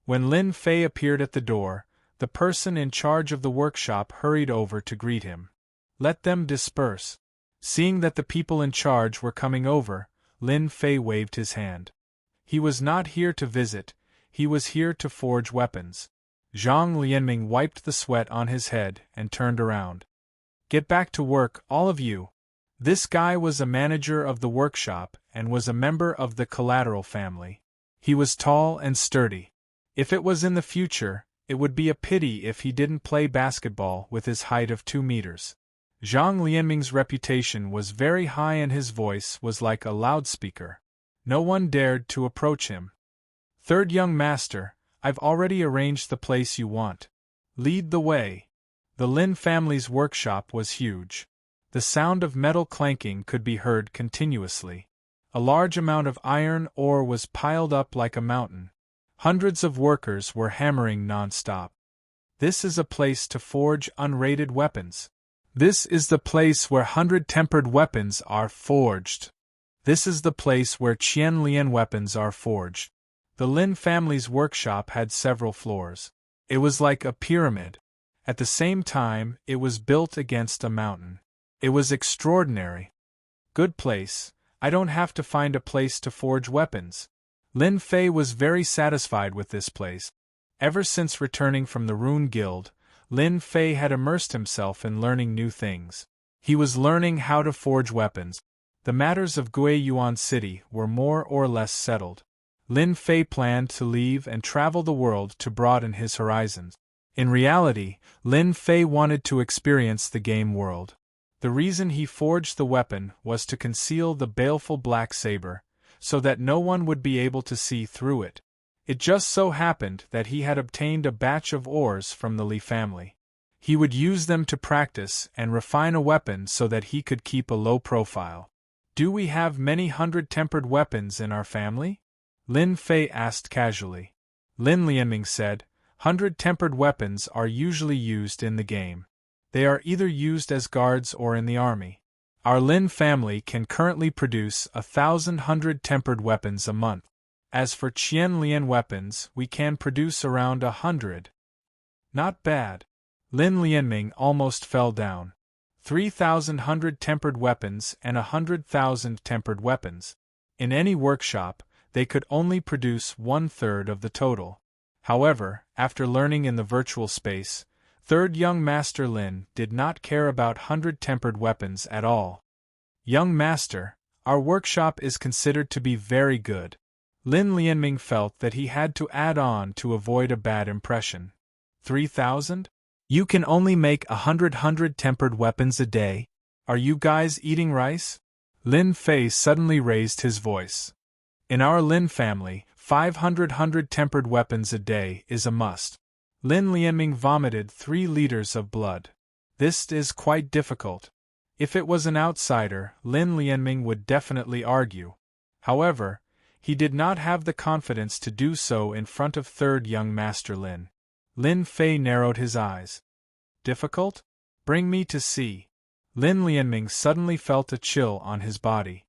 When Lin Fei appeared at the door, the person in charge of the workshop hurried over to greet him. Let them disperse. Seeing that the people in charge were coming over, Lin Fei waved his hand. He was not here to visit, he was here to forge weapons. Zhang Lianming wiped the sweat on his head and turned around. Get back to work, all of you. This guy was a manager of the workshop and was a member of the Collateral family. He was tall and sturdy. If it was in the future, it would be a pity if he didn't play basketball with his height of 2 meters. Zhang Lianming's reputation was very high and his voice was like a loudspeaker. No one dared to approach him. Third Young Master, I've already arranged the place you want. Lead the way. The Lin family's workshop was huge. The sound of metal clanking could be heard continuously. A large amount of iron ore was piled up like a mountain. Hundreds of workers were hammering non-stop. This is a place to forge unrated weapons. This is the place where 100-tempered weapons are forged. This is the place where Qian Lian weapons are forged. The Lin family's workshop had several floors. It was like a pyramid. At the same time, it was built against a mountain. It was extraordinary. Good place. I don't have to find a place to forge weapons. Lin Fei was very satisfied with this place. Ever since returning from the Rune Guild, Lin Fei had immersed himself in learning new things. He was learning how to forge weapons. The matters of Guiyuan City were more or less settled. Lin Fei planned to leave and travel the world to broaden his horizons. In reality, Lin Fei wanted to experience the game world. The reason he forged the weapon was to conceal the baleful black saber, so that no one would be able to see through it. It just so happened that he had obtained a batch of ores from the Li family. He would use them to practice and refine a weapon so that he could keep a low profile. Do we have many hundred-tempered weapons in our family? Lin Fei asked casually. Lin Lianming said, 100-tempered weapons are usually used in the game. They are either used as guards or in the army. Our Lin family can currently produce 1,000 100-tempered weapons a month. As for Qian Lian weapons, we can produce around 100. Not bad. Lin Lianming almost fell down. 3,000 100-tempered weapons and 100,000 tempered weapons. In any workshop, they could only produce 1/3 of the total. However, after learning in the virtual space, third young Master Lin did not care about 100-tempered weapons at all. Young Master, our workshop is considered to be very good. Lin Lianming felt that he had to add on to avoid a bad impression. 3,000? You can only make 100 100-tempered weapons a day? Are you guys eating rice? Lin Fei suddenly raised his voice. In our Lin family, 500 100-tempered weapons a day is a must. Lin Lianming vomited 3 liters of blood. This is quite difficult. If it was an outsider, Lin Lianming would definitely argue. However, he did not have the confidence to do so in front of third young Master Lin. Lin Fei narrowed his eyes. Difficult? Bring me to see. Lin Lianming suddenly felt a chill on his body.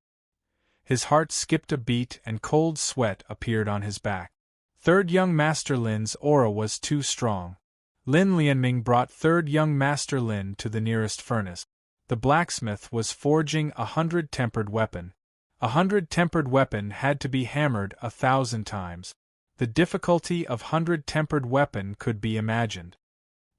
His heart skipped a beat and cold sweat appeared on his back. Third young Master Lin's aura was too strong. Lin Lianming brought third young Master Lin to the nearest furnace. The blacksmith was forging a 100-tempered weapon. A 100-tempered weapon had to be hammered 1,000 times. The difficulty of 100-tempered weapon could be imagined.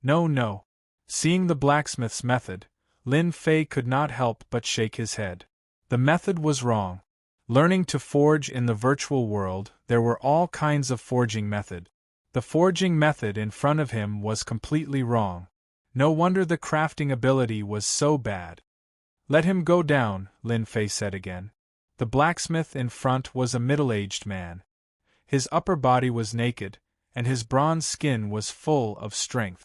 No. Seeing the blacksmith's method, Lin Fei could not help but shake his head. The method was wrong. Learning to forge in the virtual world, there were all kinds of forging method. The forging method in front of him was completely wrong. No wonder the crafting ability was so bad. Let him go down, Lin Fei said again. The blacksmith in front was a middle-aged man. His upper body was naked, and his bronze skin was full of strength.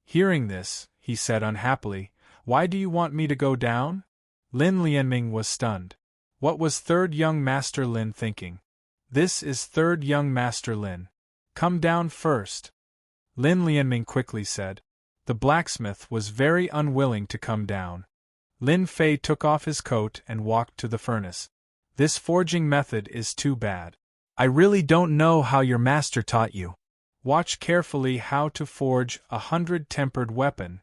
Hearing this, he said unhappily, "Why do you want me to go down?" Lin Lianming was stunned. What was third young Master Lin thinking? This is third young Master Lin. Come down first. Lin Lianming quickly said. The blacksmith was very unwilling to come down. Lin Fei took off his coat and walked to the furnace. This forging method is too bad. I really don't know how your master taught you. Watch carefully how to forge a 100-tempered weapon.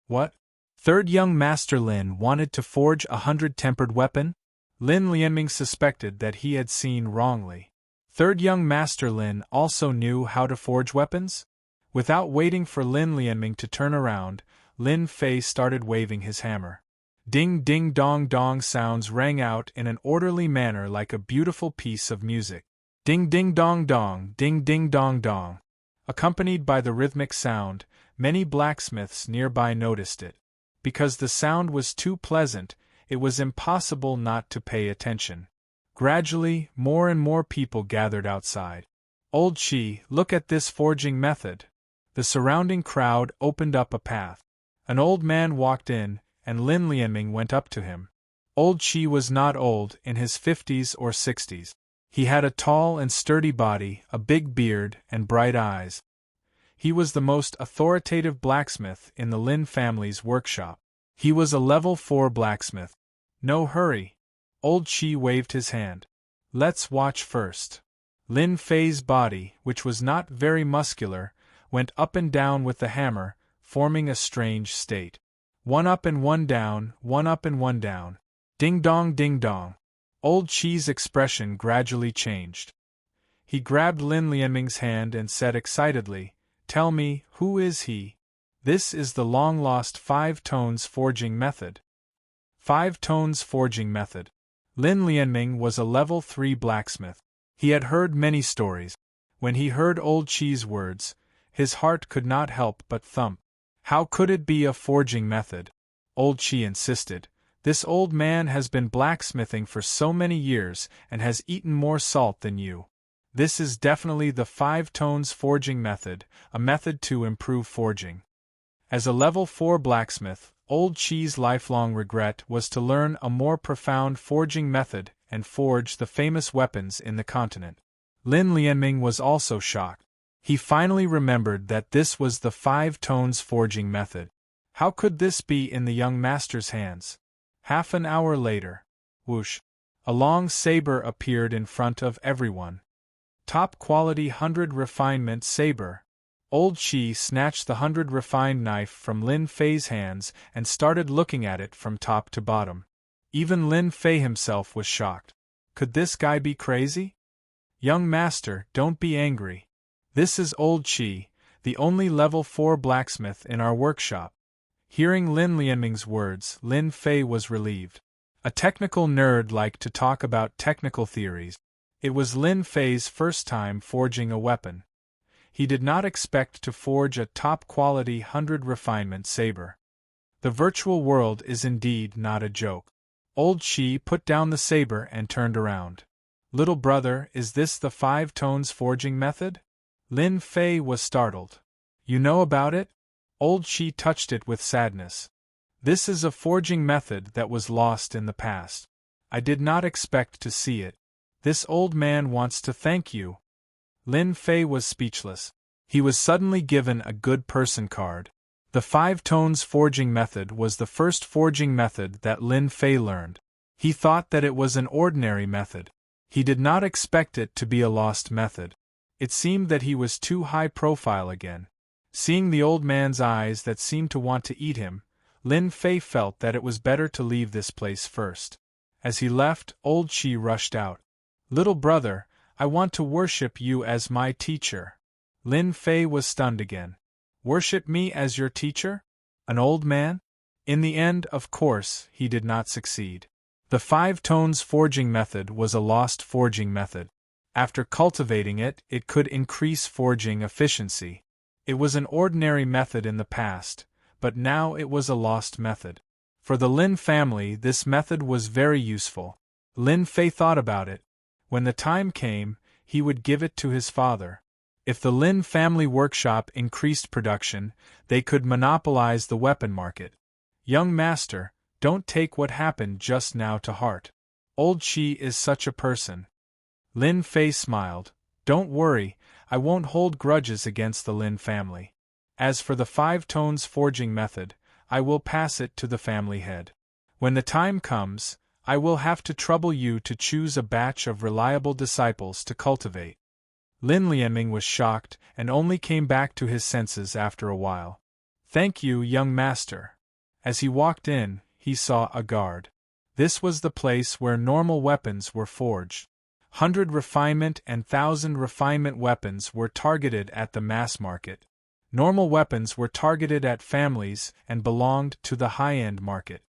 What? Third young Master Lin wanted to forge a 100-tempered weapon? Lin Lianming suspected that he had seen wrongly. Third young Master Lin also knew how to forge weapons? Without waiting for Lin Lianming to turn around, Lin Fei started waving his hammer. Ding ding dong dong sounds rang out in an orderly manner like a beautiful piece of music. Ding ding dong dong, ding ding dong dong. Accompanied by the rhythmic sound, many blacksmiths nearby noticed it. Because the sound was too pleasant, it was impossible not to pay attention. Gradually, more and more people gathered outside. Old Qi, look at this forging method. The surrounding crowd opened up a path. An old man walked in, and Lin Lianming went up to him. Old Qi was not old, in his 50s or 60s. He had a tall and sturdy body, a big beard, and bright eyes. He was the most authoritative blacksmith in the Lin family's workshop. He was a level 4 blacksmith. No hurry. Old Qi waved his hand. Let's watch first. Lin Fei's body, which was not very muscular, went up and down with the hammer, forming a strange state. One up and one down, one up and one down. Ding dong ding dong. Old Qi's expression gradually changed. He grabbed Lin Lianming's hand and said excitedly, "Tell me, who is he?" This is the long-lost 5 tones forging method. 5 tones forging method. Lin Lianming was a level 3 blacksmith. He had heard many stories. When he heard Old Qi's words, his heart could not help but thump. How could it be a forging method? Old Chi insisted. This old man has been blacksmithing for so many years and has eaten more salt than you. This is definitely the 5 tones forging method, a method to improve forging. As a level 4 blacksmith, Old Chi's lifelong regret was to learn a more profound forging method and forge the famous weapons in the continent. Lin Lianming was also shocked. He finally remembered that this was the 5 tones forging method. How could this be in the young master's hands? Half an hour later, whoosh, a long saber appeared in front of everyone. Top quality 100 refinement saber. Old Chi snatched the 100 refined knife from Lin Fei's hands and started looking at it from top to bottom. Even Lin Fei himself was shocked. Could this guy be crazy? Young master, don't be angry. This is Old Chi, the only level 4 blacksmith in our workshop. Hearing Lin Lianming's words, Lin Fei was relieved. A technical nerd liked to talk about technical theories. It was Lin Fei's first time forging a weapon. He did not expect to forge a top-quality 100 refinement saber. The virtual world is indeed not a joke. Old Chi put down the saber and turned around. Little brother, is this the 5 tones forging method? Lin Fei was startled. You know about it? Old Chi touched it with sadness. This is a forging method that was lost in the past. I did not expect to see it. This old man wants to thank you. Lin Fei was speechless. He was suddenly given a good person card. The 5 tones forging method was the first forging method that Lin Fei learned. He thought that it was an ordinary method. He did not expect it to be a lost method. It seemed that he was too high profile again. Seeing the old man's eyes that seemed to want to eat him, Lin Fei felt that it was better to leave this place first. As he left, Old Chi rushed out. Little brother, I want to worship you as my teacher. Lin Fei was stunned again. Worship me as your teacher? An old man? In the end, of course, he did not succeed. The 5 tones forging method was a lost forging method. After cultivating it, it could increase forging efficiency. It was an ordinary method in the past, but now it was a lost method. For the Lin family, this method was very useful. Lin Fei thought about it. When the time came, he would give it to his father. If the Lin family workshop increased production, they could monopolize the weapon market. Young master, don't take what happened just now to heart. Old Chi is such a person. Lin Fei smiled. Don't worry, I won't hold grudges against the Lin family. As for the 5 tones forging method, I will pass it to the family head. When the time comes, I will have to trouble you to choose a batch of reliable disciples to cultivate. Lin Lianming was shocked and only came back to his senses after a while. Thank you, young master. As he walked in, he saw a guard. This was the place where normal weapons were forged. 100 refinement and 1,000 refinement weapons were targeted at the mass market. Normal weapons were targeted at families and belonged to the high-end market.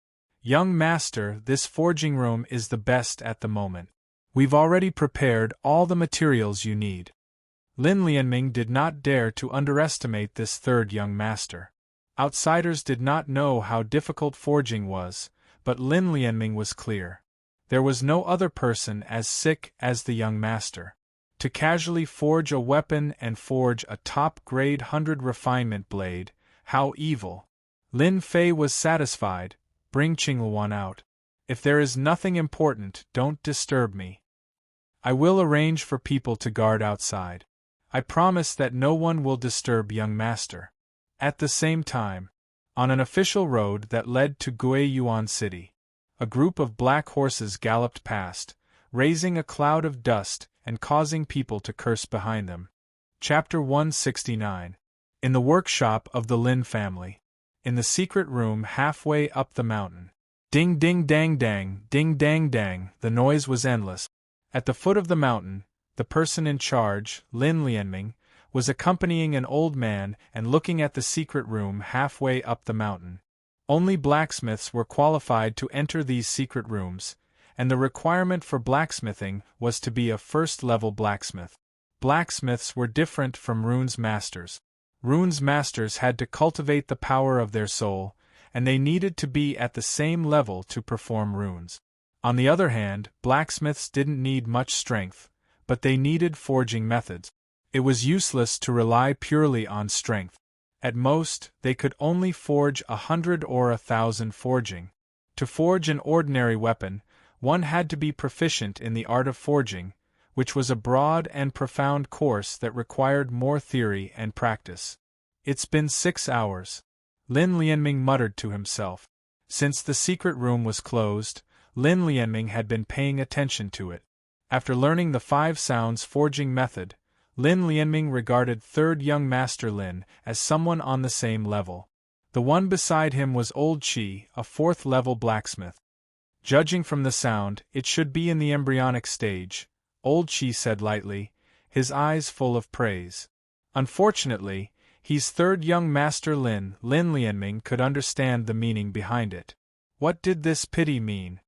Young master, this forging room is the best at the moment. We've already prepared all the materials you need. Lin Lianming did not dare to underestimate this third young master. Outsiders did not know how difficult forging was, but Lin Lianming was clear. There was no other person as sick as the young master. To casually forge a weapon and forge a top-grade 100 refinement blade, how evil. Lin Fei was satisfied. Bring Qingluan out. If there is nothing important, don't disturb me. I will arrange for people to guard outside. I promise that no one will disturb young master. At the same time, on an official road that led to Guiyuan City, a group of black horses galloped past, raising a cloud of dust and causing people to curse behind them. Chapter 169. In the workshop of the Lin family. In the secret room halfway up the mountain. Ding ding dang dang, ding dang dang, the noise was endless. At the foot of the mountain, the person in charge, Lin Lianming, was accompanying an old man and looking at the secret room halfway up the mountain. Only blacksmiths were qualified to enter these secret rooms, and the requirement for blacksmithing was to be a first-level blacksmith. Blacksmiths were different from runes masters. Runes masters had to cultivate the power of their soul, and they needed to be at the same level to perform runes. On the other hand, blacksmiths didn't need much strength, but they needed forging methods. It was useless to rely purely on strength. At most, they could only forge 100 or 1,000 forging. To forge an ordinary weapon, one had to be proficient in the art of forging, which was a broad and profound course that required more theory and practice. "It's been 6 hours," Lin Lianming muttered to himself. Since the secret room was closed, Lin Lianming had been paying attention to it. After learning the 5 sounds forging method, Lin Lianming regarded third young Master Lin as someone on the same level. The one beside him was Old Qi, a 4th-level blacksmith. "Judging from the sound, it should be in the embryonic stage," Old Qi said lightly, his eyes full of praise. "Unfortunately, he's third young Master Lin." Lin Lianming could understand the meaning behind it. What did this pity mean?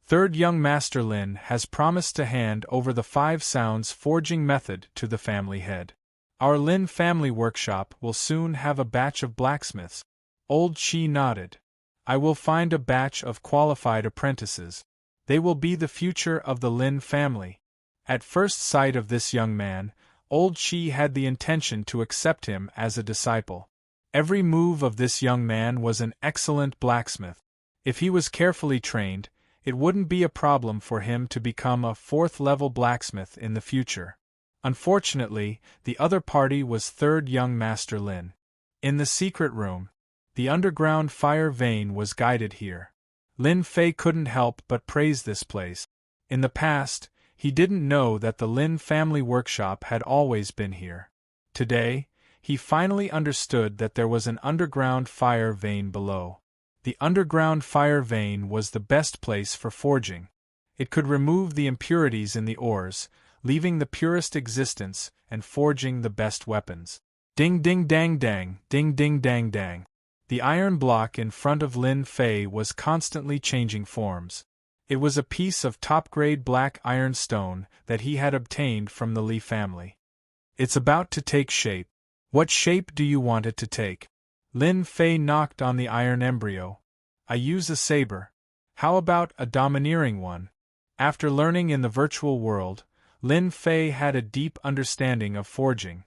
Third young Master Lin has promised to hand over the 5 sounds forging method to the family head. "Our Lin family workshop will soon have a batch of blacksmiths." Old Qi nodded. "I will find a batch of qualified apprentices. They will be the future of the Lin family." At first sight of this young man, Old Qi had the intention to accept him as a disciple. Every move of this young man was an excellent blacksmith. If he was carefully trained, it wouldn't be a problem for him to become a 4th-level blacksmith in the future. Unfortunately, the other party was third young Master Lin. In the secret room, the underground fire vein was guided here. Lin Fei couldn't help but praise this place. In the past, he didn't know that the Lin family workshop had always been here. Today, he finally understood that there was an underground fire vein below. The underground fire vein was the best place for forging. It could remove the impurities in the ores, leaving the purest existence and forging the best weapons. Ding ding dang dang, ding ding dang dang. The iron block in front of Lin Fei was constantly changing forms. It was a piece of top-grade black iron stone that he had obtained from the Li family. "It's about to take shape. What shape do you want it to take?" Lin Fei knocked on the iron embryo. "I use a saber. How about a domineering one?" After learning in the virtual world, Lin Fei had a deep understanding of forging.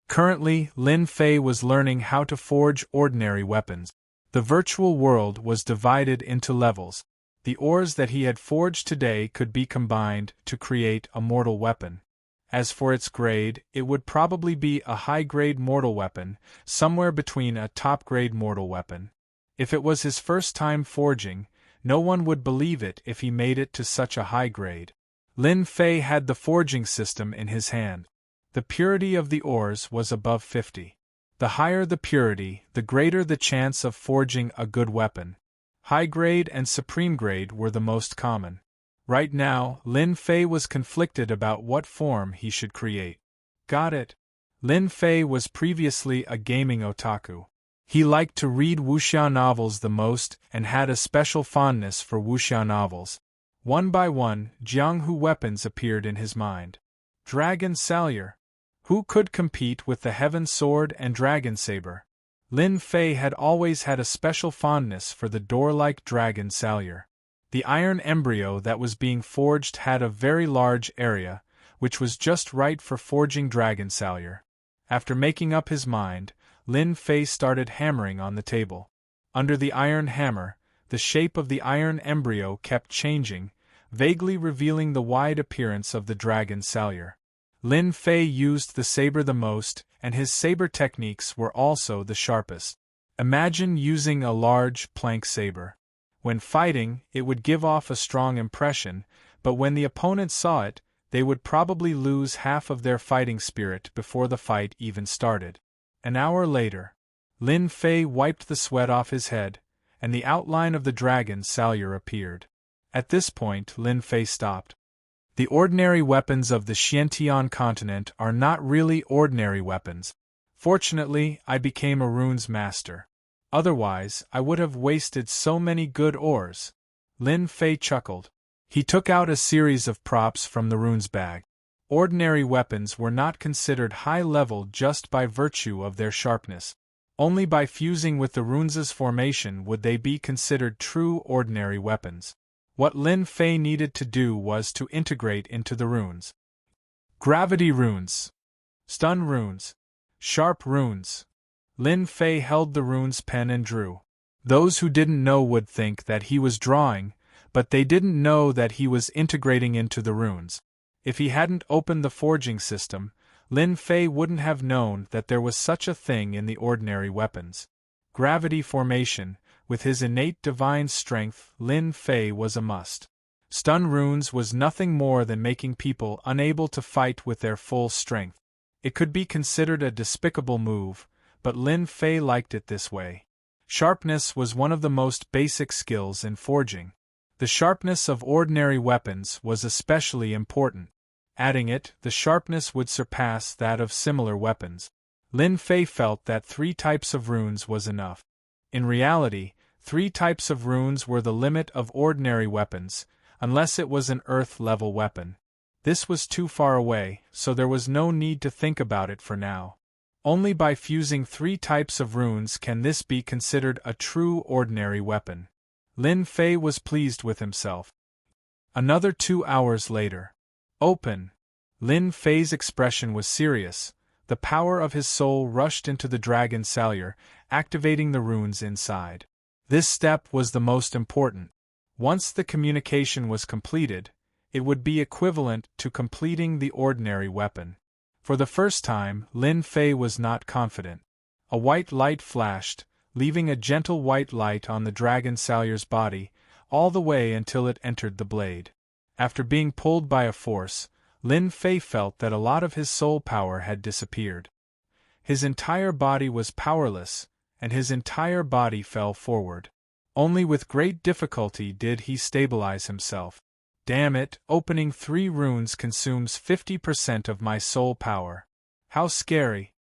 Currently, Lin Fei was learning how to forge ordinary weapons. The virtual world was divided into levels. The ores that he had forged today could be combined to create a mortal weapon. As for its grade, it would probably be a high-grade mortal weapon, somewhere between a top-grade mortal weapon. If it was his first time forging, no one would believe it if he made it to such a high grade. Lin Fei had the forging system in his hand. The purity of the ores was above 50. The higher the purity, the greater the chance of forging a good weapon. High grade and supreme grade were the most common. Right now, Lin Fei was conflicted about what form he should create. Got it. Lin Fei was previously a gaming otaku. He liked to read wuxia novels the most and had a special fondness for wuxia novels. One by one, Jianghu weapons appeared in his mind. Dragon Salyer. Who could compete with the Heaven Sword and Dragon Saber? Lin Fei had always had a special fondness for the door-like Dragon Salyer. The iron embryo that was being forged had a very large area, which was just right for forging Dragon Salyer. After making up his mind, Lin Fei started hammering on the table. Under the iron hammer, the shape of the iron embryo kept changing, vaguely revealing the wide appearance of the Dragon Salyer. Lin Fei used the saber the most, and his saber techniques were also the sharpest. Imagine using a large plank saber. When fighting, it would give off a strong impression, but when the opponent saw it, they would probably lose half of their fighting spirit before the fight even started. An hour later, Lin Fei wiped the sweat off his head, and the outline of the Dragon Salyer appeared. At this point, Lin Fei stopped. The ordinary weapons of the Xiantian continent are not really ordinary weapons. Fortunately, I became a runes master. Otherwise, I would have wasted so many good ores. Lin Fei chuckled. He took out a series of props from the runes bag. Ordinary weapons were not considered high level just by virtue of their sharpness. Only by fusing with the runes' formation would they be considered true ordinary weapons. What Lin Fei needed to do was to integrate into the runes. Gravity runes. Stun runes. Sharp runes. Lin Fei held the runes pen and drew. Those who didn't know would think that he was drawing, but they didn't know that he was integrating into the runes. If he hadn't opened the forging system, Lin Fei wouldn't have known that there was such a thing in the ordinary weapons. Gravity formation, with his innate divine strength, Lin Fei was a must. Stun runes was nothing more than making people unable to fight with their full strength. It could be considered a despicable move, but Lin Fei liked it this way. Sharpness was one of the most basic skills in forging. The sharpness of ordinary weapons was especially important. Adding it, the sharpness would surpass that of similar weapons. Lin Fei felt that 3 types of runes was enough. In reality, 3 types of runes were the limit of ordinary weapons, unless it was an earth-level weapon. This was too far away, so there was no need to think about it for now. Only by fusing 3 types of runes can this be considered a true ordinary weapon. Lin Fei was pleased with himself. Another 2 hours later. Open. Lin Fei's expression was serious. The power of his soul rushed into the dragon salure, activating the runes inside. This step was the most important. Once the communication was completed, it would be equivalent to completing the ordinary weapon. For the first time, Lin Fei was not confident. A white light flashed, leaving a gentle white light on the dragon salure's body, all the way until it entered the blade. After being pulled by a force, Lin Fei felt that a lot of his soul power had disappeared. His entire body was powerless, and his entire body fell forward. Only with great difficulty did he stabilize himself. Damn it, opening 3 runes consumes 50% of my soul power. How scary.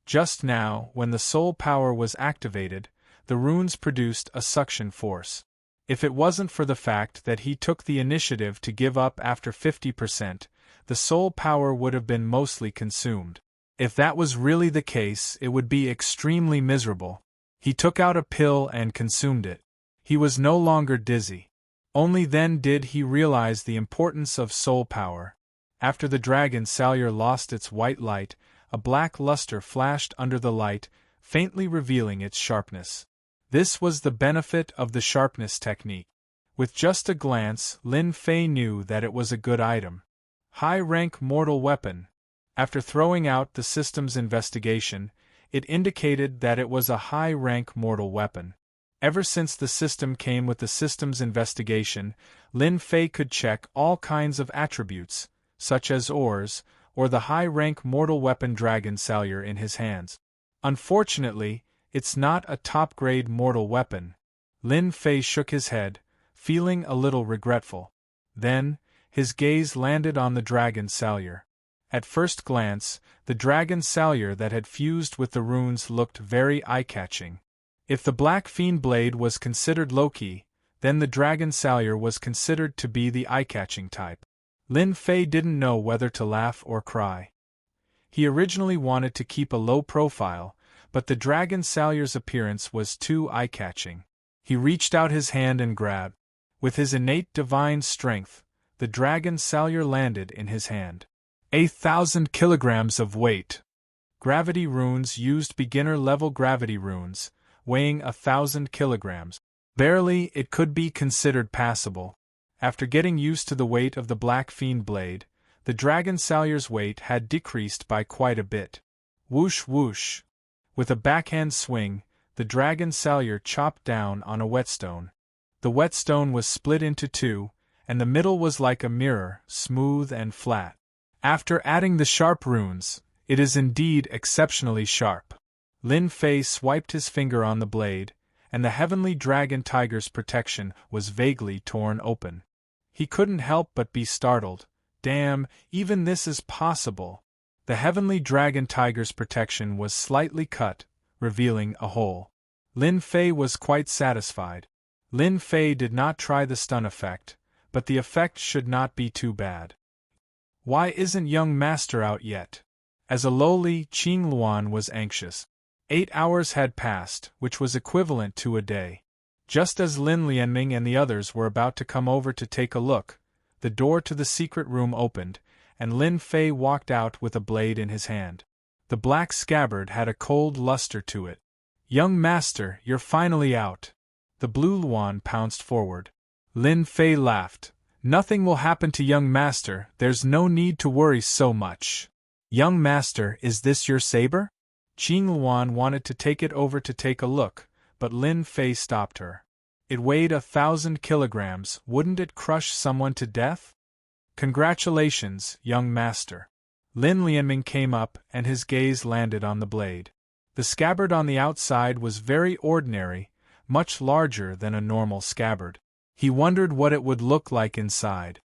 Just now, when the soul power was activated, the runes produced a suction force. If it wasn't for the fact that he took the initiative to give up after 50%, the soul power would have been mostly consumed. If that was really the case, it would be extremely miserable. He took out a pill and consumed it. He was no longer dizzy. Only then did he realize the importance of soul power. After the dragon salure lost its white light, a black luster flashed under the light, faintly revealing its sharpness. This was the benefit of the sharpness technique. With just a glance, Lin Fei knew that it was a good item. High-rank mortal weapon. After throwing out the system's investigation, it indicated that it was a high-rank mortal weapon. Ever since the system came with the system's investigation, Lin Fei could check all kinds of attributes, such as ores, or the high-rank mortal weapon dragon salure in his hands. Unfortunately, it's not a top-grade mortal weapon. Lin Fei shook his head, feeling a little regretful. Then, his gaze landed on the dragon salure. At first glance, the dragon salure that had fused with the runes looked very eye-catching. If the Black Fiend blade was considered low-key, then the dragon salure was considered to be the eye-catching type. Lin Fei didn't know whether to laugh or cry. He originally wanted to keep a low profile, but the dragon salure's appearance was too eye-catching. He reached out his hand and grabbed. With his innate divine strength, the dragon salure landed in his hand. 1,000 kilograms of weight. Gravity runes used beginner-level gravity runes, weighing 1,000 kilograms. Barely, it could be considered passable. After getting used to the weight of the Black Fiend blade, the dragon salure's weight had decreased by quite a bit. Whoosh whoosh. With a backhand swing, the dragon salure chopped down on a whetstone. The whetstone was split into 2, and the middle was like a mirror, smooth and flat. After adding the sharp runes, it is indeed exceptionally sharp. Lin Fei swiped his finger on the blade, and the heavenly dragon tiger's protection was vaguely torn open. He couldn't help but be startled. Damn, even this is possible. The heavenly dragon tiger's protection was slightly cut, revealing a hole. Lin Fei was quite satisfied. Lin Fei did not try the stun effect, but the effect should not be too bad. Why isn't young master out yet? As a lowly, Qing Luan was anxious. 8 hours had passed, which was equivalent to a day. Just as Lin Lianming and the others were about to come over to take a look, the door to the secret room opened, and Lin Fei walked out with a blade in his hand. The black scabbard had a cold luster to it. "Young master, you're finally out." The blue Luan pounced forward. Lin Fei laughed. "Nothing will happen to young master, there's no need to worry so much." "Young master, is this your saber?" Qing Luan wanted to take it over to take a look, but Lin Fei stopped her. "It weighed 1,000 kilograms, wouldn't it crush someone to death?" "Congratulations, young master." Lin Lianming came up and his gaze landed on the blade. The scabbard on the outside was very ordinary, much larger than a normal scabbard. He wondered what it would look like inside.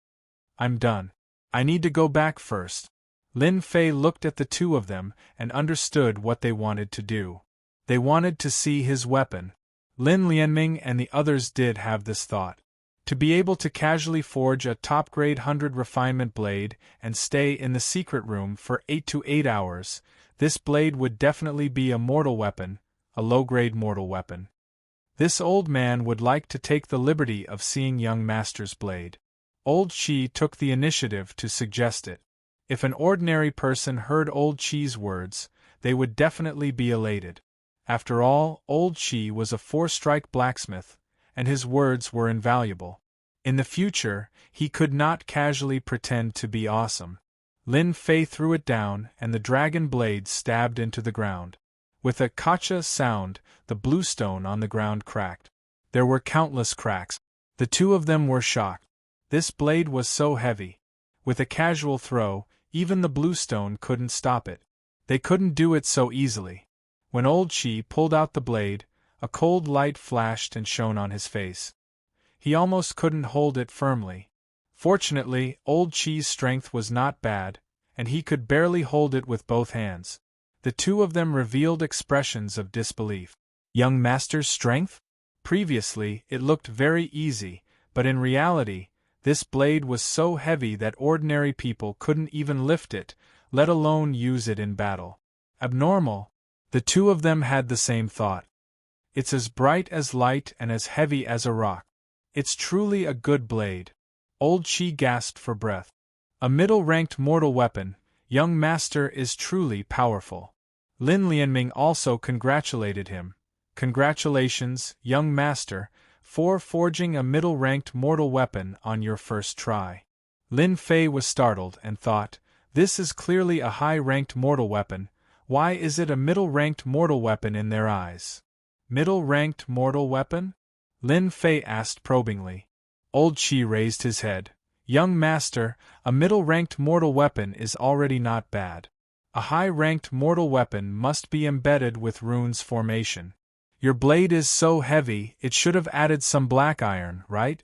"I'm done. I need to go back first." Lin Fei looked at the two of them and understood what they wanted to do. They wanted to see his weapon. Lin Lianming and the others did have this thought. To be able to casually forge a top-grade 100 refinement blade and stay in the secret room for 8 to 8 hours, this blade would definitely be a mortal weapon, a low-grade mortal weapon. This old man would like to take the liberty of seeing young master's blade. Old Qi took the initiative to suggest it. If an ordinary person heard Old Qi's words, they would definitely be elated. After all, Old Qi was a 4-strike blacksmith, and his words were invaluable. In the future, he could not casually pretend to be awesome. Lin Fei threw it down, and the dragon blade stabbed into the ground. With a kacha sound, the blue stone on the ground cracked. There were countless cracks. The two of them were shocked. This blade was so heavy. With a casual throw, even the blue stone couldn't stop it. They couldn't do it so easily. When Old Qi pulled out the blade, a cold light flashed and shone on his face. He almost couldn't hold it firmly. Fortunately, Old Qi's strength was not bad, and he could barely hold it with both hands. The two of them revealed expressions of disbelief. Young master's strength? Previously, it looked very easy, but in reality, this blade was so heavy that ordinary people couldn't even lift it, let alone use it in battle. Abnormal. The two of them had the same thought. It's as bright as light and as heavy as a rock. It's truly a good blade. Old Qi gasped for breath. A middle-ranked mortal weapon, young master is truly powerful. Lin Lianming also congratulated him. Congratulations, young master, for forging a middle-ranked mortal weapon on your first try. Lin Fei was startled and thought, this is clearly a high-ranked mortal weapon, why is it a middle-ranked mortal weapon in their eyes? Middle-ranked mortal weapon? Lin Fei asked probingly. Old Qi raised his head. Young master, a middle-ranked mortal weapon is already not bad. A high-ranked mortal weapon must be embedded with runes formation. Your blade is so heavy, it should have added some black iron, right?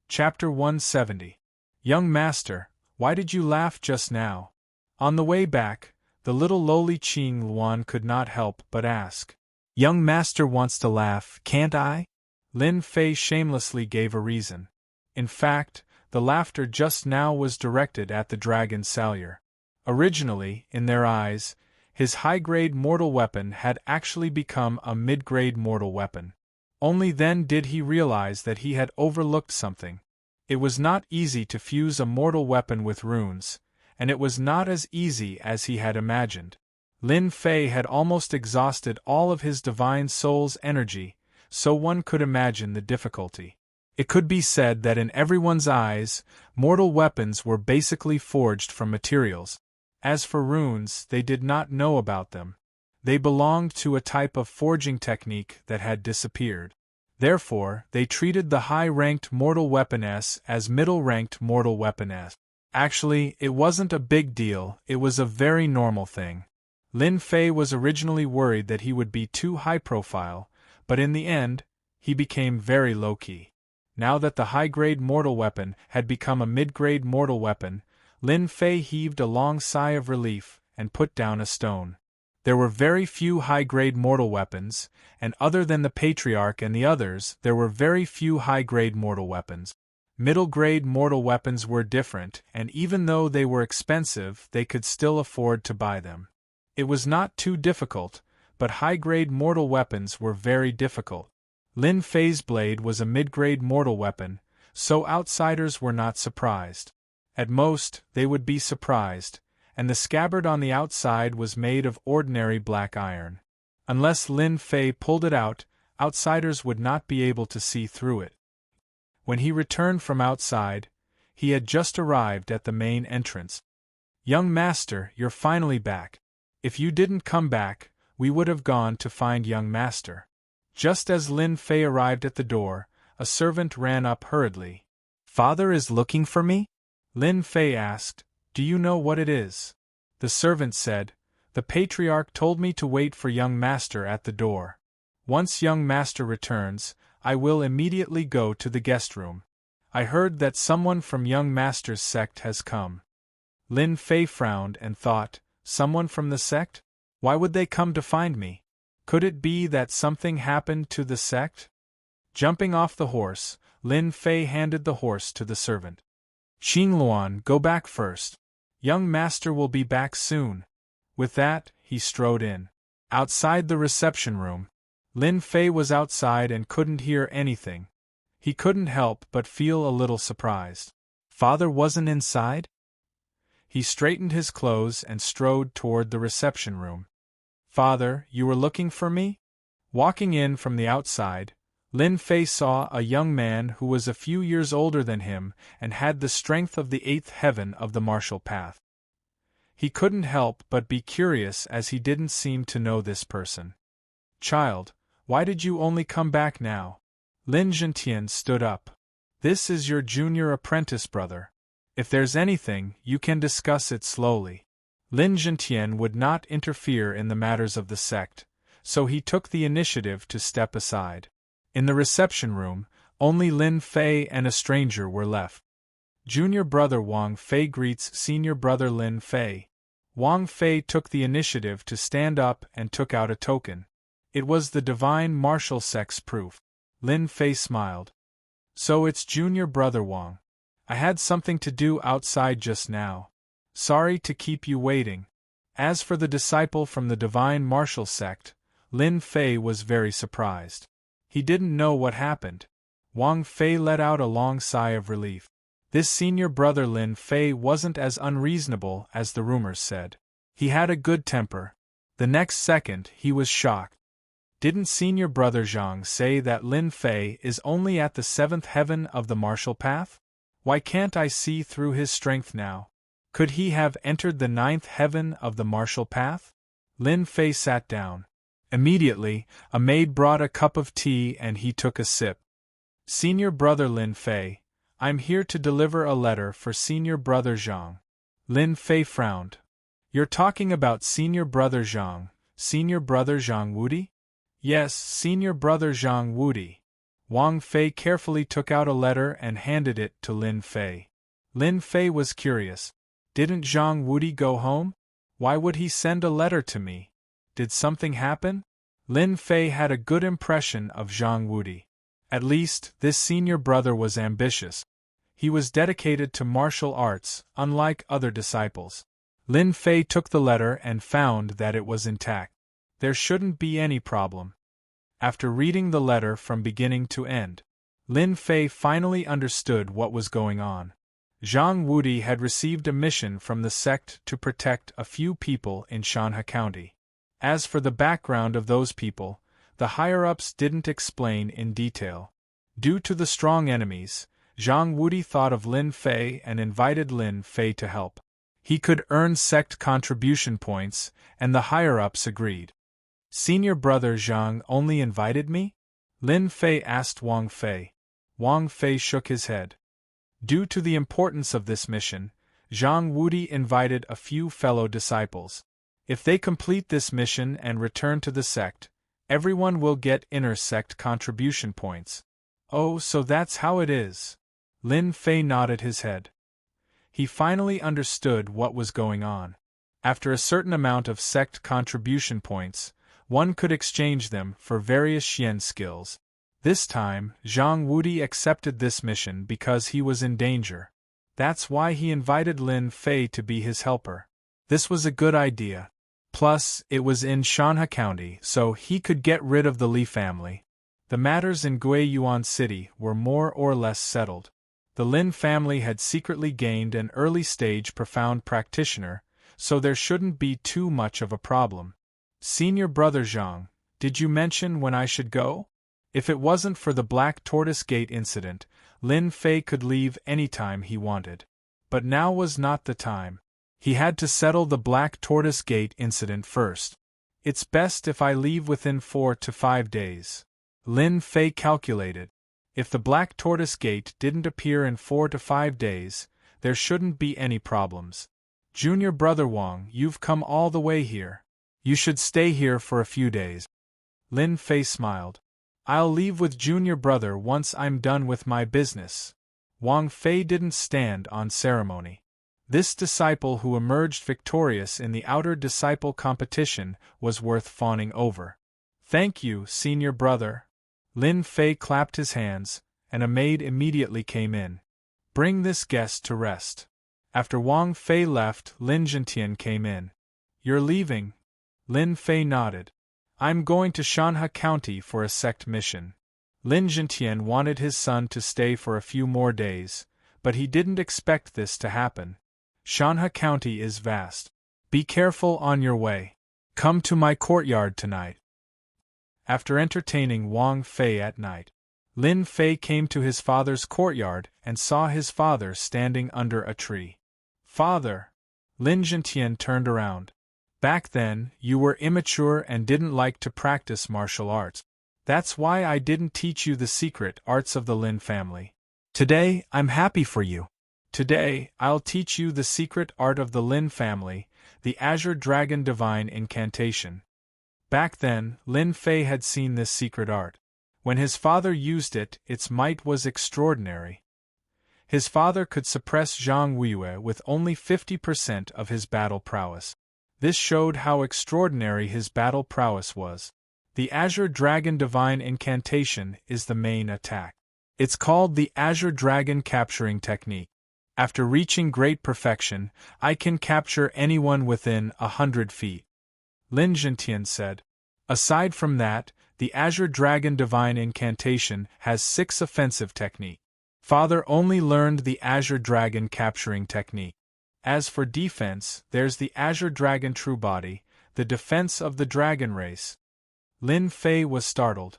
Chapter 170. Young master, why did you laugh just now? On the way back, the little lowly Qing Luan could not help but ask. Young master wants to laugh, can't I? Lin Fei shamelessly gave a reason. In fact, the laughter just now was directed at the dragon Salyer. Originally, in their eyes, his high-grade mortal weapon had actually become a mid-grade mortal weapon. Only then did he realize that he had overlooked something. It was not easy to fuse a mortal weapon with runes, and it was not as easy as he had imagined. Lin Fei had almost exhausted all of his divine soul's energy, so one could imagine the difficulty. It could be said that in everyone's eyes, mortal weapons were basically forged from materials. As for runes, they did not know about them. They belonged to a type of forging technique that had disappeared. Therefore, they treated the high-ranked mortal weapon as middle-ranked mortal weapon. Actually, it wasn't a big deal, it was a very normal thing. Lin Fei was originally worried that he would be too high-profile, but in the end, he became very low-key. Now that the high-grade mortal weapon had become a mid-grade mortal weapon, Lin Fei heaved a long sigh of relief and put down a stone. There were very few high-grade mortal weapons, and other than the Patriarch and the others, there were very few high-grade mortal weapons. Middle-grade mortal weapons were different, and even though they were expensive, they could still afford to buy them. It was not too difficult, but high-grade mortal weapons were very difficult. Lin Fei's blade was a mid-grade mortal weapon, so outsiders were not surprised. At most, they would be surprised, and the scabbard on the outside was made of ordinary black iron. Unless Lin Fei pulled it out, outsiders would not be able to see through it. When he returned from outside, he had just arrived at the main entrance. "Young master, you're finally back. If you didn't come back, we would have gone to find young master." Just as Lin Fei arrived at the door, a servant ran up hurriedly. "Father is looking for me?" Lin Fei asked. "Do you know what it is?" The servant said, "The patriarch told me to wait for young master at the door. Once young master returns, I will immediately go to the guest room. I heard that someone from young master's sect has come." Lin Fei frowned and thought, someone from the sect? Why would they come to find me? Could it be that something happened to the sect? Jumping off the horse, Lin Fei handed the horse to the servant. "Qingluan, go back first. Young master will be back soon." With that, he strode in. Outside the reception room, Lin Fei was outside and couldn't hear anything. He couldn't help but feel a little surprised. Father wasn't inside? He straightened his clothes and strode toward the reception room. "Father, you were looking for me?" Walking in from the outside, Lin Fei saw a young man who was a few years older than him and had the strength of the eighth heaven of the martial path. He couldn't help but be curious as he didn't seem to know this person. "Child, why did you only come back now?" Lin Zhentian stood up. "This is your junior apprentice brother. If there's anything, you can discuss it slowly." Lin Zhentian would not interfere in the matters of the sect, so he took the initiative to step aside. In the reception room, only Lin Fei and a stranger were left. Junior brother Wang Fei greets senior brother Lin Fei. Wang Fei took the initiative to stand up and took out a token. It was the divine martial sex proof. Lin Fei smiled. "So it's junior brother Wang. I had something to do outside just now. Sorry to keep you waiting." As for the disciple from the divine martial sect, Lin Fei was very surprised. He didn't know what happened. Wang Fei let out a long sigh of relief. This senior brother Lin Fei wasn't as unreasonable as the rumors said. He had a good temper. The next second he was shocked. Didn't senior brother Zhang say that Lin Fei is only at the seventh heaven of the martial path? Why can't I see through his strength now? Could he have entered the ninth heaven of the martial path? Lin Fei sat down. Immediately, a maid brought a cup of tea and he took a sip. "Senior brother Lin Fei, I'm here to deliver a letter for senior brother Zhang." Lin Fei frowned. "You're talking about senior brother Zhang Wudi?" "Yes, senior brother Zhang Wudi." Wang Fei carefully took out a letter and handed it to Lin Fei. Lin Fei was curious. Didn't Zhang Wudi go home? Why would he send a letter to me? Did something happen? Lin Fei had a good impression of Zhang Wudi. At least, this senior brother was ambitious. He was dedicated to martial arts, unlike other disciples. Lin Fei took the letter and found that it was intact. There shouldn't be any problem. After reading the letter from beginning to end, Lin Fei finally understood what was going on. Zhang Wudi had received a mission from the sect to protect a few people in Shanhe County. As for the background of those people, the higher-ups didn't explain in detail. Due to the strong enemies, Zhang Wudi thought of Lin Fei and invited Lin Fei to help. He could earn sect contribution points, and the higher-ups agreed. "Senior brother Zhang only invited me?" Lin Fei asked Wang Fei. Wang Fei shook his head. Due to the importance of this mission, Zhang Wudi invited a few fellow disciples. If they complete this mission and return to the sect, everyone will get inner sect contribution points. "Oh, so that's how it is." Lin Fei nodded his head. He finally understood what was going on. After a certain amount of sect contribution points, one could exchange them for various xian skills. This time, Zhang Wudi accepted this mission because he was in danger. That's why he invited Lin Fei to be his helper. This was a good idea. Plus, it was in Shanha County, so he could get rid of the Li family. The matters in Guiyuan City were more or less settled. The Lin family had secretly gained an early-stage profound practitioner, so there shouldn't be too much of a problem. Senior brother Zhang, did you mention when I should go? If it wasn't for the Black Tortoise Gate incident, Lin Fei could leave any time he wanted. But now was not the time. He had to settle the Black Tortoise Gate incident first. It's best if I leave within 4 to 5 days. Lin Fei calculated. If the Black Tortoise Gate didn't appear in 4 to 5 days, there shouldn't be any problems. Junior brother Wang, you've come all the way here. You should stay here for a few days. Lin Fei smiled. I'll leave with junior brother once I'm done with my business. Wang Fei didn't stand on ceremony. This disciple who emerged victorious in the outer disciple competition was worth fawning over. Thank you, senior brother. Lin Fei clapped his hands, and a maid immediately came in. Bring this guest to rest. After Wang Fei left, Lin Zhentian came in. You're leaving? Lin Fei nodded. I'm going to Shanha County for a sect mission. Lin Zhentian wanted his son to stay for a few more days, but he didn't expect this to happen. Shanha County is vast. Be careful on your way. Come to my courtyard tonight. After entertaining Wang Fei at night, Lin Fei came to his father's courtyard and saw his father standing under a tree. Father! Lin Zhentian turned around. Back then, you were immature and didn't like to practice martial arts. That's why I didn't teach you the secret arts of the Lin family. Today, I'm happy for you. Today, I'll teach you the secret art of the Lin family, the Azure Dragon Divine Incantation. Back then, Lin Fei had seen this secret art. When his father used it, its might was extraordinary. His father could suppress Zhang Weiyue with only 50% of his battle prowess. This showed how extraordinary his battle prowess was. The Azure Dragon Divine Incantation is the main attack. It's called the Azure Dragon Capturing Technique. After reaching great perfection, I can capture anyone within 100 feet. Lin Zhentian said. Aside from that, the Azure Dragon Divine Incantation has 6 offensive techniques. Father only learned the Azure Dragon Capturing Technique. As for defense, there's the Azure Dragon True Body, the defense of the dragon race. Lin Fei was startled.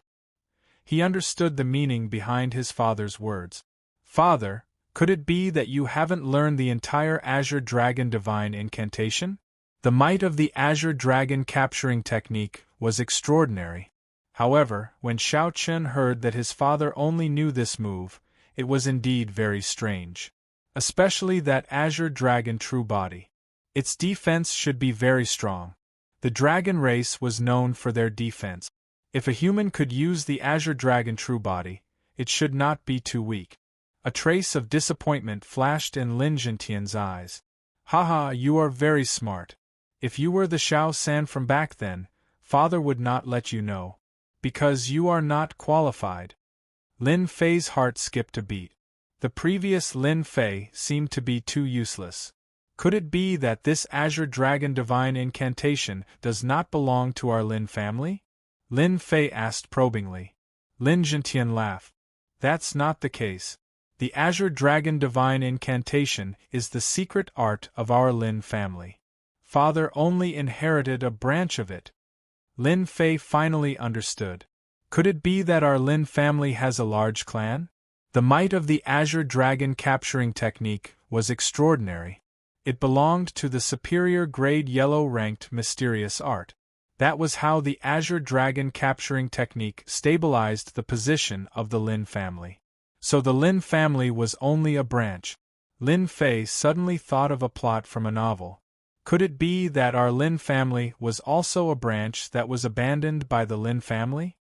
He understood the meaning behind his father's words. Father, could it be that you haven't learned the entire Azure Dragon Divine Incantation? The might of the Azure Dragon Capturing Technique was extraordinary. However, when Xiao Chen heard that his father only knew this move, it was indeed very strange. Especially that Azure Dragon True Body. Its defense should be very strong. The dragon race was known for their defense. If a human could use the Azure Dragon True Body, it should not be too weak. A trace of disappointment flashed in Lin Zhentian's eyes. Haha, you are very smart. If you were the Xiao San from back then, father would not let you know. Because you are not qualified. Lin Fei's heart skipped a beat. The previous Lin Fei seemed to be too useless. Could it be that this Azure Dragon Divine Incantation does not belong to our Lin family? Lin Fei asked probingly. Lin Zhentian laughed. That's not the case. The Azure Dragon Divine Incantation is the secret art of our Lin family. Father only inherited a branch of it. Lin Fei finally understood. Could it be that our Lin family has a large clan? The might of the Azure Dragon Capturing Technique was extraordinary. It belonged to the superior grade yellow-ranked mysterious art. That was how the Azure Dragon Capturing Technique stabilized the position of the Lin family. So the Lin family was only a branch. Lin Fei suddenly thought of a plot from a novel. Could it be that our Lin family was also a branch that was abandoned by the Lin family?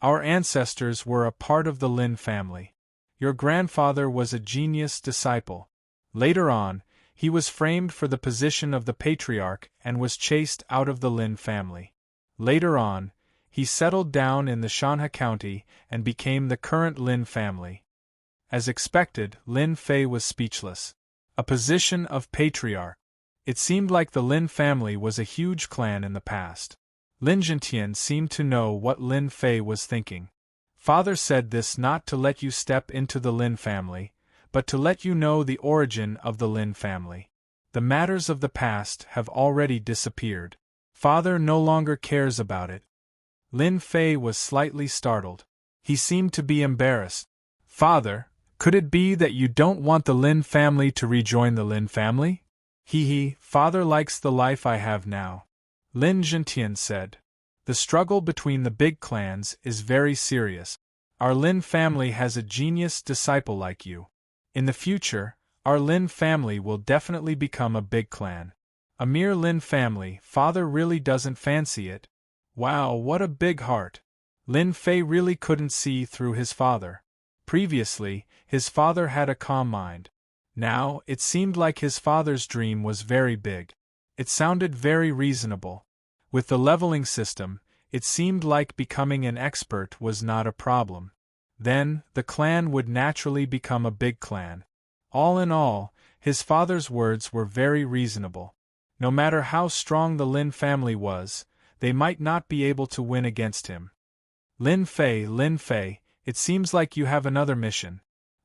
Our ancestors were a part of the Lin family. Your grandfather was a genius disciple. Later on, he was framed for the position of the patriarch and was chased out of the Lin family. Later on, he settled down in the Shanha County and became the current Lin family. As expected, Lin Fei was speechless. A position of patriarch. It seemed like the Lin family was a huge clan in the past. Lin Zhentian seemed to know what Lin Fei was thinking. Father said this not to let you step into the Lin family, but to let you know the origin of the Lin family. The matters of the past have already disappeared. Father no longer cares about it. Lin Fei was slightly startled. He seemed to be embarrassed. Father, could it be that you don't want the Lin family to rejoin the Lin family? Father likes the life I have now. Lin Zhentian said. The struggle between the big clans is very serious. Our Lin family has a genius disciple like you. In the future, our Lin family will definitely become a big clan. A mere Lin family, Father really doesn't fancy it. Wow, what a big heart. Lin Fei really couldn't see through his father. Previously, his father had a calm mind. Now, it seemed like his father's dream was very big. It sounded very reasonable. With the leveling system, it seemed like becoming an expert was not a problem. Then, the clan would naturally become a big clan. All in all, his father's words were very reasonable. No matter how strong the Lin family was, they might not be able to win against him. Lin Fei, it seems like you have another mission.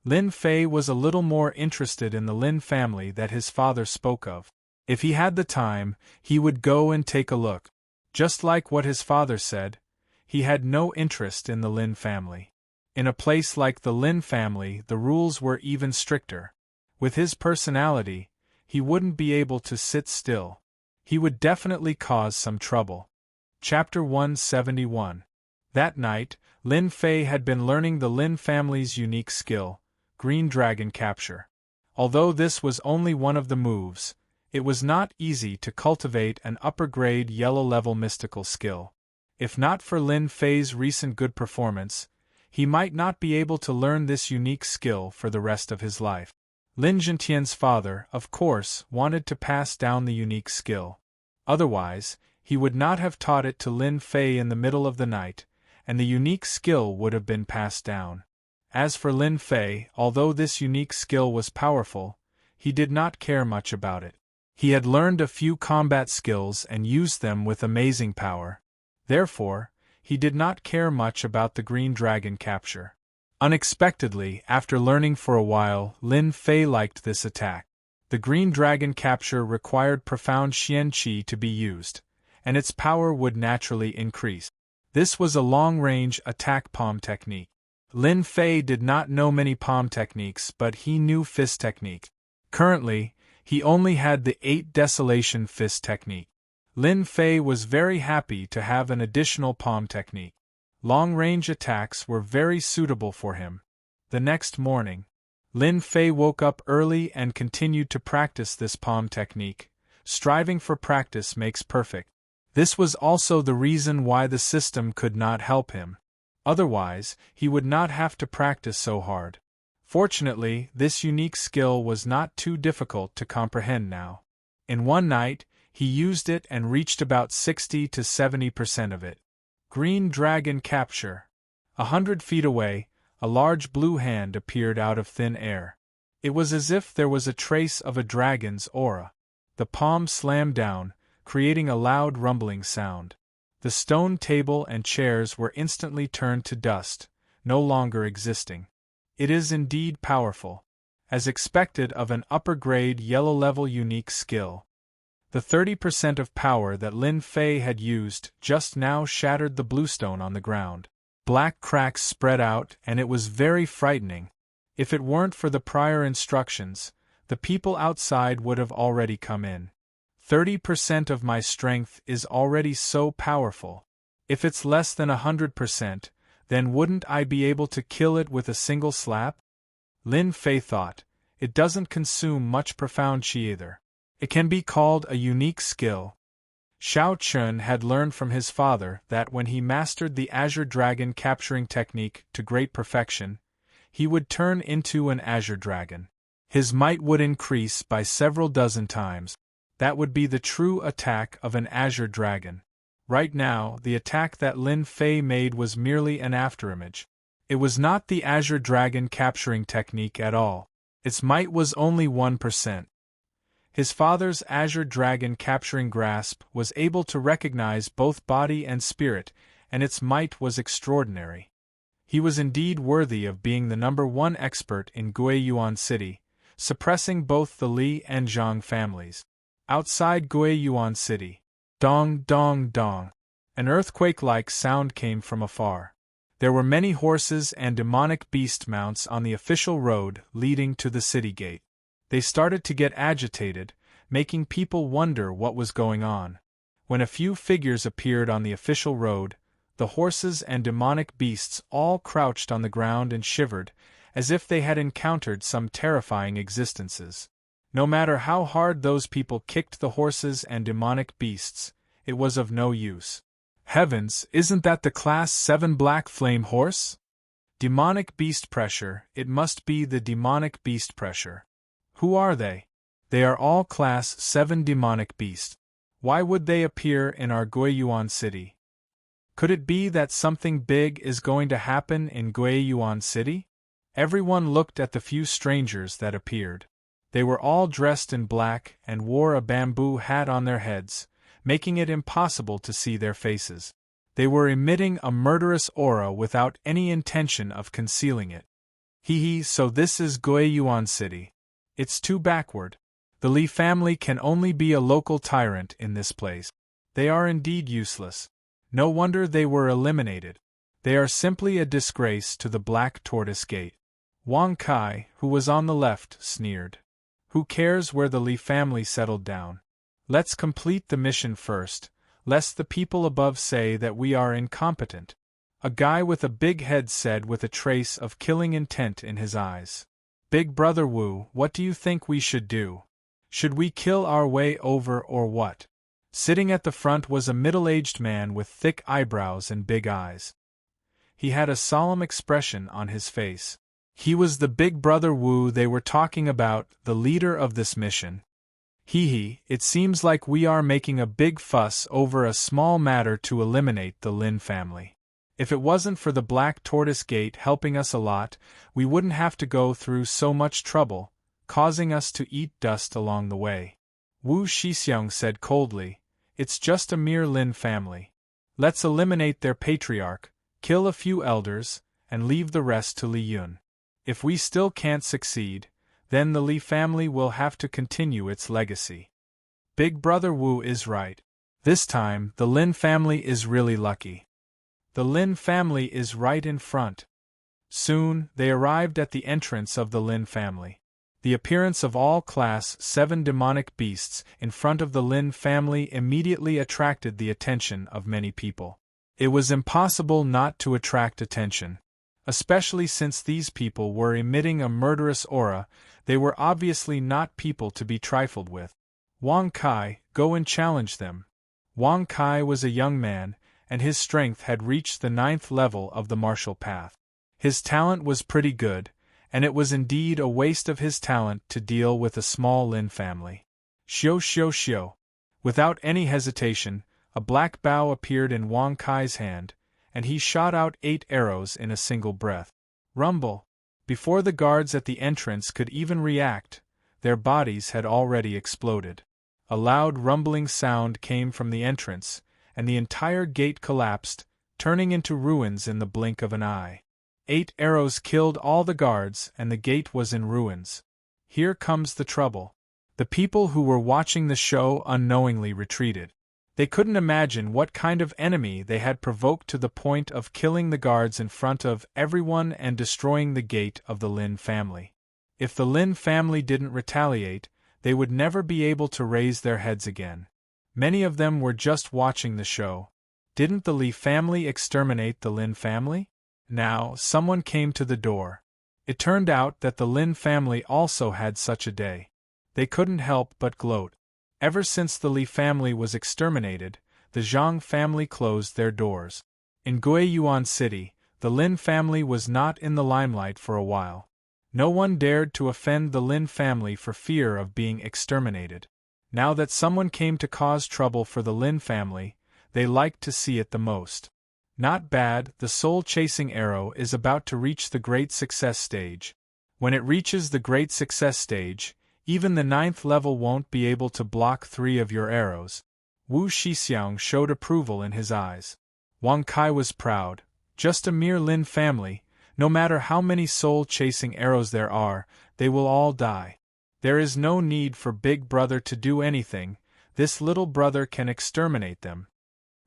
Lin Fei was a little more interested in the Lin family that his father spoke of. If he had the time, he would go and take a look. Just like what his father said, he had no interest in the Lin family. In a place like the Lin family, the rules were even stricter. With his personality, he wouldn't be able to sit still. He would definitely cause some trouble. Chapter 171. That night, Lin Fei had been learning the Lin family's unique skill, Green Dragon Capture. Although this was only one of the moves, it was not easy to cultivate an upper-grade yellow-level mystical skill. If not for Lin Fei's recent good performance, he might not be able to learn this unique skill for the rest of his life. Lin Zhentian's father, of course, wanted to pass down the unique skill. Otherwise, he would not have taught it to Lin Fei in the middle of the night, and the unique skill would have been passed down. As for Lin Fei, although this unique skill was powerful, he did not care much about it. He had learned a few combat skills and used them with amazing power. Therefore, he did not care much about the Green Dragon Capture. Unexpectedly, after learning for a while, Lin Fei liked this attack. The Green Dragon Capture required profound Xian Qi to be used, and its power would naturally increase. This was a long-range attack palm technique. Lin Fei did not know many palm techniques, but he knew fist technique. Currently, he only had the 8 Desolation Fist technique. Lin Fei was very happy to have an additional palm technique. Long-range attacks were very suitable for him. The next morning, Lin Fei woke up early and continued to practice this palm technique. Striving for practice makes perfect. This was also the reason why the system could not help him. Otherwise, he would not have to practice so hard. Fortunately, this unique skill was not too difficult to comprehend now. In one night, he used it and reached about 60 to 70% of it. Green Dragon Capture. 100 feet away, a large blue hand appeared out of thin air. It was as if there was a trace of a dragon's aura. The palm slammed down, creating a loud rumbling sound. The stone table and chairs were instantly turned to dust, no longer existing. It is indeed powerful, as expected of an upper-grade yellow-level unique skill. The 30% of power that Lin Fei had used just now shattered the bluestone on the ground. Black cracks spread out, and it was very frightening. If it weren't for the prior instructions, the people outside would have already come in. 30% of my strength is already so powerful. If it's less than 100%, then wouldn't I be able to kill it with a single slap? Lin Fei thought. It doesn't consume much profound qi either. It can be called a unique skill. Xiao Chun had learned from his father that when he mastered the Azure Dragon capturing technique to great perfection, he would turn into an Azure Dragon. His might would increase by several dozen times. That would be the true attack of an Azure Dragon. Right now, the attack that Lin Fei made was merely an afterimage. It was not the Azure Dragon capturing technique at all. Its might was only 1%. His father's azure dragon capturing grasp was able to recognize both body and spirit, and its might was extraordinary. He was indeed worthy of being the #1 expert in Guiyuan City, suppressing both the Li and Zhang families. Outside Guiyuan City, dong dong dong, an earthquake-like sound came from afar. There were many horses and demonic beast mounts on the official road leading to the city gate. They started to get agitated, making people wonder what was going on. When a few figures appeared on the official road, the horses and demonic beasts all crouched on the ground and shivered, as if they had encountered some terrifying existences. No matter how hard those people kicked the horses and demonic beasts, it was of no use. Heavens, isn't that the Class 7 Black Flame horse? Demonic beast pressure, it must be the demonic beast pressure. Who are they? They are all Class 7 demonic beasts. Why would they appear in our Guiyuan City? Could it be that something big is going to happen in Guiyuan City? Everyone looked at the few strangers that appeared. They were all dressed in black and wore a bamboo hat on their heads, making it impossible to see their faces. They were emitting a murderous aura without any intention of concealing it. So this is Guiyuan City. It's too backward. The Li family can only be a local tyrant in this place. They are indeed useless. No wonder they were eliminated. They are simply a disgrace to the Black Tortoise Gate. Wang Kai, who was on the left, sneered. Who cares where the Li family settled down? Let's complete the mission first, lest the people above say that we are incompetent. A guy with a big head said with a trace of killing intent in his eyes. Big Brother Wu, what do you think we should do? Should we kill our way over or what? Sitting at the front was a middle-aged man with thick eyebrows and big eyes. He had a solemn expression on his face. He was the Big Brother Wu they were talking about, the leader of this mission. It seems like we are making a big fuss over a small matter to eliminate the Lin family. If it wasn't for the Black Tortoise Gate helping us a lot, we wouldn't have to go through so much trouble, causing us to eat dust along the way. Wu Shixiang said coldly, it's just a mere Lin family. Let's eliminate their patriarch, kill a few elders, and leave the rest to Li Yun. If we still can't succeed, then the Li family will have to continue its legacy. Big Brother Wu is right. This time, the Lin family is really lucky. The Lin family is right in front. Soon, they arrived at the entrance of the Lin family. The appearance of all Class 7 demonic beasts in front of the Lin family immediately attracted the attention of many people. It was impossible not to attract attention. Especially since these people were emitting a murderous aura, they were obviously not people to be trifled with. Wang Kai, go and challenge them. Wang Kai was a young man, and his strength had reached the 9th level of the martial path. His talent was pretty good, and it was indeed a waste of his talent to deal with a small Lin family. Xiao. Without any hesitation, a black bow appeared in Wang Kai's hand, and he shot out 8 arrows in a single breath. Rumble! Before the guards at the entrance could even react, their bodies had already exploded. A loud rumbling sound came from the entrance, and the entire gate collapsed, turning into ruins in the blink of an eye. 8 arrows killed all the guards, and the gate was in ruins. Here comes the trouble. The people who were watching the show unknowingly retreated. They couldn't imagine what kind of enemy they had provoked to the point of killing the guards in front of everyone and destroying the gate of the Lin family. If the Lin family didn't retaliate, they would never be able to raise their heads again. Many of them were just watching the show. Didn't the Li family exterminate the Lin family? Now, someone came to the door. It turned out that the Lin family also had such a day. They couldn't help but gloat. Ever since the Li family was exterminated, the Zhang family closed their doors. In Guiyuan City, the Lin family was not in the limelight for a while. No one dared to offend the Lin family for fear of being exterminated. Now that someone came to cause trouble for the Lin family, they liked to see it the most. Not bad, the soul-chasing arrow is about to reach the great success stage. When it reaches the great success stage, Even the 9th level won't be able to block 3 of your arrows." Wu Shixiang showed approval in his eyes. Wang Kai was proud. Just a mere Lin family, no matter how many soul-chasing arrows there are, they will all die. There is no need for Big Brother to do anything, this little brother can exterminate them.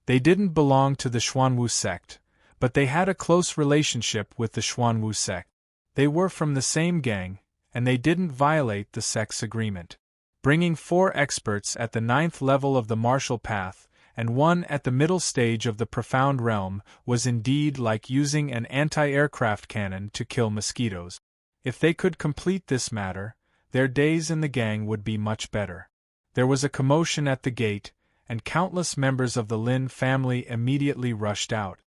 They didn't belong to the Xuanwu sect, but they had a close relationship with the Xuanwu sect. They were from the same gang, and they didn't violate the sect's agreement. Bringing 4 experts at the 9th level of the martial path, and 1 at the middle stage of the profound realm, was indeed like using an anti-aircraft cannon to kill mosquitoes. If they could complete this matter, their days in the gang would be much better. There was a commotion at the gate, and countless members of the Lin family immediately rushed out.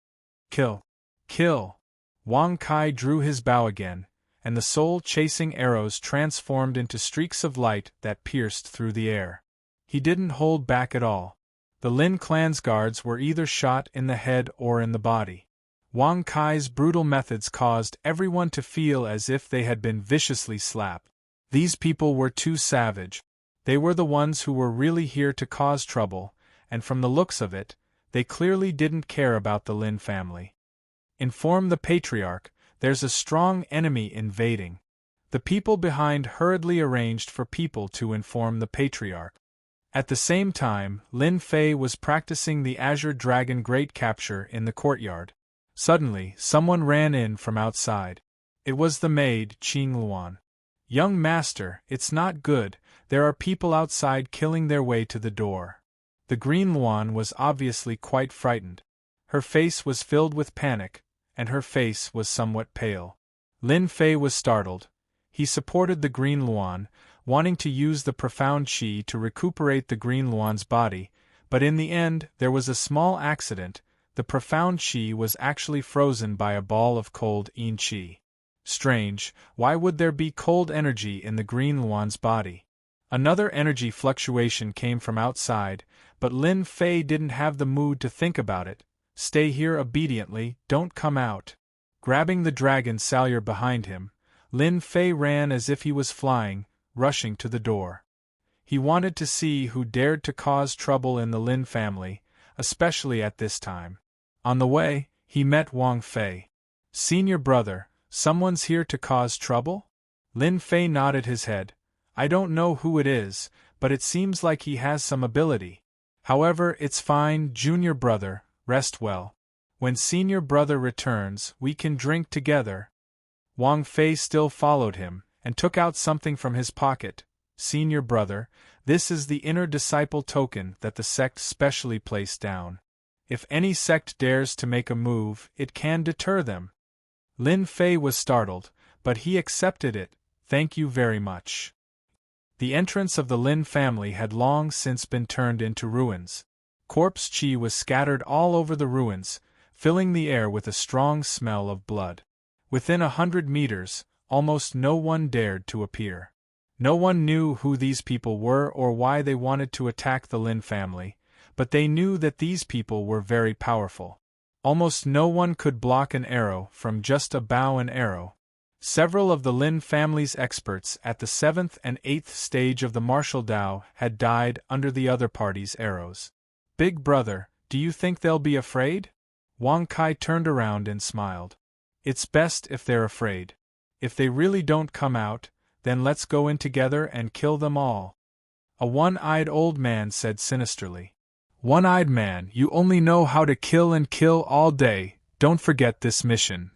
"Kill! Kill!" Wang Kai drew his bow again, and the soul-chasing arrows transformed into streaks of light that pierced through the air. He didn't hold back at all. The Lin clan's guards were either shot in the head or in the body. Wang Kai's brutal methods caused everyone to feel as if they had been viciously slapped. These people were too savage. They were the ones who were really here to cause trouble, and from the looks of it, they clearly didn't care about the Lin family. "Inform the Patriarch, there's a strong enemy invading." The people behind hurriedly arranged for people to inform the Patriarch. At the same time, Lin Fei was practicing the Azure Dragon Great Capture in the courtyard. Suddenly, someone ran in from outside. It was the maid, Qing Luan. "Young master, it's not good, there are people outside killing their way to the door." The Green Luan was obviously quite frightened. Her face was filled with panic, and her face was somewhat pale. Lin Fei was startled. He supported the Green Luan, wanting to use the profound qi to recuperate the Green Luan's body, but in the end there was a small accident. The profound qi was actually frozen by a ball of cold yin qi. Strange, why would there be cold energy in the Green Luan's body? Another energy fluctuation came from outside, but Lin Fei didn't have the mood to think about it. "Stay here obediently, don't come out." Grabbing the dragon salyer behind him, Lin Fei ran as if he was flying, rushing to the door. He wanted to see who dared to cause trouble in the Lin family, especially at this time. On the way, he met Wang Fei. "Senior brother, someone's here to cause trouble?" Lin Fei nodded his head. "I don't know who it is, but it seems like he has some ability. However, it's fine, junior brother, rest well. When senior brother returns, we can drink together." Wang Fei still followed him, and took out something from his pocket. "Senior brother, this is the inner disciple token that the sect specially placed down. If any sect dares to make a move, it can deter them." Lin Fei was startled, but he accepted it. "Thank you very much." The entrance of the Lin family had long since been turned into ruins. Corpse qi was scattered all over the ruins, filling the air with a strong smell of blood. Within 100 meters, almost no one dared to appear. No one knew who these people were or why they wanted to attack the Lin family, but they knew that these people were very powerful. Almost no one could block an arrow from just a bow and arrow. Several of the Lin family's experts at the 7th and 8th stage of the martial Dao had died under the other party's arrows. "Big brother, do you think they'll be afraid?" Wang Kai turned around and smiled. "It's best if they're afraid. If they really don't come out, then let's go in together and kill them all." A one-eyed old man said sinisterly. "One-eyed man, you only know how to kill and kill all day, don't forget this mission."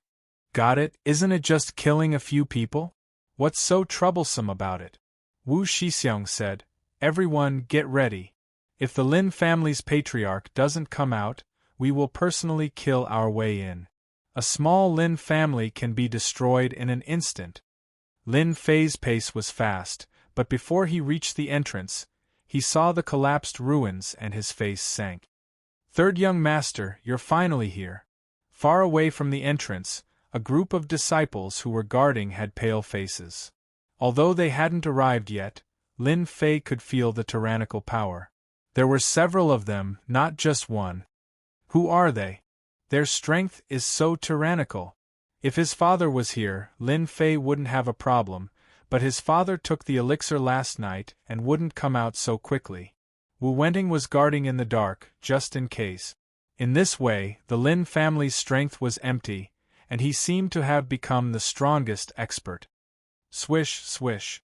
"Got it, isn't it just killing a few people? What's so troublesome about it?" Wu Shixiang said. "Everyone, get ready. If the Lin family's patriarch doesn't come out, we will personally kill our way in. A small Lin family can be destroyed in an instant." Lin Fei's pace was fast, but before he reached the entrance, he saw the collapsed ruins and his face sank. "Third young master, you're finally here." Far away from the entrance, a group of disciples who were guarding had pale faces. Although they hadn't arrived yet, Lin Fei could feel the tyrannical power. There were several of them, not just one. Who are they? Their strength is so tyrannical. If his father was here, Lin Fei wouldn't have a problem, but his father took the elixir last night and wouldn't come out so quickly. Wu Wenting was guarding in the dark, just in case. In this way, the Lin family's strength was empty, and he seemed to have become the strongest expert. Swish, swish.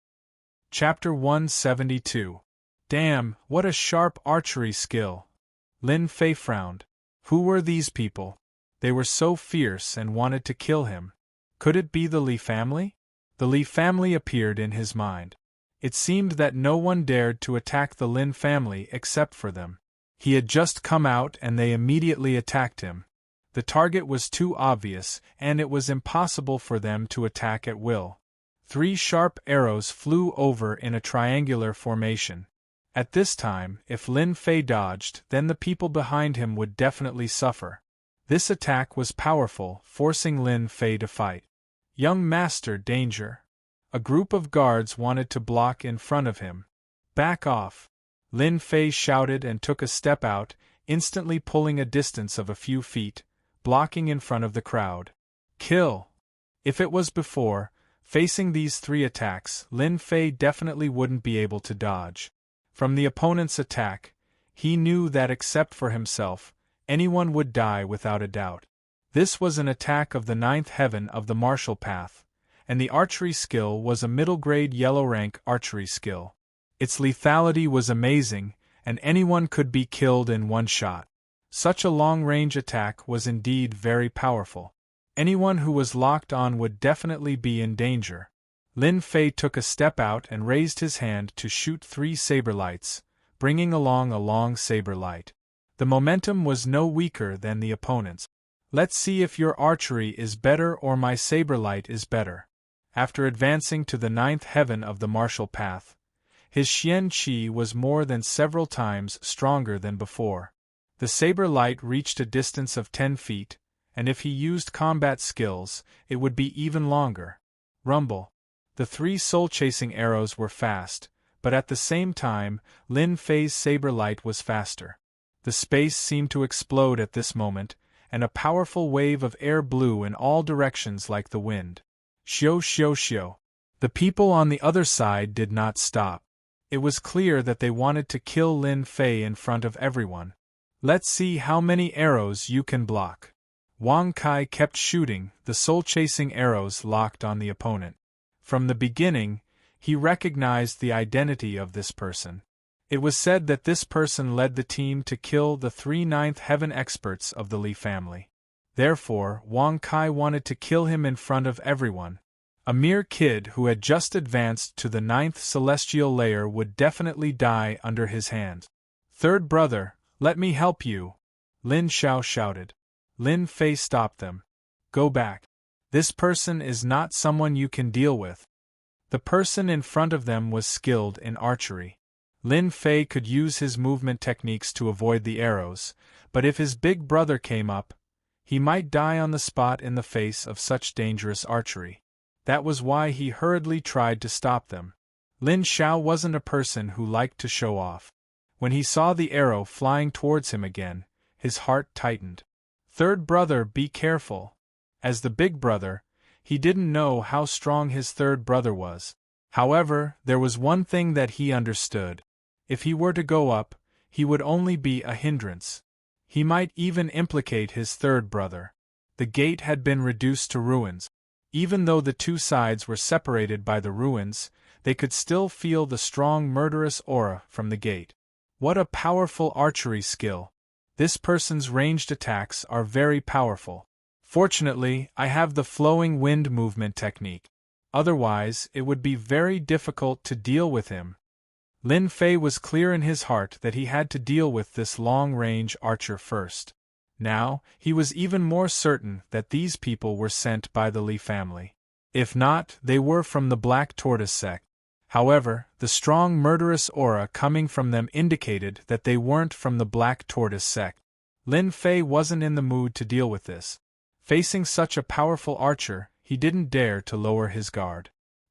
Chapter 172. Damn, what a sharp archery skill. Lin Fei frowned. Who were these people? They were so fierce and wanted to kill him. Could it be the Li family? The Li family appeared in his mind. It seemed that no one dared to attack the Lin family except for them. He had just come out and they immediately attacked him. The target was too obvious, and it was impossible for them to attack at will. 3 sharp arrows flew over in a triangular formation. At this time, if Lin Fei dodged, then the people behind him would definitely suffer. This attack was powerful, forcing Lin Fei to fight. Young master, danger. A group of guards wanted to block in front of him. Back off. Lin Fei shouted and took a step out, instantly pulling a distance of a few feet, blocking in front of the crowd. Kill! If it was before, facing these 3 attacks, Lin Fei definitely wouldn't be able to dodge. From the opponent's attack, he knew that except for himself, anyone would die without a doubt. This was an attack of the 9th heaven of the martial path, and the archery skill was a middle-grade yellow-rank archery skill. Its lethality was amazing, and anyone could be killed in one shot. Such a long-range attack was indeed very powerful. Anyone who was locked on would definitely be in danger. Lin Fei took a step out and raised his hand to shoot 3 saber lights, bringing along a long saber light. The momentum was no weaker than the opponent's. Let's see if your archery is better or my saber light is better. After advancing to the 9th heaven of the martial path, his Xian Qi was more than several times stronger than before. The saber light reached a distance of 10 feet, and if he used combat skills, it would be even longer. Rumble. The 3 soul-chasing arrows were fast, but at the same time, Lin Fei's saber light was faster. The space seemed to explode at this moment, and a powerful wave of air blew in all directions like the wind. Xiu xiu xiu. The people on the other side did not stop. It was clear that they wanted to kill Lin Fei in front of everyone. Let's see how many arrows you can block. Wang Kai kept shooting, the soul-chasing arrows locked on the opponent. From the beginning, he recognized the identity of this person. It was said that this person led the team to kill the 3 9th heaven experts of the Li family. Therefore, Wang Kai wanted to kill him in front of everyone. A mere kid who had just advanced to the 9th celestial layer would definitely die under his hand. Third brother, let me help you, Lin Xiao shouted. Lin Fei stopped them. Go back. This person is not someone you can deal with. The person in front of them was skilled in archery. Lin Fei could use his movement techniques to avoid the arrows, but if his big brother came up, he might die on the spot in the face of such dangerous archery. That was why he hurriedly tried to stop them. Lin Xiao wasn't a person who liked to show off. When he saw the arrow flying towards him again, his heart tightened. Third brother, be careful. As the big brother, he didn't know how strong his third brother was. However, there was one thing that he understood. If he were to go up, he would only be a hindrance. He might even implicate his third brother. The gate had been reduced to ruins. Even though the 2 sides were separated by the ruins, they could still feel the strong murderous aura from the gate. What a powerful archery skill! This person's ranged attacks are very powerful. Fortunately, I have the flowing wind movement technique. Otherwise, it would be very difficult to deal with him. Lin Fei was clear in his heart that he had to deal with this long-range archer first. Now, he was even more certain that these people were sent by the Li family. If not, they were from the Black Tortoise sect. However, the strong murderous aura coming from them indicated that they weren't from the Black Tortoise sect. Lin Fei wasn't in the mood to deal with this. Facing such a powerful archer, he didn't dare to lower his guard.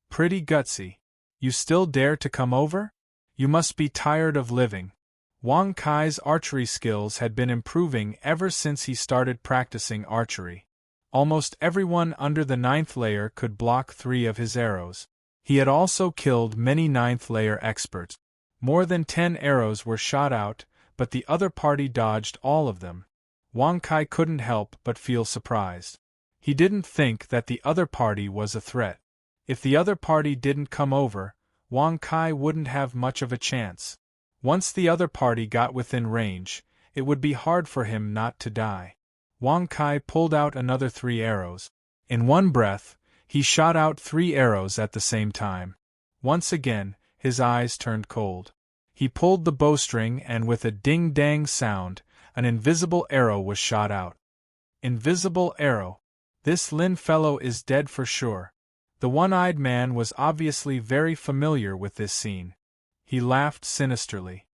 Pretty gutsy. You still dare to come over? You must be tired of living. Wang Kai's archery skills had been improving ever since he started practicing archery. Almost everyone under the 9th layer could block 3 of his arrows. He had also killed many ninth-layer experts. More than 10 arrows were shot out, but the other party dodged all of them. Wang Kai couldn't help but feel surprised. He didn't think that the other party was a threat. If the other party didn't come over, Wang Kai wouldn't have much of a chance. Once the other party got within range, it would be hard for him not to die. Wang Kai pulled out another 3 arrows. In one breath, he shot out 3 arrows at the same time. Once again, his eyes turned cold. He pulled the bowstring and with a ding-dang sound, an invisible arrow was shot out. Invisible arrow. This Lin fellow is dead for sure. The one-eyed man was obviously very familiar with this scene. He laughed sinisterly.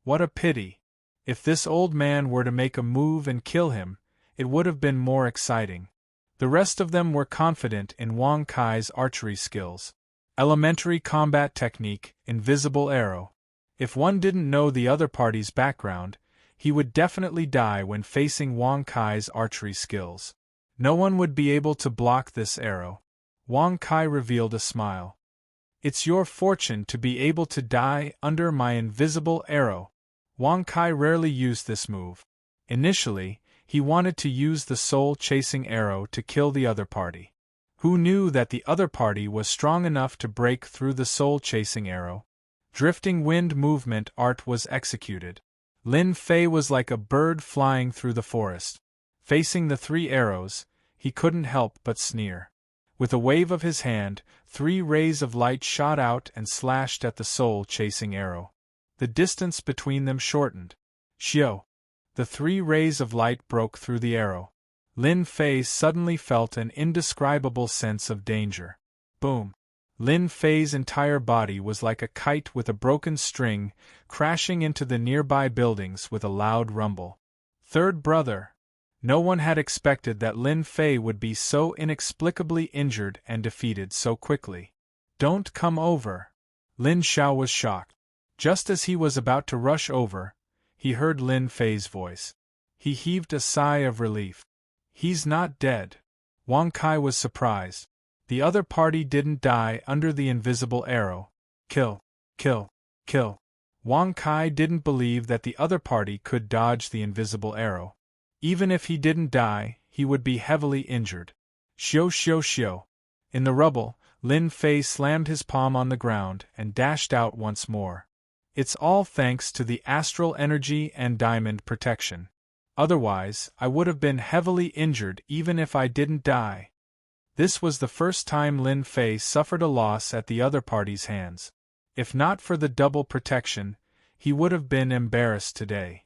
What a pity. If this old man were to make a move and kill him, it would have been more exciting. The rest of them were confident in Wang Kai's archery skills. Elementary combat technique, invisible arrow. If one didn't know the other party's background, he would definitely die when facing Wang Kai's archery skills. No one would be able to block this arrow. Wang Kai revealed a smile. It's your fortune to be able to die under my invisible arrow. Wang Kai rarely used this move. Initially, he wanted to use the soul-chasing arrow to kill the other party. Who knew that the other party was strong enough to break through the soul-chasing arrow? Drifting wind movement art was executed. Lin Fei was like a bird flying through the forest. Facing the 3 arrows, he couldn't help but sneer. With a wave of his hand, 3 rays of light shot out and slashed at the soul-chasing arrow. The distance between them shortened. Xiao! The 3 rays of light broke through the arrow. Lin Fei suddenly felt an indescribable sense of danger. Boom! Lin Fei's entire body was like a kite with a broken string, crashing into the nearby buildings with a loud rumble. Third brother! No one had expected that Lin Fei would be so inexplicably injured and defeated so quickly. Don't come over! Lin Xiao was shocked. Just as he was about to rush over, he heard Lin Fei's voice. He heaved a sigh of relief. He's not dead. Wang Kai was surprised. The other party didn't die under the invisible arrow. Kill, kill, kill. Wang Kai didn't believe that the other party could dodge the invisible arrow. Even if he didn't die, he would be heavily injured. Xiao xiao xiao. In the rubble, Lin Fei slammed his palm on the ground and dashed out once more. It's all thanks to the astral energy and diamond protection. Otherwise, I would have been heavily injured even if I didn't die. This was the first time Lin Fei suffered a loss at the other party's hands. If not for the double protection, he would have been embarrassed today.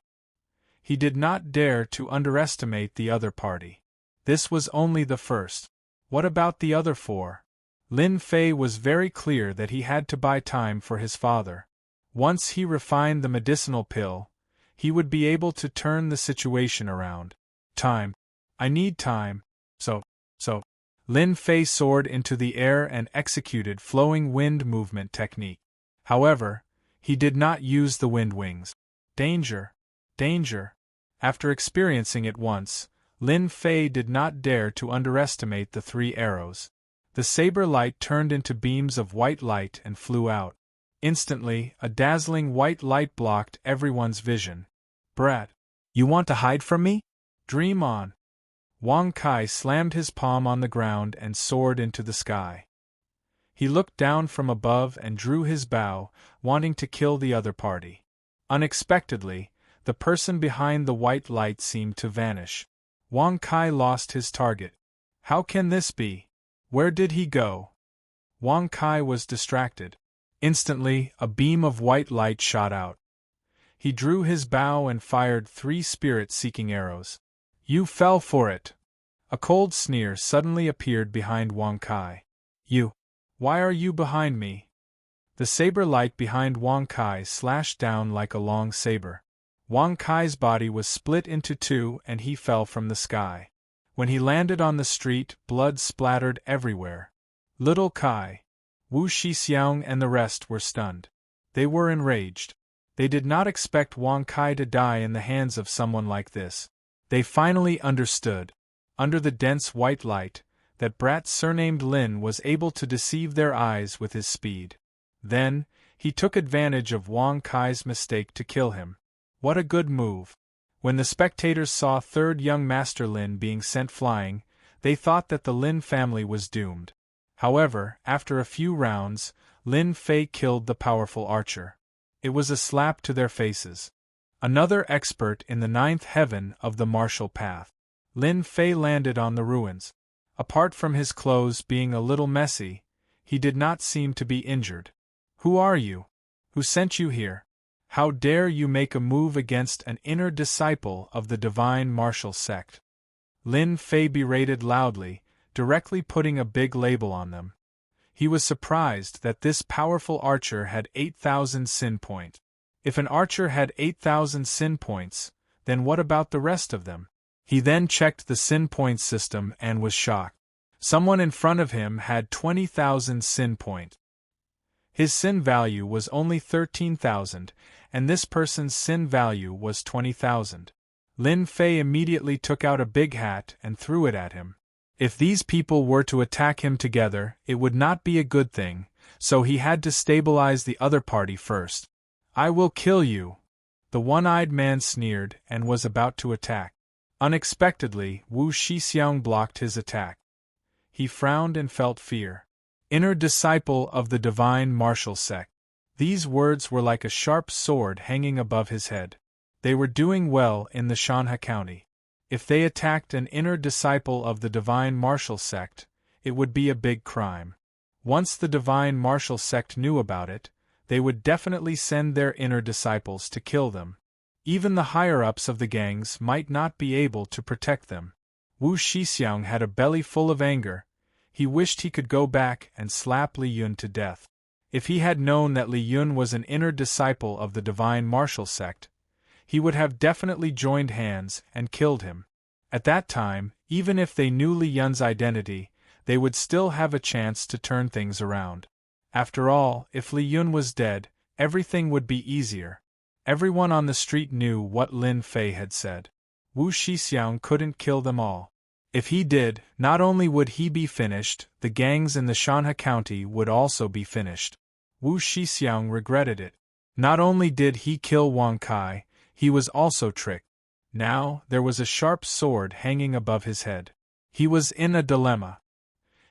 He did not dare to underestimate the other party. This was only the first. What about the other 4? Lin Fei was very clear that he had to buy time for his father. Once he refined the medicinal pill, he would be able to turn the situation around. Time. I need time. So. Lin Fei soared into the air and executed flowing wind movement technique. However, he did not use the wind wings. Danger. Danger. After experiencing it once, Lin Fei did not dare to underestimate the 3 arrows. The saber light turned into beams of white light and flew out. Instantly, a dazzling white light blocked everyone's vision. Brat! You want to hide from me? Dream on! Wang Kai slammed his palm on the ground and soared into the sky. He looked down from above and drew his bow, wanting to kill the other party. Unexpectedly, the person behind the white light seemed to vanish. Wang Kai lost his target. How can this be? Where did he go? Wang Kai was distracted. Instantly, a beam of white light shot out. He drew his bow and fired 3 spirit-seeking arrows. You fell for it! A cold sneer suddenly appeared behind Wang Kai. You! Why are you behind me? The saber light behind Wang Kai slashed down like a long saber. Wang Kai's body was split into 2 and he fell from the sky. When he landed on the street, blood splattered everywhere. Little Kai, Wu Shixiang and the rest were stunned. They were enraged. They did not expect Wang Kai to die in the hands of someone like this. They finally understood. Under the dense white light, that brat surnamed Lin was able to deceive their eyes with his speed. Then, he took advantage of Wang Kai's mistake to kill him. What a good move! When the spectators saw third young Master Lin being sent flying, they thought that the Lin family was doomed. However, after a few rounds, Lin Fei killed the powerful archer. It was a slap to their faces. Another expert in the ninth heaven of the martial path. Lin Fei landed on the ruins. Apart from his clothes being a little messy, he did not seem to be injured. Who are you? Who sent you here? How dare you make a move against an inner disciple of the divine martial sect? Lin Fei berated loudly, directly putting a big label on them. He was surprised that this powerful archer had 8,000 sin points. If an archer had 8,000 sin points, then what about the rest of them? He then checked the sin points system and was shocked. Someone in front of him had 20,000 sin points. His sin value was only 13,000, and this person's sin value was 20,000. Lin Fei immediately took out a big hat and threw it at him. If these people were to attack him together, it would not be a good thing, so he had to stabilize the other party first. I will kill you! The one-eyed man sneered and was about to attack. Unexpectedly, Wu Shixiang blocked his attack. He frowned and felt fear. Inner disciple of the divine martial sect. These words were like a sharp sword hanging above his head. They were doing well in the Shanha County. If they attacked an inner disciple of the divine martial sect, it would be a big crime. Once the divine martial sect knew about it, they would definitely send their inner disciples to kill them. Even the higher-ups of the gangs might not be able to protect them. Wu Shixiang had a belly full of anger. He wished he could go back and slap Li Yun to death. If he had known that Li Yun was an inner disciple of the divine martial sect, he would have definitely joined hands and killed him. At that time, even if they knew Li Yun's identity, they would still have a chance to turn things around. After all, if Li Yun was dead, everything would be easier. Everyone on the street knew what Lin Fei had said. Wu Shixiang couldn't kill them all. If he did, not only would he be finished, the gangs in the Shanha County would also be finished. Wu Shixiang regretted it. Not only did he kill Wang Kai, he was also tricked. Now, there was a sharp sword hanging above his head. He was in a dilemma.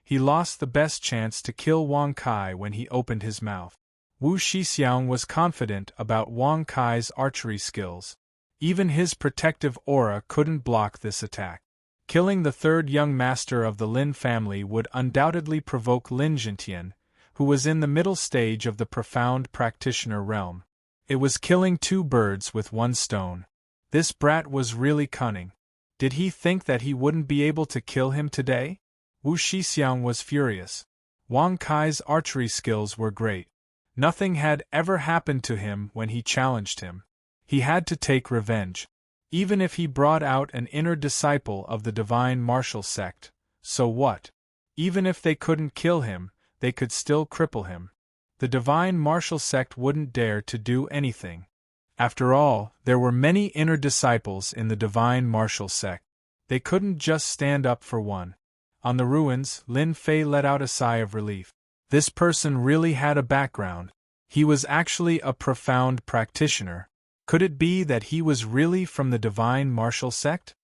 He lost the best chance to kill Wang Kai when he opened his mouth. Wu Shixiang was confident about Wang Kai's archery skills. Even his protective aura couldn't block this attack. Killing the third young master of the Lin family would undoubtedly provoke Lin Jintian, who was in the middle stage of the profound practitioner realm. It was killing two birds with one stone. This brat was really cunning. Did he think that he wouldn't be able to kill him today? Wu Shixiang was furious. Wang Kai's archery skills were great. Nothing had ever happened to him when he challenged him. He had to take revenge. Even if he brought out an inner disciple of the divine martial sect, so what? Even if they couldn't kill him, they could still cripple him. The divine martial sect wouldn't dare to do anything. After all, there were many inner disciples in the divine martial sect. They couldn't just stand up for one. On the ruins, Lin Fei let out a sigh of relief. This person really had a background. He was actually a profound practitioner. Could it be that he was really from the divine martial sect?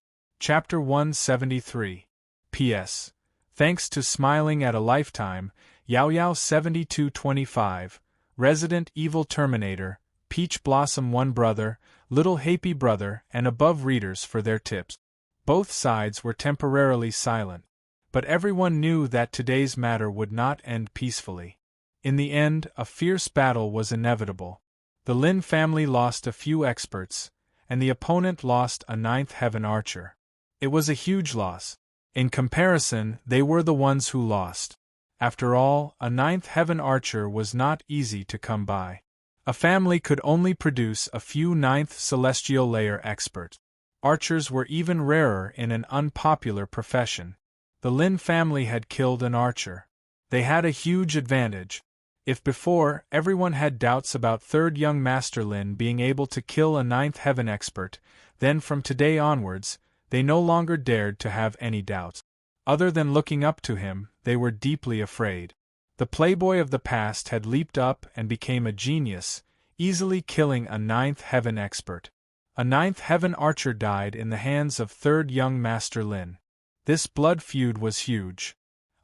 Chapter 173. P.S. Thanks to Smiling at a Lifetime, Yao Yao 7225, Resident Evil Terminator, Peach Blossom One Brother, Little Happy Brother, and above readers for their tips. Both sides were temporarily silent. But everyone knew that today's matter would not end peacefully. In the end, a fierce battle was inevitable. The Lin family lost a few experts, and the opponent lost a ninth heaven archer. It was a huge loss. In comparison, they were the ones who lost. After all, a ninth heaven archer was not easy to come by. A family could only produce a few ninth celestial layer experts. Archers were even rarer in an unpopular profession. The Lin family had killed an archer. They had a huge advantage. If before, everyone had doubts about third young Master Lin being able to kill a ninth heaven expert, then from today onwards, they no longer dared to have any doubts. Other than looking up to him, they were deeply afraid. The playboy of the past had leaped up and became a genius, easily killing a ninth heaven expert. A ninth heaven archer died in the hands of third young Master Lin. This blood feud was huge.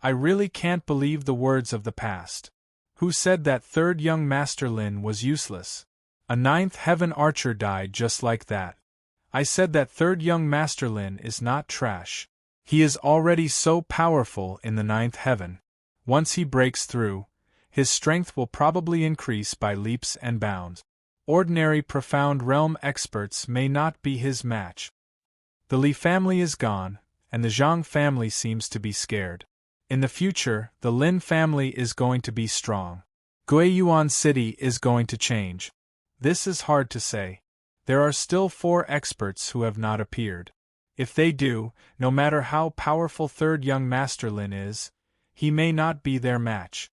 I really can't believe the words of the past. Who said that third young Master Lin was useless? A ninth heaven archer died just like that. I said that third young Master Lin is not trash. He is already so powerful in the ninth heaven. Once he breaks through, his strength will probably increase by leaps and bounds. Ordinary profound realm experts may not be his match. The Li family is gone, and the Zhang family seems to be scared. In the future, the Lin family is going to be strong. Guiyuan City is going to change. This is hard to say. There are still 4 experts who have not appeared. If they do, no matter how powerful third young Master Lin is, he may not be their match.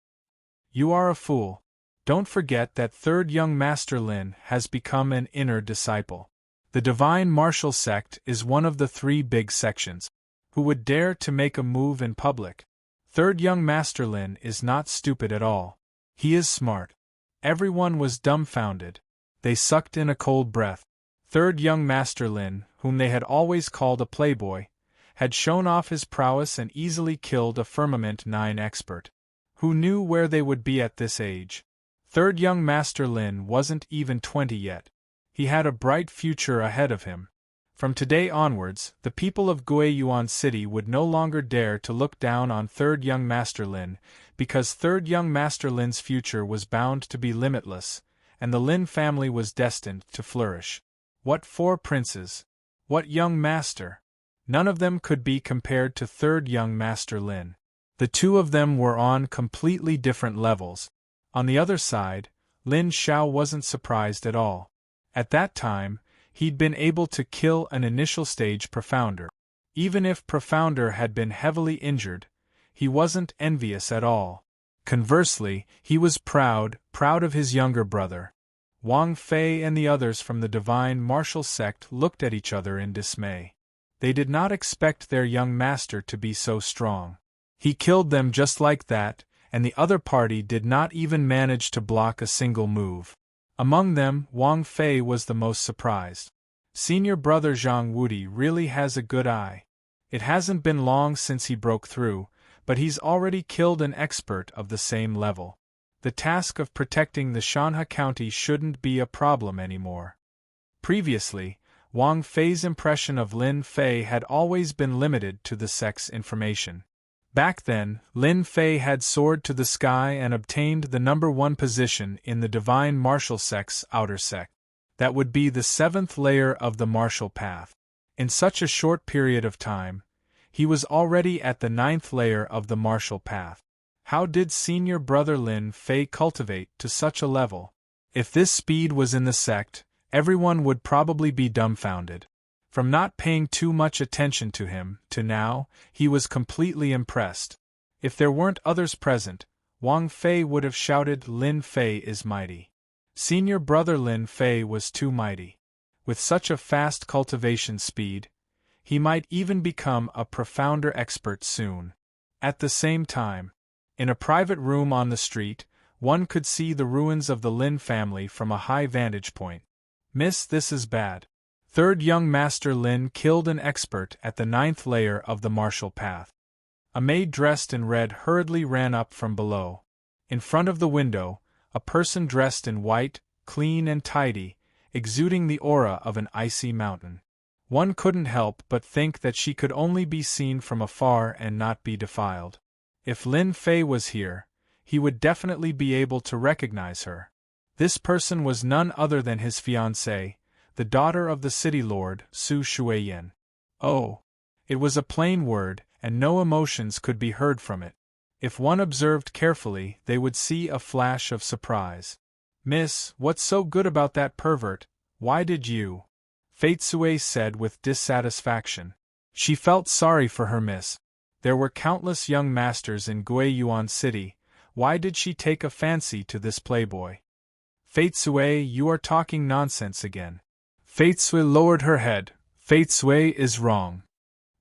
You are a fool. Don't forget that third young Master Lin has become an inner disciple. The Divine Martial Sect is one of the 3 big sections. Who would dare to make a move in public? Third young Master Lin is not stupid at all. He is smart. Everyone was dumbfounded. They sucked in a cold breath. Third young Master Lin, whom they had always called a playboy, had shown off his prowess and easily killed a Firmament 9 expert. Who knew where they would be at this age? Third young Master Lin wasn't even 20 yet. He had a bright future ahead of him. From today onwards, the people of Guiyuan City would no longer dare to look down on third young Master Lin, because third young Master Lin's future was bound to be limitless, and the Lin family was destined to flourish. What 4 princes? What young master? None of them could be compared to third young Master Lin. The 2 of them were on completely different levels. On the other side, Lin Xiao wasn't surprised at all. At that time, he'd been able to kill an initial stage profounder. Even if profounder had been heavily injured, he wasn't envious at all. Conversely, he was proud of his younger brother. Wang Fei and the others from the Divine Martial Sect looked at each other in dismay. They did not expect their young master to be so strong. He killed them just like that, and the other party did not even manage to block a single move. Among them, Wang Fei was the most surprised. Senior brother Zhang Wudi really has a good eye. It hasn't been long since he broke through, but he's already killed an expert of the same level. The task of protecting the Shanhe County shouldn't be a problem anymore. Previously, Wang Fei's impression of Lin Fei had always been limited to the sect's information. Back then, Lin Fei had soared to the sky and obtained the #1 position in the Divine Martial Sect's outer sect. That would be the 7th layer of the martial path. In such a short period of time, he was already at the 9th layer of the martial path. How did senior brother Lin Fei cultivate to such a level? If this speed was in the sect, everyone would probably be dumbfounded. From not paying too much attention to him, to now, he was completely impressed. If there weren't others present, Wang Fei would have shouted, "Lin Fei is mighty." Senior brother Lin Fei was too mighty. With such a fast cultivation speed, he might even become a profounder expert soon. At the same time, in a private room on the street, one could see the ruins of the Lin family from a high vantage point. "Miss, this is bad. Third young Master Lin killed an expert at the 9th layer of the martial path." A maid dressed in red hurriedly ran up from below. In front of the window, a person dressed in white, clean and tidy, exuding the aura of an icy mountain. One couldn't help but think that she could only be seen from afar and not be defiled. If Lin Fei was here, he would definitely be able to recognize her. This person was none other than his fiancée, the daughter of the city lord, Su Shuiyan. Oh! It was a plain word, and no emotions could be heard from it. If one observed carefully, they would see a flash of surprise. "Miss, what's so good about that pervert? Why did you?" Fei Sui said with dissatisfaction. She felt sorry for her miss. There were countless young masters in Guiyuan City. Why did she take a fancy to this playboy? "Fei Sui, you are talking nonsense again." Fei Sui lowered her head. "Fei Sui is wrong."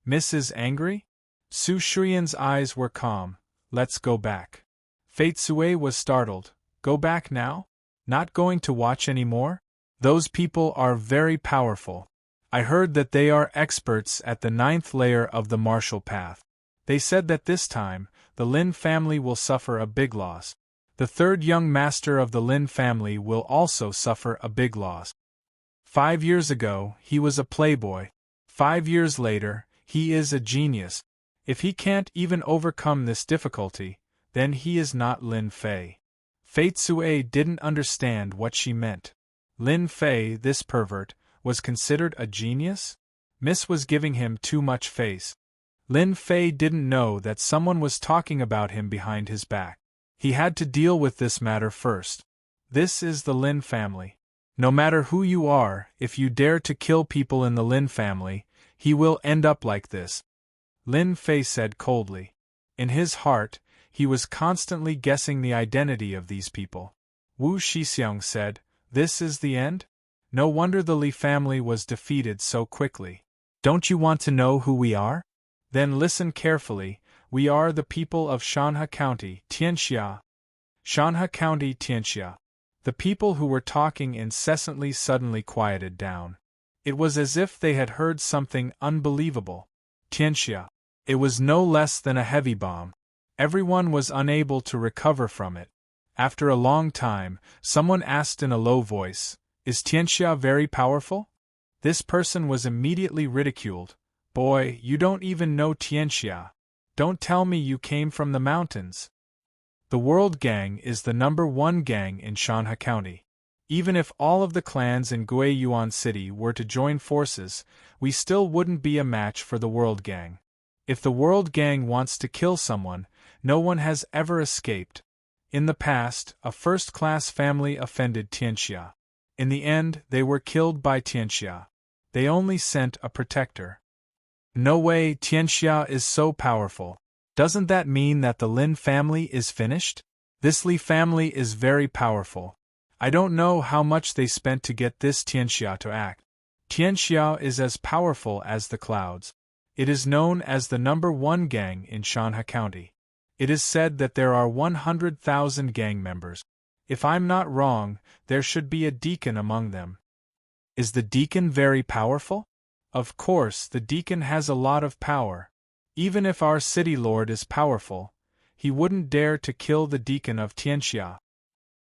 "Miss is angry?" Su Shuyan's eyes were calm. Let's go back. Fate Sui was startled. Go back now? Not going to watch anymore? Those people are very powerful. I heard that they are experts at the 9th layer of the martial path. They said that this time, the Lin family will suffer a big loss. The third young master of the Lin family will also suffer a big loss. 5 years ago, he was a playboy. 5 years later, he is a genius. If he can't even overcome this difficulty, then he is not Lin Fei. Fate Sui didn't understand what she meant. Lin Fei, this pervert, was considered a genius? Miss was giving him too much face. Lin Fei didn't know that someone was talking about him behind his back. He had to deal with this matter first. This is the Lin family. No matter who you are, if you dare to kill people in the Lin family, he will end up like this. Lin Fei said coldly. In his heart, he was constantly guessing the identity of these people. Wu Shixiang said, "This is the end? No wonder the Li family was defeated so quickly. Don't you want to know who we are? Then listen carefully. We are the people of Shanhe County, Tianxia. Shanhe County, Tianxia." The people who were talking incessantly suddenly quieted down. It was as if they had heard something unbelievable. Tianxia. It was no less than a heavy bomb. Everyone was unable to recover from it. After a long time, someone asked in a low voice, "Is Tianxia very powerful?" This person was immediately ridiculed. "Boy, you don't even know Tianxia. Don't tell me you came from the mountains." The World Gang is the #1 gang in Shanhe County. Even if all of the clans in Guiyuan City were to join forces, we still wouldn't be a match for the World Gang. If the World Gang wants to kill someone, no one has ever escaped. In the past, a first-class family offended Tianxia. In the end, they were killed by Tianxia. They only sent a protector. No way, Tianxia is so powerful. Doesn't that mean that the Lin family is finished? This Li family is very powerful. I don't know how much they spent to get this Tianxia to act. Tianxia is as powerful as the clouds. It is known as the #1 gang in Shanhe County. It is said that there are 100,000 gang members. If I'm not wrong, there should be a deacon among them. Is the deacon very powerful? Of course, the deacon has a lot of power. Even if our city lord is powerful, he wouldn't dare to kill the deacon of Tianxia.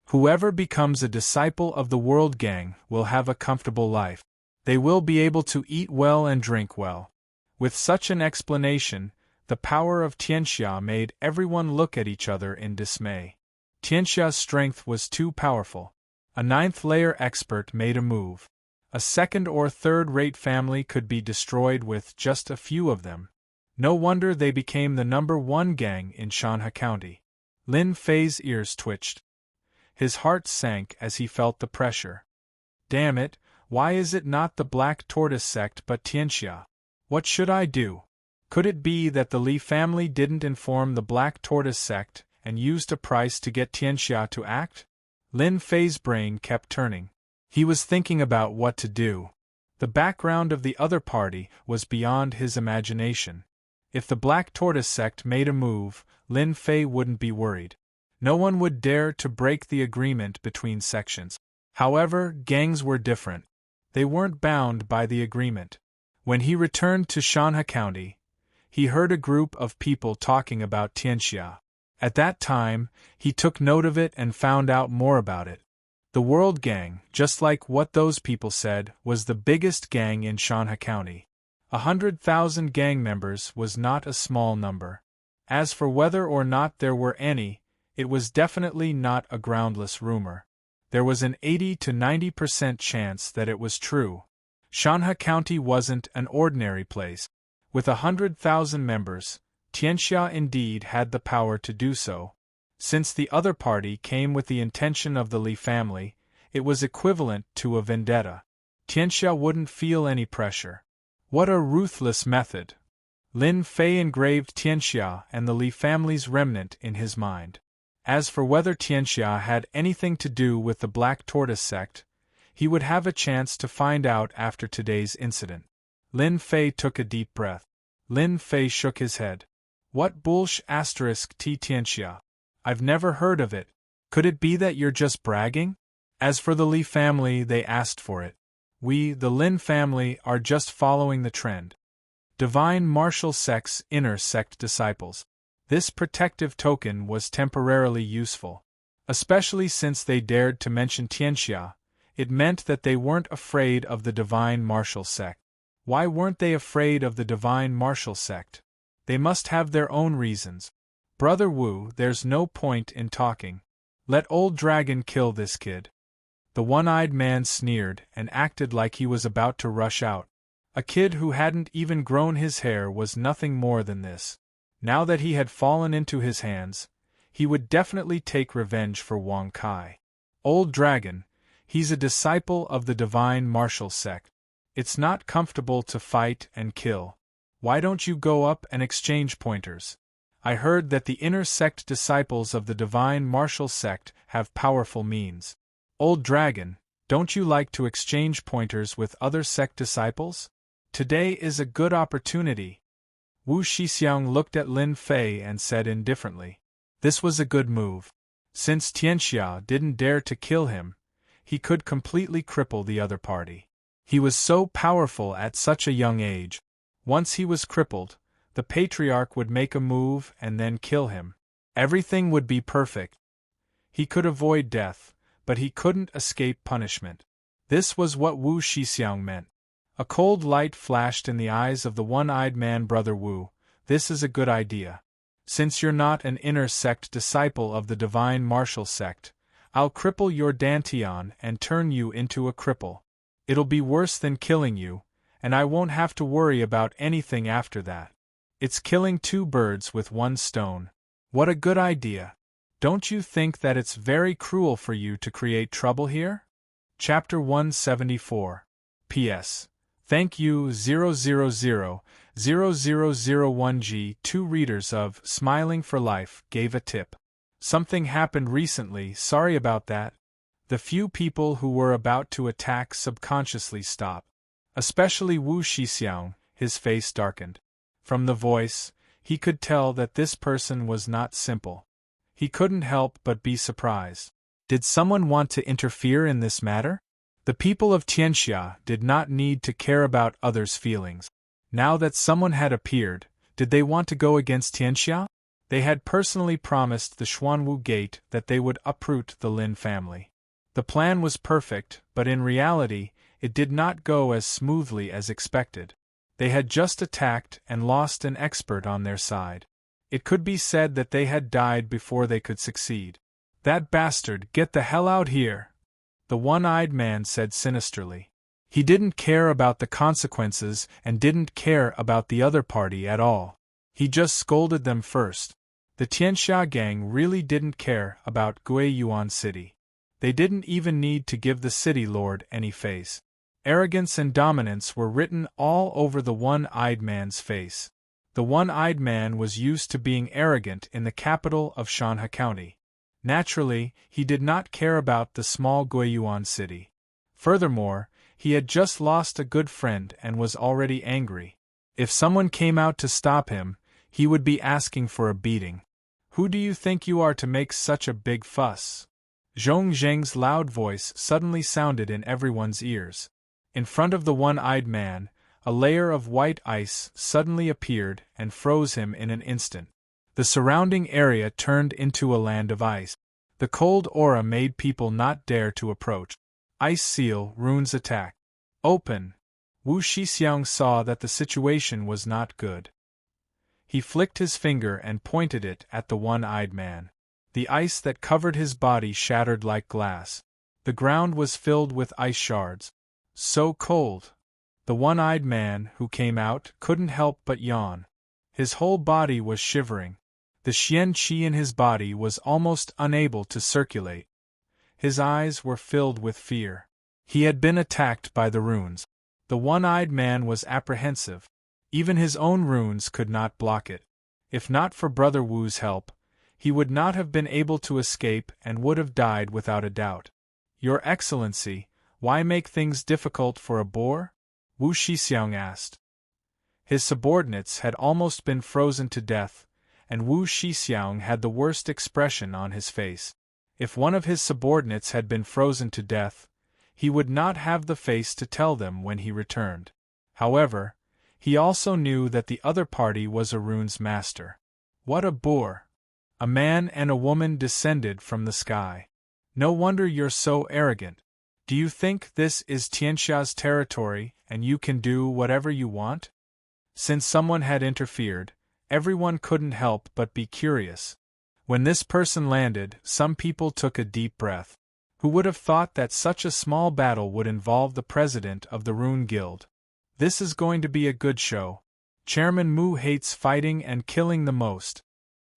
Whoever becomes a disciple of the World Gang will have a comfortable life. They will be able to eat well and drink well. With such an explanation, the power of Tianxia made everyone look at each other in dismay. Tianxia's strength was too powerful. A 9th layer expert made a move. A second or third-rate family could be destroyed with just a few of them. No wonder they became the #1 gang in Shanhe County. Lin Fei's ears twitched. His heart sank as he felt the pressure. Damn it, why is it not the Black Tortoise sect but Tianxia? What should I do? Could it be that the Li family didn't inform the Black Tortoise sect and used a price to get Tianxia to act? Lin Fei's brain kept turning. He was thinking about what to do. The background of the other party was beyond his imagination. If the Black Tortoise sect made a move, Lin Fei wouldn't be worried. No one would dare to break the agreement between sections. However, gangs were different. They weren't bound by the agreement. When he returned to Shanhe County, he heard a group of people talking about Tianxia. At that time, he took note of it and found out more about it. The World Gang, just like what those people said, was the biggest gang in Shanhe County. 100,000 gang members was not a small number. As for whether or not there were any, it was definitely not a groundless rumor. There was an 80 to 90% chance that it was true. Shanhe County wasn't an ordinary place. With 100,000 members, Tianxia indeed had the power to do so. Since the other party came with the intention of the Li family, it was equivalent to a vendetta. Tianxia wouldn't feel any pressure. What a ruthless method! Lin Fei engraved Tianxia and the Li family's remnant in his mind. As for whether Tianxia had anything to do with the Black Tortoise sect, he would have a chance to find out after today's incident. Lin Fei took a deep breath. Lin Fei shook his head. What bullsh asterisk t Tianxia? I've never heard of it. Could it be that you're just bragging? As for the Li family, they asked for it. We, the Lin family, are just following the trend. Divine martial sect's inner sect disciples. This protective token was temporarily useful. Especially since they dared to mention Tianxia, it meant that they weren't afraid of the divine martial sect. Why weren't they afraid of the divine martial sect? They must have their own reasons. Brother Wu, there's no point in talking. Let old dragon kill this kid. The one-eyed man sneered and acted like he was about to rush out. A kid who hadn't even grown his hair was nothing more than this. Now that he had fallen into his hands, he would definitely take revenge for Wang Kai. Old dragon, he's a disciple of the divine martial sect. It's not comfortable to fight and kill. Why don't you go up and exchange pointers? I heard that the inner sect disciples of the divine martial sect have powerful means. Old dragon, don't you like to exchange pointers with other sect disciples? Today is a good opportunity. Wu Shixiang looked at Lin Fei and said indifferently. This was a good move. Since Tianxia didn't dare to kill him, he could completely cripple the other party. He was so powerful at such a young age. Once he was crippled, the patriarch would make a move and then kill him. Everything would be perfect. He could avoid death, but he couldn't escape punishment. This was what Wu Shixiang meant. A cold light flashed in the eyes of the one-eyed man. Brother Wu, this is a good idea. Since you're not an inner sect disciple of the divine martial sect, I'll cripple your dantian and turn you into a cripple. It'll be worse than killing you, and I won't have to worry about anything after that. It's killing two birds with one stone. What a good idea. Don't you think that it's very cruel for you to create trouble here? Chapter 174. P.S. Thank you 0000001G. 2 readers of Smiling for Life gave a tip. Something happened recently, sorry about that. The few people who were about to attack subconsciously stopped. Especially Wu Shixiang, his face darkened. From the voice, he could tell that this person was not simple. He couldn't help but be surprised. Did someone want to interfere in this matter? The people of Tianxia did not need to care about others' feelings. Now that someone had appeared, did they want to go against Tianxia? They had personally promised the Xuanwu Gate that they would uproot the Lin family. The plan was perfect, but in reality, it did not go as smoothly as expected. They had just attacked and lost an expert on their side. It could be said that they had died before they could succeed. That bastard, get the hell out here! The one-eyed man said sinisterly. He didn't care about the consequences and didn't care about the other party at all. He just scolded them first. The Tianxia gang really didn't care about Guiyuan City. They didn't even need to give the city lord any face. Arrogance and dominance were written all over the one-eyed man's face. The one-eyed man was used to being arrogant in the capital of Shanha County. Naturally, he did not care about the small Guiyuan city. Furthermore, he had just lost a good friend and was already angry. If someone came out to stop him, he would be asking for a beating. Who do you think you are to make such a big fuss? Zhong Zheng's loud voice suddenly sounded in everyone's ears. In front of the one-eyed man, a layer of white ice suddenly appeared and froze him in an instant. The surrounding area turned into a land of ice. The cold aura made people not dare to approach. Ice seal, runes attack. Open! Wu Shixiang saw that the situation was not good. He flicked his finger and pointed it at the one-eyed man. The ice that covered his body shattered like glass. The ground was filled with ice shards. So cold! The one-eyed man, who came out, couldn't help but yawn. His whole body was shivering. The xian qi in his body was almost unable to circulate. His eyes were filled with fear. He had been attacked by the runes. The one-eyed man was apprehensive. Even his own runes could not block it. If not for Brother Wu's help, he would not have been able to escape and would have died without a doubt. Your Excellency, why make things difficult for a boor? Wu Shixiang asked. His subordinates had almost been frozen to death, and Wu Shixiang had the worst expression on his face. If one of his subordinates had been frozen to death, he would not have the face to tell them when he returned. However, he also knew that the other party was Arun's master. What a boor! A man and a woman descended from the sky. No wonder you're so arrogant. Do you think this is Tianxia's territory and you can do whatever you want? Since someone had interfered, everyone couldn't help but be curious. When this person landed, some people took a deep breath. Who would have thought that such a small battle would involve the president of the Rune Guild? This is going to be a good show. Chairman Mu hates fighting and killing the most.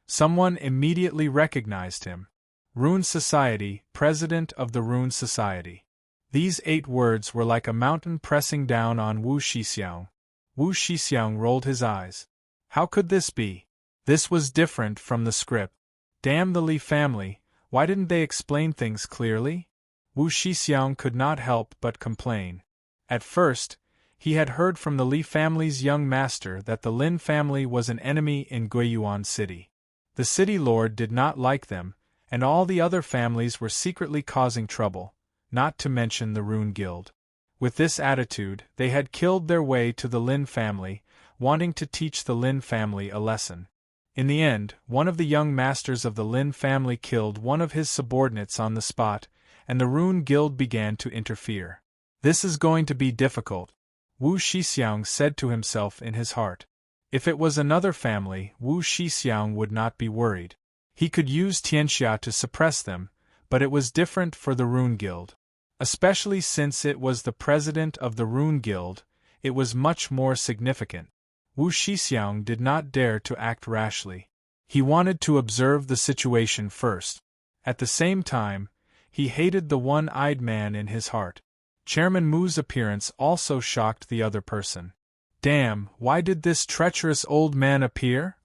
Someone immediately recognized him. Rune Society, President of the Rune Society. These 8 words were like a mountain pressing down on Wu Shixiang. Wu Shixiang rolled his eyes. How could this be? This was different from the script. Damn the Li family, why didn't they explain things clearly? Wu Shixiang could not help but complain. At first, he had heard from the Li family's young master that the Lin family was an enemy in Guiyuan City. The city lord did not like them, and all the other families were secretly causing trouble, not to mention the Rune Guild. With this attitude, they had killed their way to the Lin family, wanting to teach the Lin family a lesson. In the end, one of the young masters of the Lin family killed one of his subordinates on the spot, and the Rune Guild began to interfere. This is going to be difficult, Wu Shixiang said to himself in his heart. If it was another family, Wu Shixiang would not be worried. He could use Tianxia to suppress them, but it was different for the Rune Guild. Especially since it was the president of the Rune Guild, it was much more significant. Wu Shixiang did not dare to act rashly. He wanted to observe the situation first. At the same time, he hated the one-eyed man in his heart. Chairman Mu's appearance also shocked the other person. Damn, why did this treacherous old man appear?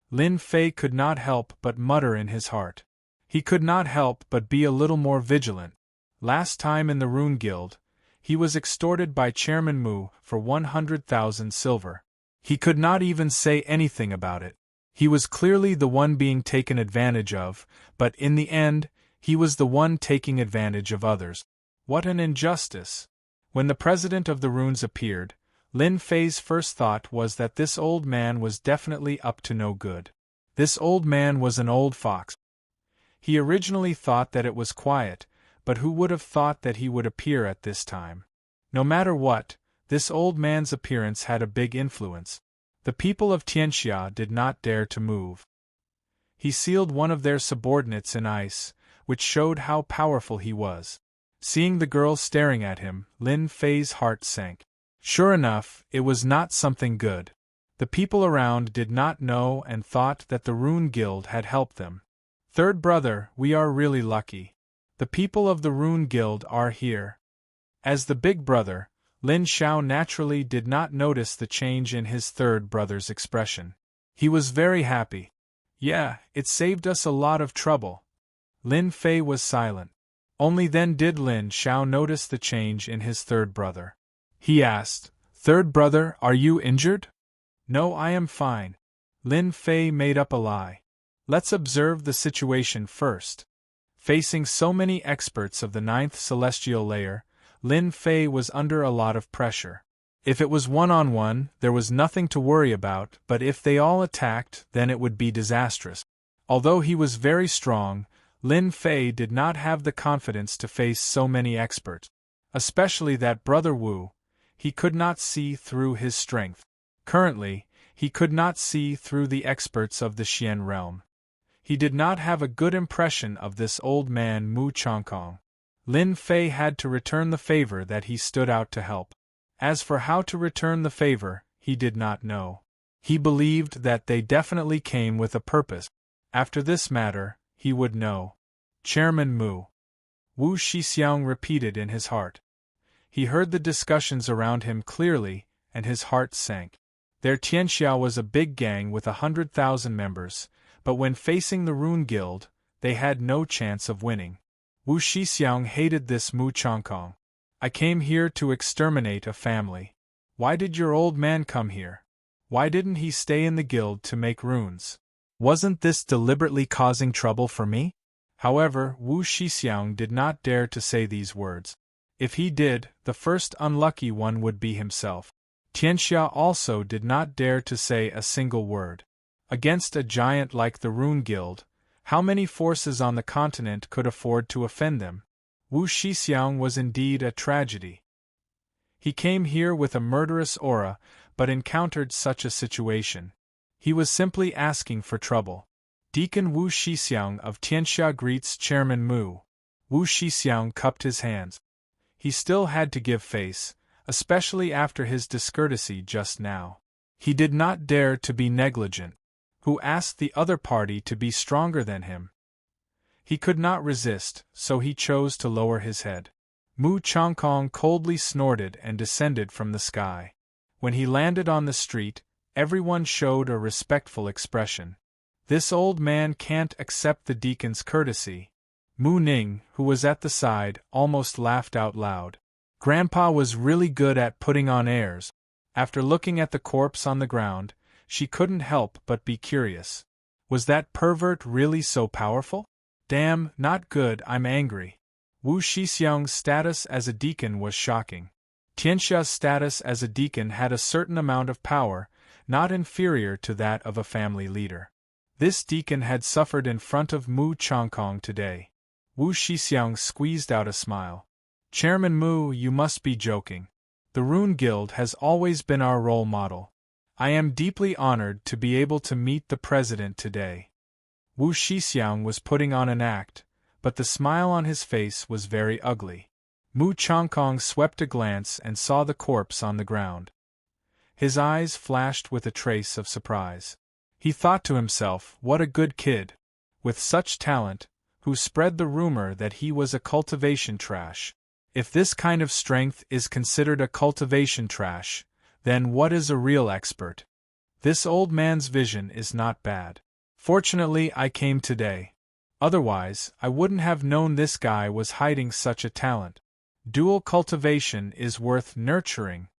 Lin Fei could not help but mutter in his heart. He could not help but be a little more vigilant. Last time in the Rune Guild, he was extorted by Chairman Mu for 100,000 silver. He could not even say anything about it. He was clearly the one being taken advantage of, but in the end, he was the one taking advantage of others. What an injustice! When the president of the runes appeared, Lin Fei's first thought was that this old man was definitely up to no good. This old man was an old fox. He originally thought that it was quiet, but who would have thought that he would appear at this time? No matter what, this old man's appearance had a big influence. The people of Tianxia did not dare to move. He sealed one of their subordinates in ice, which showed how powerful he was. Seeing the girl staring at him, Lin Fei's heart sank. Sure enough, it was not something good. The people around did not know and thought that the Rune Guild had helped them. Third brother, we are really lucky. The people of the Rune Guild are here. As the big brother, Lin Xiao naturally did not notice the change in his third brother's expression. He was very happy. Yeah, it saved us a lot of trouble. Lin Fei was silent. Only then did Lin Xiao notice the change in his third brother. He asked, "Third brother, are you injured?" "No, I am fine." Lin Fei made up a lie. Let's observe the situation first. Facing so many experts of the 9th celestial layer, Lin Fei was under a lot of pressure. If it was one-on-one, there was nothing to worry about, but if they all attacked, then it would be disastrous. Although he was very strong, Lin Fei did not have the confidence to face so many experts. Especially that brother Wu. He could not see through his strength. Currently, he could not see through the experts of the Xian realm. He did not have a good impression of this old man Mu Chongkong. Lin Fei had to return the favor that he stood out to help. As for how to return the favor, he did not know. He believed that they definitely came with a purpose. After this matter, he would know. Chairman Mu. Wu Shixiang repeated in his heart. He heard the discussions around him clearly, and his heart sank. Their Tianxia was a big gang with 100,000 members, but when facing the Rune Guild, they had no chance of winning. Wu Shixiang hated this Mu Chongkong. I came here to exterminate a family. Why did your old man come here? Why didn't he stay in the guild to make runes? Wasn't this deliberately causing trouble for me? However, Wu Shixiang did not dare to say these words. If he did, the first unlucky one would be himself. Tianxia also did not dare to say a single word. Against a giant like the Rune Guild, how many forces on the continent could afford to offend them? Wu Shixiang was indeed a tragedy. He came here with a murderous aura, but encountered such a situation. He was simply asking for trouble. Deacon Wu Shixiang of Tianxia greets Chairman Mu. Wu Shixiang cupped his hands. He still had to give face, especially after his discourtesy just now. He did not dare to be negligent. Who asked the other party to be stronger than him? He could not resist, so he chose to lower his head. Mu Changkong coldly snorted and descended from the sky. When he landed on the street, everyone showed a respectful expression. This old man can't accept the deacon's courtesy. Mu Ning, who was at the side, almost laughed out loud. Grandpa was really good at putting on airs. After looking at the corpse on the ground, she couldn't help but be curious. Was that pervert really so powerful? Damn, not good, I'm angry. Wu Shixiang's status as a deacon was shocking. Tianxia's status as a deacon had a certain amount of power, not inferior to that of a family leader. This deacon had suffered in front of Mu Changkong today. Wu Shixiang squeezed out a smile. Chairman Mu, you must be joking. The Rune Guild has always been our role model. I am deeply honored to be able to meet the president today. Wu Shixiang was putting on an act, but the smile on his face was very ugly. Mu Changkong swept a glance and saw the corpse on the ground. His eyes flashed with a trace of surprise. He thought to himself, what a good kid, with such talent, who spread the rumor that he was a cultivation trash. If this kind of strength is considered a cultivation trash, then what is a real expert? This old man's vision is not bad. Fortunately, I came today. Otherwise, I wouldn't have known this guy was hiding such a talent. Dual cultivation is worth nurturing.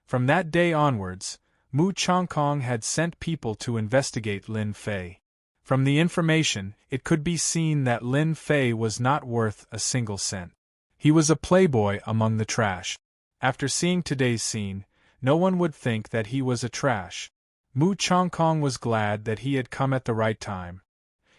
From that day onwards, Mu Changkong had sent people to investigate Lin Fei. From the information, it could be seen that Lin Fei was not worth a single cent. He was a playboy among the trash. After seeing today's scene, no one would think that he was a trash. Mu Changkong was glad that he had come at the right time.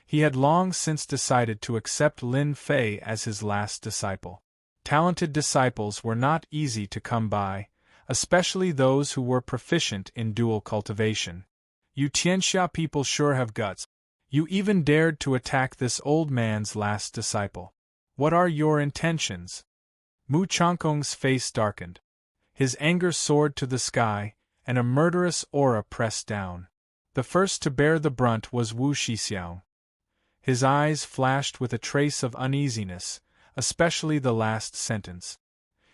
He had long since decided to accept Lin Fei as his last disciple. Talented disciples were not easy to come by, especially those who were proficient in dual cultivation. You Tianxia people sure have guts. You even dared to attack this old man's last disciple. What are your intentions? Mu Changkong's face darkened. His anger soared to the sky, and a murderous aura pressed down. The first to bear the brunt was Wu Shixiang. His eyes flashed with a trace of uneasiness, especially the last sentence.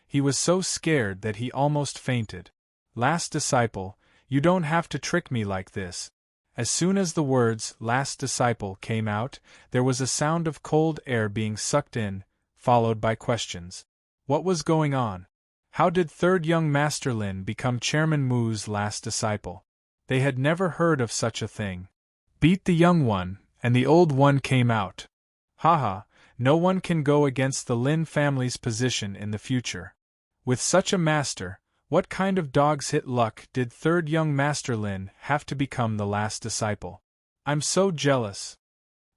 He was so scared that he almost fainted. Last disciple, you don't have to trick me like this. As soon as the words, last disciple, came out, there was a sound of cold air being sucked in, followed by questions. What was going on? How did third young Master Lin become Chairman Mu's last disciple? They had never heard of such a thing. Beat the young one, and the old one came out. Haha, no one can go against the Lin family's position in the future. With such a master, what kind of dog's hit luck did third young Master Lin have to become the last disciple? I'm so jealous.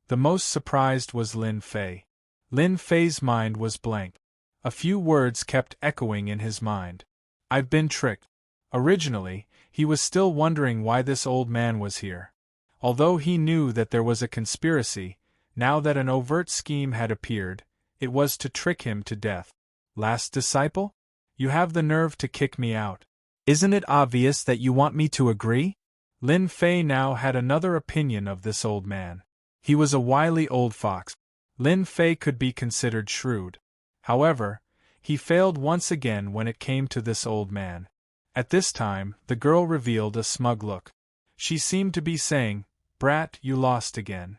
The most surprised was Lin Fei. Lin Fei's mind was blank. A few words kept echoing in his mind. I've been tricked. Originally, he was still wondering why this old man was here. Although he knew that there was a conspiracy, now that an overt scheme had appeared, it was to trick him to death. Last disciple? You have the nerve to kick me out. Isn't it obvious that you want me to agree? Lin Fei now had another opinion of this old man. He was a wily old fox. Lin Fei could be considered shrewd. However, he failed once again when it came to this old man. At this time, the girl revealed a smug look. She seemed to be saying, "Brat, you lost again."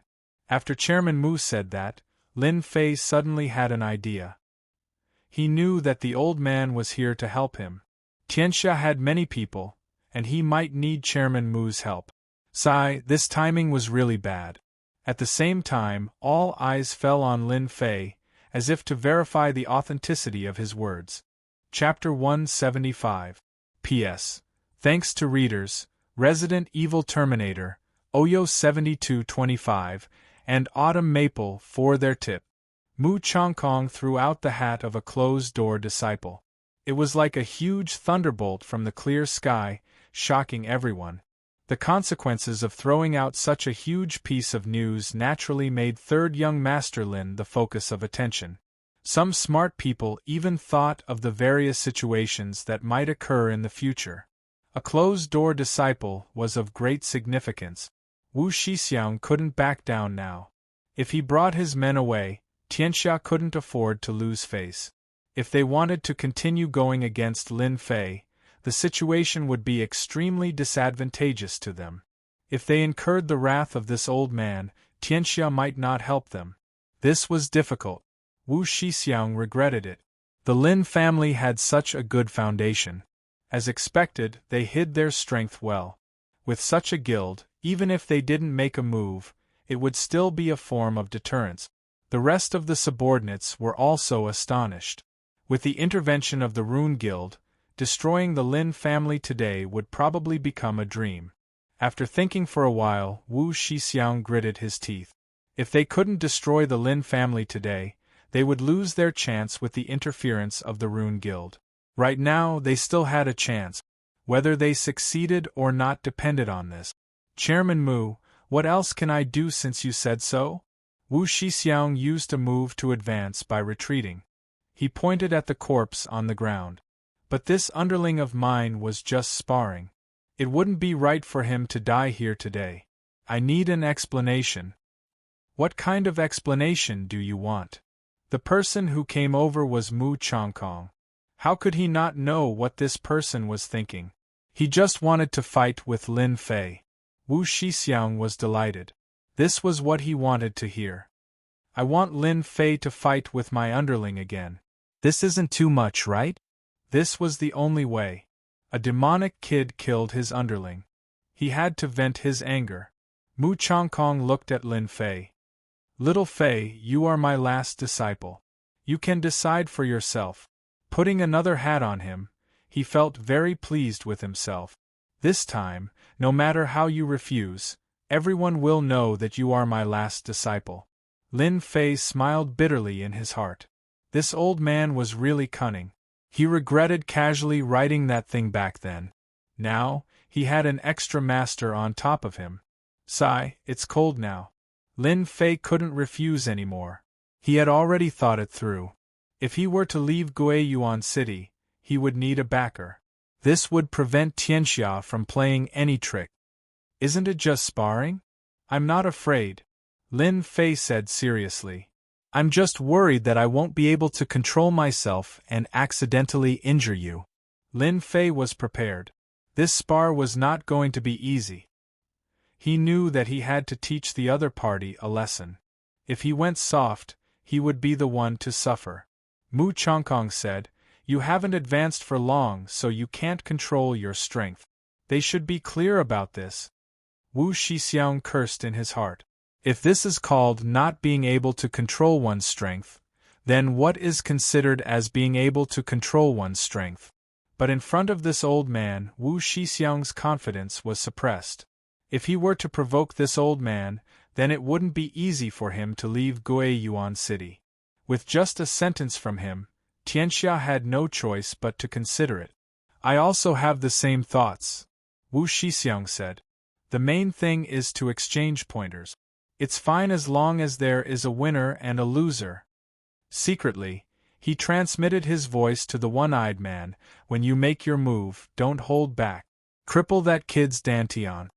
After Chairman Mu said that, Lin Fei suddenly had an idea. He knew that the old man was here to help him. Tianxia had many people, and he might need Chairman Mu's help. Sigh, this timing was really bad. At the same time, all eyes fell on Lin Fei, as if to verify the authenticity of his words. Chapter 175. P.S. Thanks to readers, Resident Evil Terminator, Oyo7225, and Autumn Maple for their tip. Mu Chongkong threw out the hat of a closed-door disciple. It was like a huge thunderbolt from the clear sky, shocking everyone. The consequences of throwing out such a huge piece of news naturally made third young Master Lin the focus of attention. Some smart people even thought of the various situations that might occur in the future. A closed-door disciple was of great significance. Wu Shixiang couldn't back down now. If he brought his men away, Tianxia couldn't afford to lose face. If they wanted to continue going against Lin Fei, the situation would be extremely disadvantageous to them. If they incurred the wrath of this old man, Tianxia might not help them. This was difficult. Wu Shixiang regretted it. The Lin family had such a good foundation. As expected, they hid their strength well. With such a guild, even if they didn't make a move, it would still be a form of deterrence. The rest of the subordinates were also astonished. With the intervention of the Rune Guild, destroying the Lin family today would probably become a dream. After thinking for a while, Wu Shixiang gritted his teeth. If they couldn't destroy the Lin family today, they would lose their chance with the interference of the Rune Guild. Right now, they still had a chance. Whether they succeeded or not depended on this. Chairman Mu, what else can I do since you said so? Wu Shixiang used a move to advance by retreating. He pointed at the corpse on the ground. But this underling of mine was just sparring. It wouldn't be right for him to die here today. I need an explanation. What kind of explanation do you want? The person who came over was Mu Chongkong. How could he not know what this person was thinking? He just wanted to fight with Lin Fei. Wu Shixiang was delighted. This was what he wanted to hear. I want Lin Fei to fight with my underling again. This isn't too much, right? This was the only way. A demonic kid killed his underling. He had to vent his anger. Mu Chongkong looked at Lin Fei. Little Fei, you are my last disciple. You can decide for yourself. Putting another hat on him, he felt very pleased with himself. This time, no matter how you refuse, everyone will know that you are my last disciple. Lin Fei smiled bitterly in his heart. This old man was really cunning. He regretted casually writing that thing back then. Now, he had an extra master on top of him. Sigh, it's cold now. Lin Fei couldn't refuse anymore. He had already thought it through. If he were to leave Guiyuan City, he would need a backer. This would prevent Tianxia from playing any trick. Isn't it just sparring? I'm not afraid, Lin Fei said seriously. I'm just worried that I won't be able to control myself and accidentally injure you. Lin Fei was prepared. This spar was not going to be easy. He knew that he had to teach the other party a lesson. If he went soft, he would be the one to suffer. Mu Chongkong said, You haven't advanced for long, so you can't control your strength. They should be clear about this. Wu Shixiang cursed in his heart. If this is called not being able to control one's strength, then what is considered as being able to control one's strength? But in front of this old man, Wu Shixiang's confidence was suppressed. If he were to provoke this old man, then it wouldn't be easy for him to leave Guiyuan City. With just a sentence from him, Tianxia had no choice but to consider it. I also have the same thoughts, Wu Shixiang said. The main thing is to exchange pointers. It's fine as long as there is a winner and a loser. Secretly, he transmitted his voice to the one-eyed man, when you make your move, don't hold back. Cripple that kid's dantian.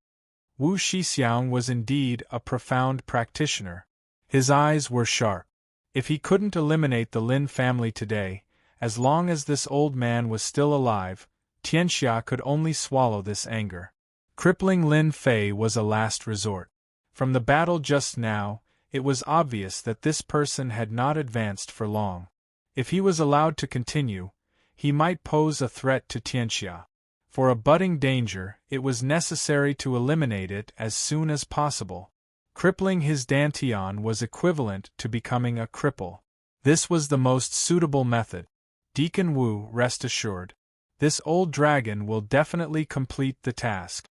Wu Shixiang was indeed a profound practitioner. His eyes were sharp. If he couldn't eliminate the Lin family today, as long as this old man was still alive, Tianxia could only swallow this anger. Crippling Lin Fei was a last resort. From the battle just now, it was obvious that this person had not advanced for long. If he was allowed to continue, he might pose a threat to Tianxia. For a budding danger, it was necessary to eliminate it as soon as possible. Crippling his dantian was equivalent to becoming a cripple. This was the most suitable method. Deacon Wu, rest assured. This old dragon will definitely complete the task.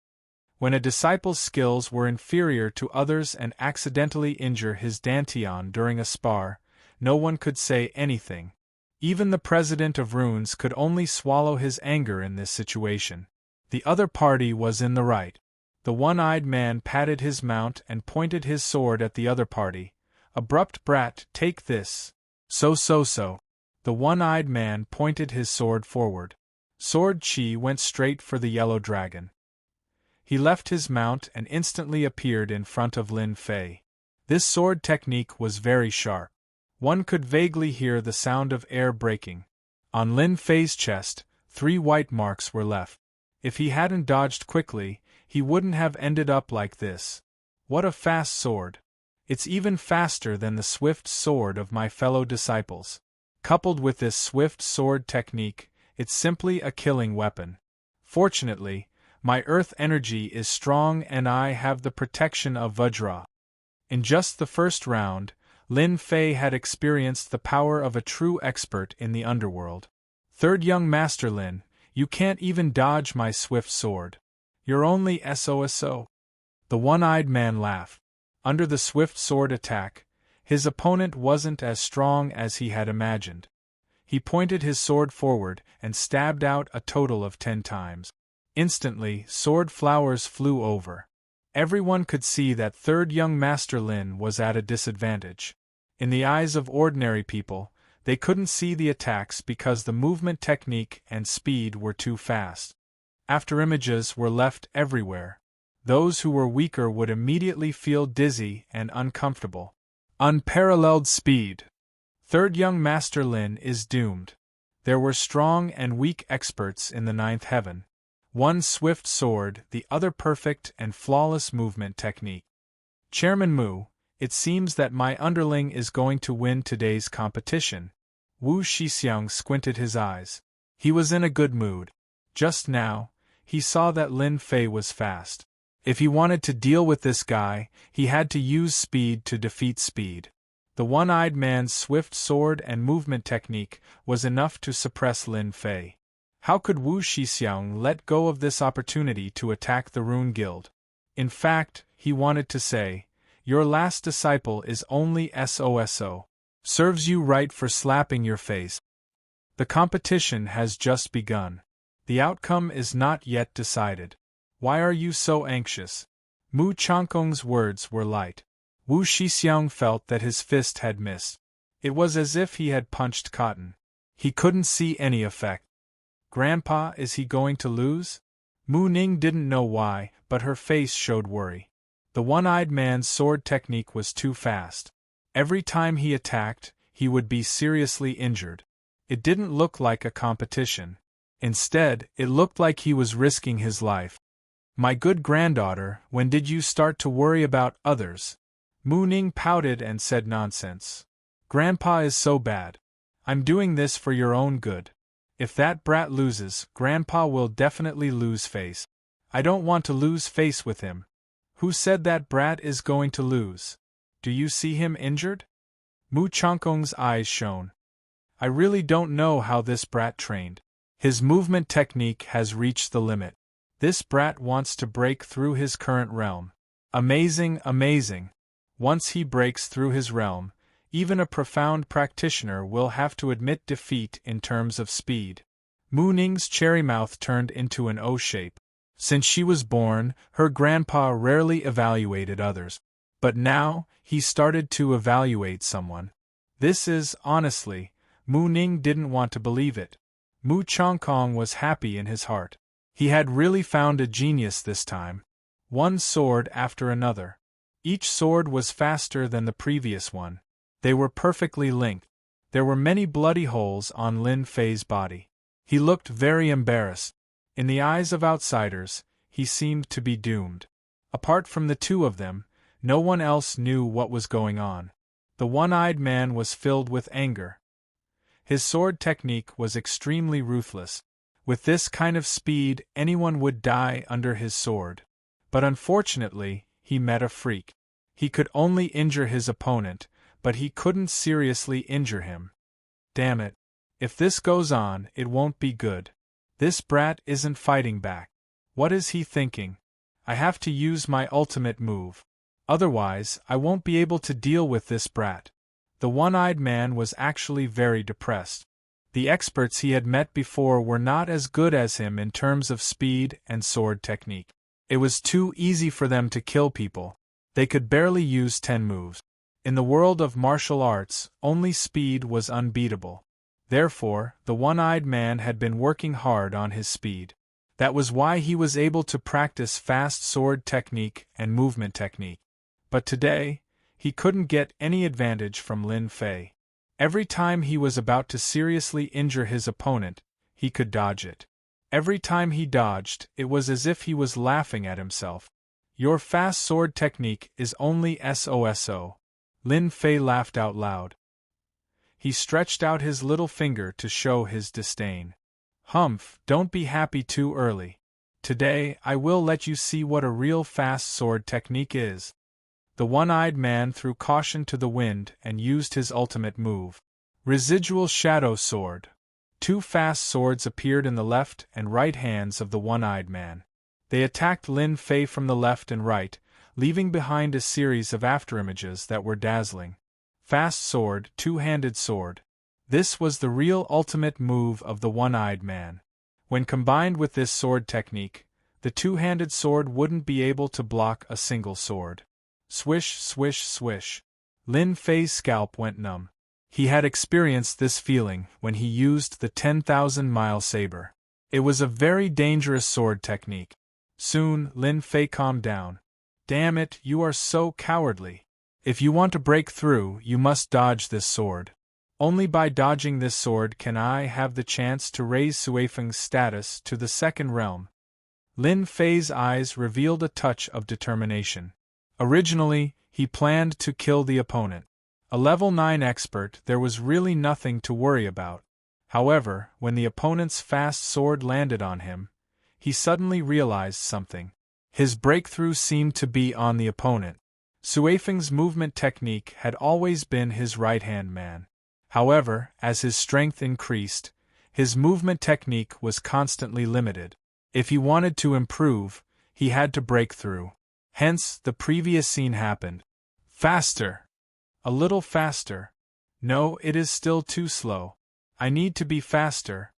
When a disciple's skills were inferior to others and accidentally injure his dantian during a spar, no one could say anything. Even the president of runes could only swallow his anger in this situation. The other party was in the right. The one-eyed man patted his mount and pointed his sword at the other party. Abrupt brat, take this. So. The one-eyed man pointed his sword forward. Sword Chi went straight for the yellow dragon. He left his mount and instantly appeared in front of Lin Fei. This sword technique was very sharp. One could vaguely hear the sound of air breaking. On Lin Fei's chest, 3 white marks were left. If he hadn't dodged quickly, he wouldn't have ended up like this. What a fast sword! It's even faster than the swift sword of my fellow disciples. Coupled with this swift sword technique, it's simply a killing weapon. Fortunately, my earth energy is strong and I have the protection of Vajra. In just the first round, Lin Fei had experienced the power of a true expert in the underworld. Third young Master Lin, you can't even dodge my swift sword. You're only SOSO. The one-eyed man laughed. Under the swift sword attack, his opponent wasn't as strong as he had imagined. He pointed his sword forward and stabbed out a total of 10 times. Instantly, sword flowers flew over. Everyone could see that third young Master Lin was at a disadvantage. In the eyes of ordinary people, they couldn't see the attacks because the movement technique and speed were too fast. After images were left everywhere. Those who were weaker would immediately feel dizzy and uncomfortable. Unparalleled speed. Third young Master Lin is doomed. There were strong and weak experts in the 9th heaven. One swift sword, the other perfect and flawless movement technique. Chairman Mu, it seems that my underling is going to win today's competition. Wu Shixiang squinted his eyes. He was in a good mood. Just now, he saw that Lin Fei was fast. If he wanted to deal with this guy, he had to use speed to defeat speed. The one-eyed man's swift sword and movement technique was enough to suppress Lin Fei. How could Wu Shixiang let go of this opportunity to attack the Rune Guild? In fact, he wanted to say, your last disciple is only SOSO. Serves you right for slapping your face. The competition has just begun. The outcome is not yet decided. Why are you so anxious? Mu Changkong's words were light. Wu Shixiang felt that his fist had missed. It was as if he had punched cotton. He couldn't see any effect. Grandpa, is he going to lose? Mu Ning didn't know why, but her face showed worry. The one-eyed man's sword technique was too fast. Every time he attacked, he would be seriously injured. It didn't look like a competition. Instead, it looked like he was risking his life. My good granddaughter, when did you start to worry about others? Mu Ning pouted and said nonsense. Grandpa is so bad. I'm doing this for your own good. If that brat loses, Grandpa will definitely lose face. I don't want to lose face with him. Who said that brat is going to lose? Do you see him injured? Mu Changkong's eyes shone. I really don't know how this brat trained. His movement technique has reached the limit. This brat wants to break through his current realm. Amazing, amazing. Once he breaks through his realm, even a profound practitioner will have to admit defeat in terms of speed. Mu Ning's cherry mouth turned into an O shape. Since she was born, her grandpa rarely evaluated others. But now, he started to evaluate someone. This is, honestly, Mu Ning didn't want to believe it. Mu Changkong was happy in his heart. He had really found a genius this time. One sword after another. Each sword was faster than the previous one. They were perfectly linked. There were many bloody holes on Lin Fei's body. He looked very embarrassed. In the eyes of outsiders, he seemed to be doomed. Apart from the two of them, no one else knew what was going on. The one-eyed man was filled with anger. His sword technique was extremely ruthless. With this kind of speed, anyone would die under his sword. But unfortunately, he met a freak. He could only injure his opponent, but he couldn't seriously injure him. Damn it. If this goes on, it won't be good. This brat isn't fighting back. What is he thinking? I have to use my ultimate move. Otherwise, I won't be able to deal with this brat. The one-eyed man was actually very depressed. The experts he had met before were not as good as him in terms of speed and sword technique. It was too easy for them to kill people. They could barely use 10 moves. In the world of martial arts, only speed was unbeatable. Therefore, the one-eyed man had been working hard on his speed. That was why he was able to practice fast sword technique and movement technique. But today, he couldn't get any advantage from Lin Fei. Every time he was about to seriously injure his opponent, he could dodge it. Every time he dodged, it was as if he was laughing at himself. Your fast sword technique is only SOSO. Lin Fei laughed out loud. He stretched out his little finger to show his disdain. Humph, don't be happy too early. Today, I will let you see what a real fast sword technique is. The one-eyed man threw caution to the wind and used his ultimate move. Residual Shadow Sword. 2 fast swords appeared in the left and right hands of the one-eyed man. They attacked Lin Fei from the left and right, leaving behind a series of afterimages that were dazzling. Fast sword, two-handed sword. This was the real ultimate move of the one-eyed man. When combined with this sword technique, the two-handed sword wouldn't be able to block a single sword. Swish, swish, swish. Lin Fei's scalp went numb. He had experienced this feeling when he used the 10,000-mile saber. It was a very dangerous sword technique. Soon, Lin Fei calmed down. Damn it, you are so cowardly. If you want to break through, you must dodge this sword. Only by dodging this sword can I have the chance to raise Suifeng's status to the 2nd realm. Lin Fei's eyes revealed a touch of determination. Originally, he planned to kill the opponent. A level 9 expert, there was really nothing to worry about. However, when the opponent's fast sword landed on him, he suddenly realized something. His breakthrough seemed to be on the opponent. Suifeng's movement technique had always been his right-hand man. However, as his strength increased, his movement technique was constantly limited. If he wanted to improve, he had to break through. Hence, the previous scene happened. Faster! A little faster. No, it is still too slow. I need to be faster.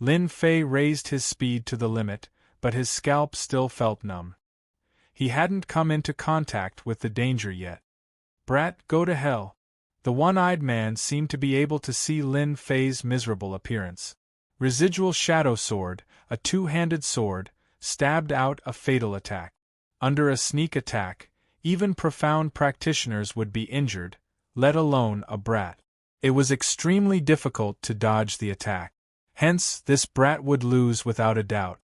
Lin Fei raised his speed to the limit, but his scalp still felt numb. He hadn't come into contact with the danger yet. Brat, go to hell. The one-eyed man seemed to be able to see Lin Fei's miserable appearance. Residual Shadow Sword, a two-handed sword, stabbed out a fatal attack. Under a sneak attack, even profound practitioners would be injured, let alone a brat. It was extremely difficult to dodge the attack. Hence, this brat would lose without a doubt.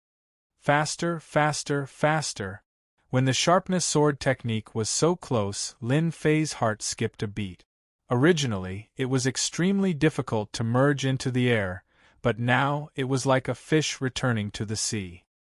Faster, faster, faster. When the sharpness sword technique was so close, Lin Fei's heart skipped a beat. Originally, it was extremely difficult to merge into the air, but now it was like a fish returning to the sea.